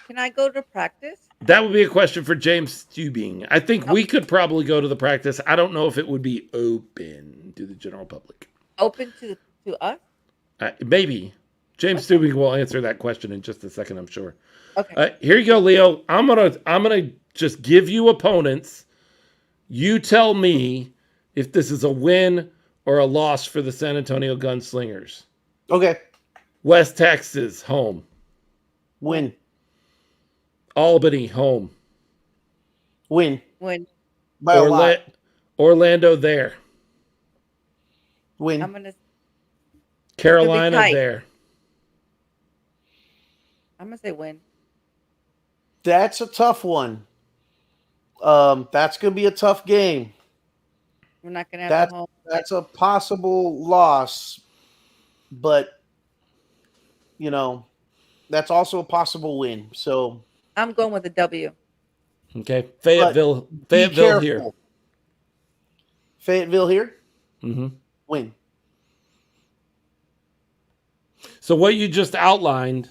Can I go to practice? That would be a question for James Stubing. I think we could probably go to the practice. I don't know if it would be open to the general public. Open to us? Maybe. James Stubing will answer that question in just a second, I'm sure. Okay. Here you go, Leo. I'm gonna just give you opponents. You tell me if this is a win or a loss for the San Antonio Gunslingers. Okay. West Texas, home. Win. Albany, home. Win. Win. By a lot. Orlando, there. Win. I'm gonna Carolina, tight. there. I'm gonna say win. That's a tough one. That's going to be a tough game. We're not gonna have a home. That's a possible loss, but that's also a possible win. So I'm going with a W. Okay, Fayetteville here. Fayetteville here. Mm-hmm. Win. So what you just outlined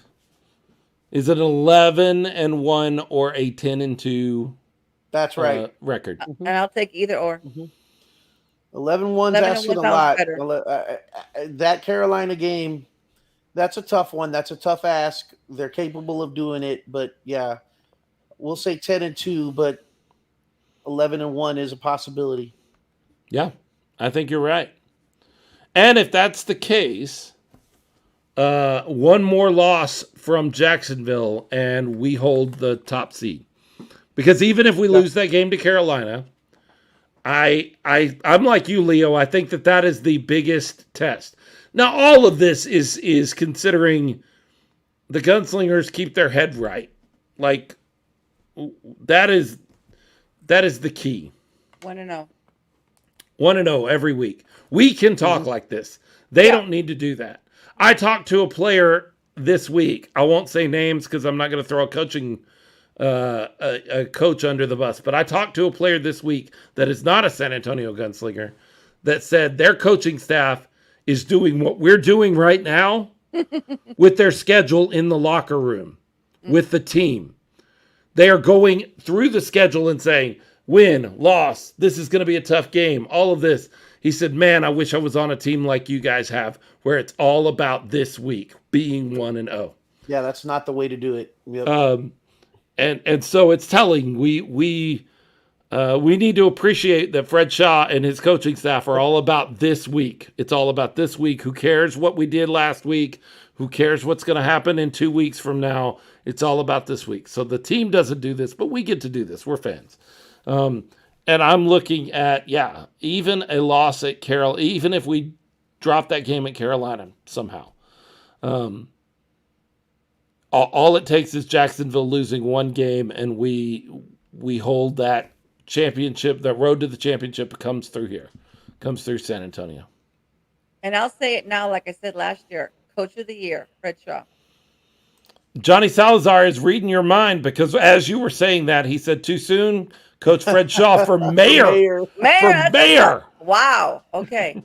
is an 11-1 or a 10-2. That's right. Record. And I'll take either or. 11-1's 11-1 asking a sounds lot. better. That Carolina game, that's a tough one. That's a tough ask. They're capable of doing it, but yeah, we'll say 10-2, but 11-1 is a possibility. Yeah, I think you're right. And if that's the case, one more loss from Jacksonville, and we hold the top seed. Because even if we lose that game to Carolina, I'm like you, Leo. I think that is the biggest test. Now, all of this is considering the Gunslingers keep their head right. Like, that is the key. 1-0. 1-0 every week. We can talk like this. They don't need to do that. I talked to a player this week. I won't say names because I'm not going to throw a coach under the bus. But I talked to a player this week that is not a San Antonio Gunslinger that said their coaching staff is doing what we're doing right now with their schedule in the locker room with the team. They are going through the schedule and saying, win, loss, this is going to be a tough game, all of this. He said, man, I wish I was on a team like you guys have where it's all about this week being 1-0. Yeah, that's not the way to do it. Yep. And so it's telling. We need to appreciate that Fred Shaw and his coaching staff are all about this week. It's all about this week. Who cares what we did last week? Who cares what's going to happen in 2 weeks from now? It's all about this week. So the team doesn't do this, but we get to do this. We're fans. And I'm looking at, even a loss at Carolina, even if we drop that game at Carolina somehow. All it takes is Jacksonville losing one game, and we hold that championship. The road to the championship comes through here, comes through San Antonio. And I'll say it now, like I said last year, Coach of the Year, Fred Shaw. Johnny Salazar is reading your mind because as you were saying that, he said too soon, Coach Fred Shaw for mayor. Mayor. Wow. Okay.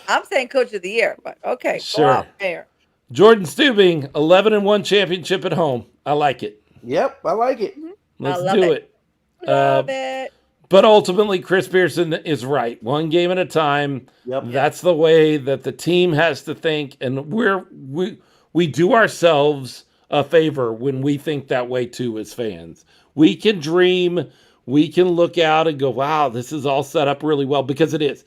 I'm saying Coach of the Year, but okay. Sure. Wow, mayor. Jordan Stubing, 11-1 championship at home. I like it. Yep, I like it. Let's do it. Love it. But ultimately, Chris Pearson is right. One game at a time. Yep. That's the way that the team has to think, and we do ourselves a favor when we think that way too as fans. We can dream, we can look out and go, wow, this is all set up really well, because it is.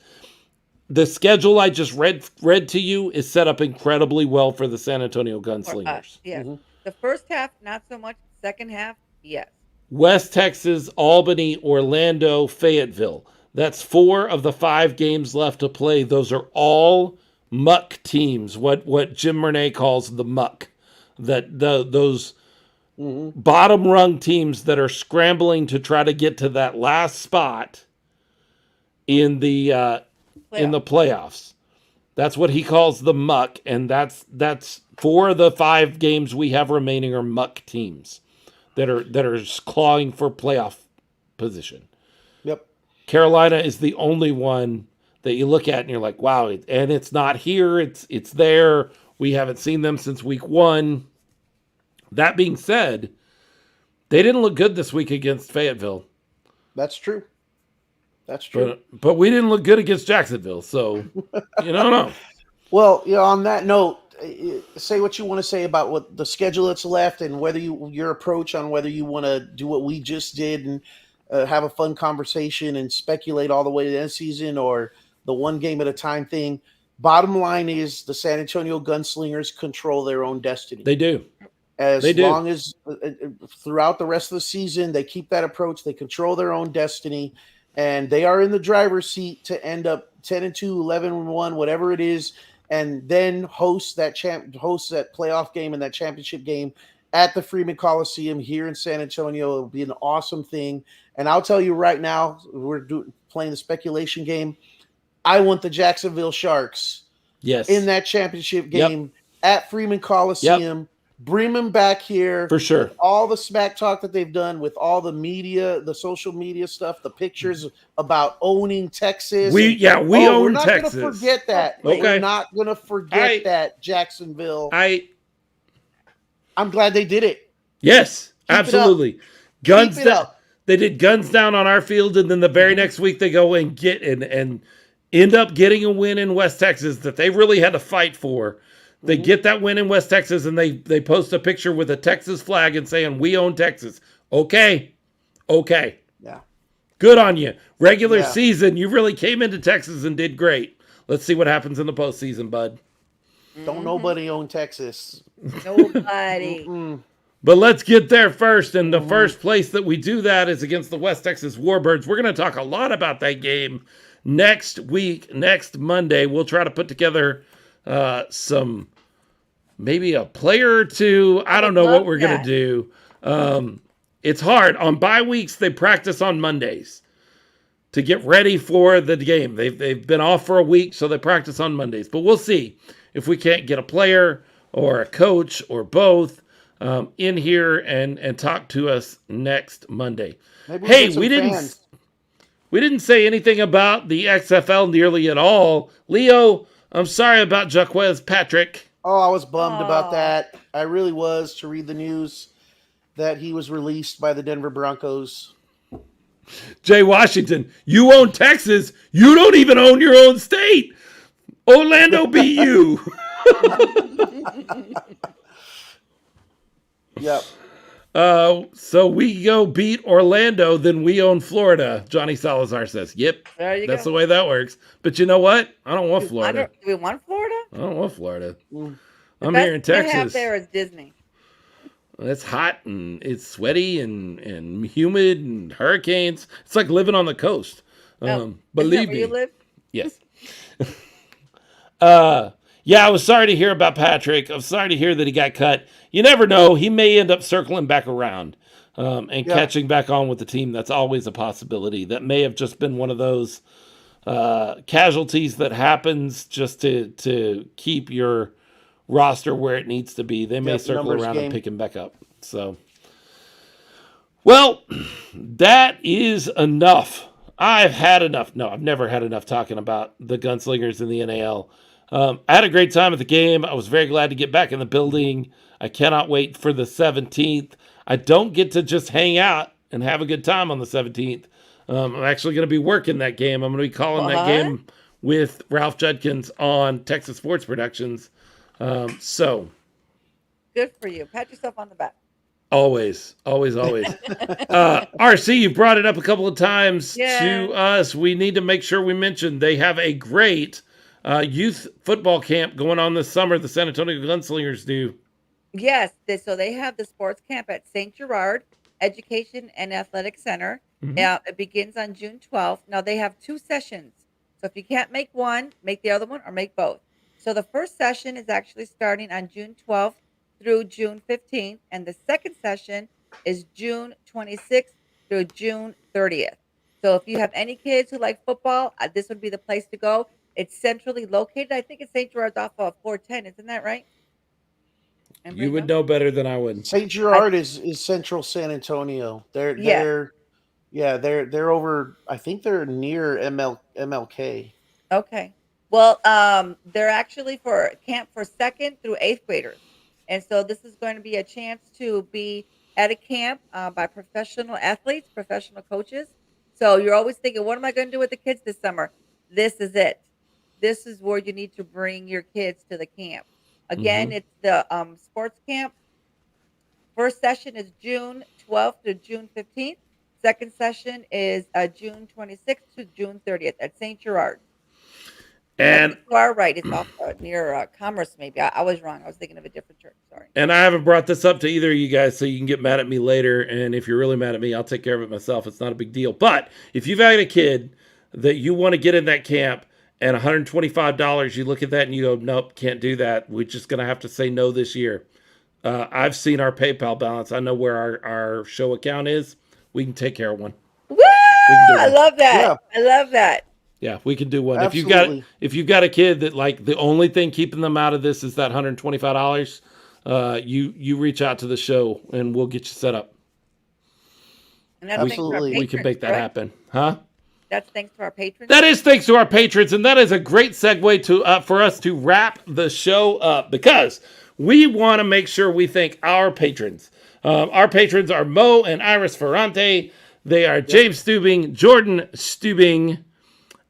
The schedule I just read to you is set up incredibly well for the San Antonio Gunslingers. Yes. The first half, not so much. Second half, yes. West Texas, Albany, Orlando, Fayetteville. That's 4 of the 5 games left to play. Those are all muck teams, what Jim Murnay calls the muck. Those bottom rung teams that are scrambling to try to get to that last spot in the playoffs. That's what he calls the muck, and that's 4 of the 5 games we have remaining are muck teams. that are clawing for playoff position. Yep. Carolina is the only one that you look at and you're like, wow, and it's not here, it's there. We haven't seen them since week 1. That being said, they didn't look good this week against Fayetteville. That's true. That's true. But we didn't look good against Jacksonville, so you don't know. Well, on that note, say what you want to say about what the schedule that's left and whether your approach on whether you want to do what we just did and have a fun conversation and speculate all the way to the end season or the one game at a time thing. Bottom line is the San Antonio Gunslingers control their own destiny. They do. As long as throughout the rest of the season, they keep that approach. They control their own destiny, and they are in the driver's seat to end up 10-2, 11-1, whatever it is, and then host that playoff game and that championship game at the Freeman Coliseum here in San Antonio. It'll be an awesome thing. And I'll tell you right now, we're playing the speculation game. I want the Sharks in that championship game at Freeman Coliseum. Yep. Bring them back here for sure. All the smack talk that they've done with all the media, the social media stuff, the pictures about owning Texas. We own Texas. We're not going to forget that. Okay. We're not going to forget that, Jacksonville. I'm glad they did it. Yes, absolutely. Guns down. They did guns down on our field, and then the very next week they go and get and end up getting a win in West Texas that they really had to fight for. They get that win in West Texas, and they post a picture with a Texas flag and saying, we own Texas. Okay. Yeah. Good on you. Regular season, you really came into Texas and did great. Let's see what happens in the postseason, bud. Don't nobody own Texas. Nobody. But let's get there first, and the first place that we do that is against the West Texas Warbirds. We're going to talk a lot about that game next week, next Monday. We'll try to put together maybe a player or two. I don't know what we're going to do. It's hard. On bye weeks, they practice on Mondays to get ready for the game. They've been off for a week, so they practice on Mondays. But we'll see if we can't get a player or a coach or both in here and talk to us next Monday. Hey, we didn't say anything about the XFL nearly at all. Leo, I'm sorry about Jaquez Patrick. Oh, I was bummed about that. I really was, to read the news that he was released by the Denver Broncos. Jay Washington, you own Texas. You don't even own your own state. Orlando beat you. Yep. So we go beat Orlando, then we own Florida. Johnny Salazar says, "Yep, that's the way that works." But you know what? I don't want Florida. Do we want Florida? I don't want Florida. I'm here in Texas. What they have there is Disney. It's hot and it's sweaty and humid and hurricanes. It's like living on the coast. Believe me. Where you live? Yes. Yeah, I was sorry to hear about Patrick. I'm sorry to hear that he got cut. You never know. He may end up circling back around and catching back on with the team. That's always a possibility. That may have just been one of those casualties that happens just to keep your roster where it needs to be. They may circle around and pick him back up. So, well, that is enough. I've had enough. No, I've never had enough talking about the Gunslingers in the NAL. I had a great time at the game. I was very glad to get back in the building. I cannot wait for the 17th. I don't get to just hang out and have a good time on the 17th. I'm actually going to be working that game. I'm going to be calling that game with Ralph Judkins on Texas Sports Productions. So good for you. Pat yourself on the back. Always. RC, you brought it up a couple of times to us. We need to make sure we mention they have a great youth football camp going on this summer. The San Antonio Gunslingers do. Yes. So they have the sports camp at St. Gerard Education and Athletic Center. Mm-hmm. It begins on June 12th. Now they have 2 sessions. So if you can't make one, make the other one or make both. So the first session is actually starting on June 12th through June 15th. And the second session is June 26th through June 30th. So if you have any kids who like football, this would be the place to go. It's centrally located. I think it's St. Gerard's off of 410. Isn't that right? And You bring would them. know better than I would. St. Gerard is central San Antonio. Yes. They're over. I think they're near MLK. Okay. Well, they're actually for camp for 2nd through 8th graders. And so this is going to be a chance to be at a camp by professional athletes, professional coaches. So you're always thinking, what am I going to do with the kids this summer? This is it. This is where you need to bring your kids to the camp. Again, it's the sports camp. First session is June 12th to June 15th. Second session is June 26th to June 30th at St. Gerard. And You are right. It's off near Commerce, maybe. I was wrong. I was thinking of a different church. Sorry. And I haven't brought this up to either of you guys, so you can get mad at me later. And if you're really mad at me, I'll take care of it myself. It's not a big deal. But if you've had a kid that you want to get in that camp and $125, you look at that and you go, nope, can't do that. We're just going to have to say no this year. I've seen our PayPal balance. I know where our show account is. We can take care of one. Woo! I love that. Yeah. I love that. Yeah, we can do one. Absolutely. If you've got a kid that like the only thing keeping them out of this is that $125, you reach out to the show and we'll get you set up. And that's thanks to our Absolutely. We can patrons, make that correct? happen, huh? That's thanks to our patrons. That is thanks to our patrons, and that is a great segue to for us to wrap the show up because we want to make sure we thank our patrons. Our patrons are Mo and Iris Ferrante. They are James Stubing, Jordan Stubing,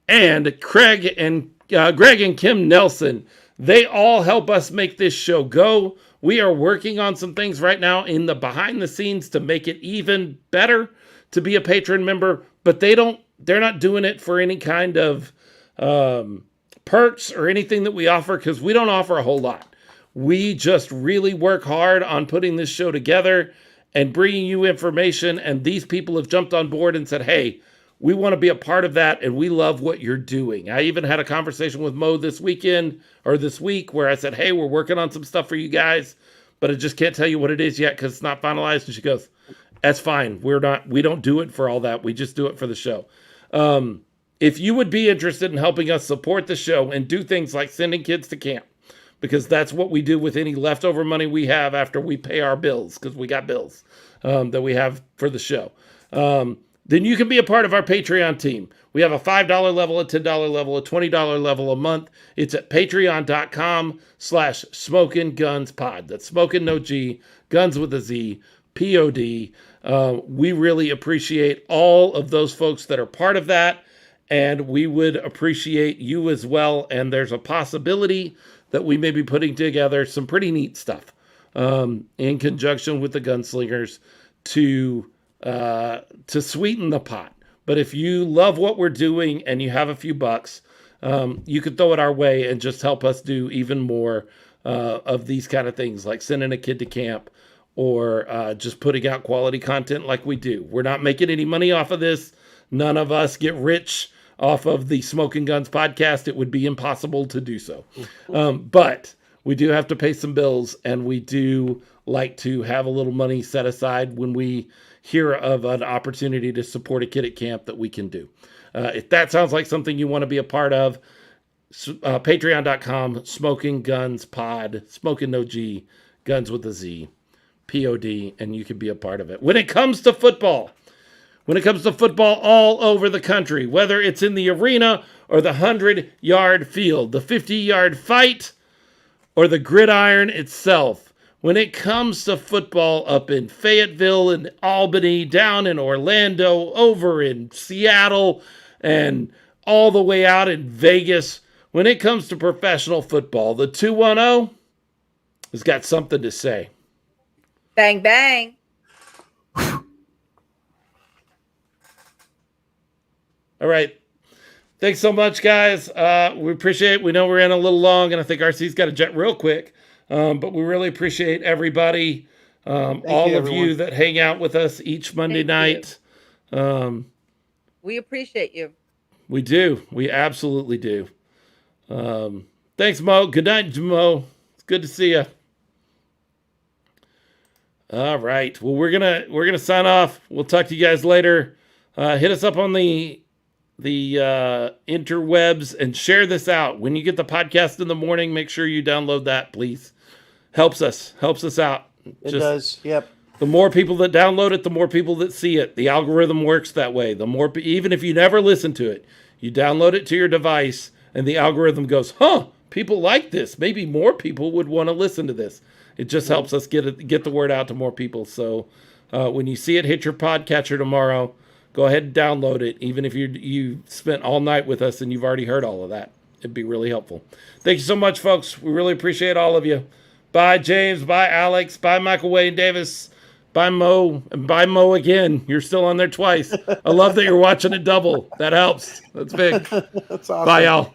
and Greg and Kim Nelson. They all help us make this show go. We are working on some things right now in the behind the scenes to make it even better to be a patron member, but they're not doing it for any kind of perks or anything that we offer because we don't offer a whole lot. We just really work hard on putting this show together and bringing you information, and these people have jumped on board and said, hey, we want to be a part of that, and we love what you're doing. I even had a conversation with Mo this week where I said, hey, we're working on some stuff for you guys, but I just can't tell you what it is yet because it's not finalized. And she goes, that's fine. We don't do it for all that. We just do it for the show. If you would be interested in helping us support the show and do things like sending kids to camp, because that's what we do with any leftover money we have after we pay our bills, because we got bills that we have for the show, then you can be a part of our Patreon team. We have a $5 level, a $10 level, a $20 level a month. It's at patreon.com/Smokin Gunz Pod. That's Smokin, no G, Guns with a Z, P-O-D. We really appreciate all of those folks that are part of that, and we would appreciate you as well. And there's a possibility that we may be putting together some pretty neat stuff in conjunction with the Gunslingers to sweeten the pot. But if you love what we're doing and you have a few bucks, you could throw it our way and just help us do even more of these kind of things, like sending a kid to camp or just putting out quality content like we do. We're not making any money off of this. None of us get rich off of the Smokin Gunz podcast. It would be impossible to do so. But we do have to pay some bills, and we do like to have a little money set aside when we hear of an opportunity to support a kid at camp that we can do. If that sounds like something you want to be a part of, patreon.com, Smokin Gunz Pod, Smokin no G, Guns with a Z, P-O-D, and you can be a part of it. When it comes to football all over the country, whether it's in the arena or the 100-yard field, the 50-yard fight, or the gridiron itself, when it comes to football up in Fayetteville and Albany, down in Orlando, over in Seattle, and all the way out in Vegas, when it comes to professional football, the 210 has got something to say. Bang, bang. All right. Thanks so much, guys. We appreciate it. We know we're in a little long, and I think RC's got to jet real quick. But we really appreciate everybody, all of you that hang out with us each Monday night. We appreciate you. We do. We absolutely do. Thanks, Mo. Good night, Mo. It's good to see you. All right. Well, we're gonna sign off. We'll talk to you guys later. Hit us up on the interwebs and share this out. When you get the podcast in the morning, make sure you download that, please. helps us out. It does. Yep. The more people that download it, the more people that see it. The algorithm works that way. The more, even if you never listen to it, you download it to your device, and the algorithm goes, "Huh, people like this. Maybe more people would want to listen to this." It just helps us get the word out to more people. So when you see it hit your podcatcher tomorrow, go ahead and download it. Even if you spent all night with us and you've already heard all of that, it'd be really helpful. Thank you so much, folks. We really appreciate all of you. Bye, James. Bye, Alex. Bye, Michael Wayne Davis. Bye, Mo. And bye, Mo again. You're still on there twice. I love that you're watching it double. That helps. That's big. That's awesome. Bye, y'all.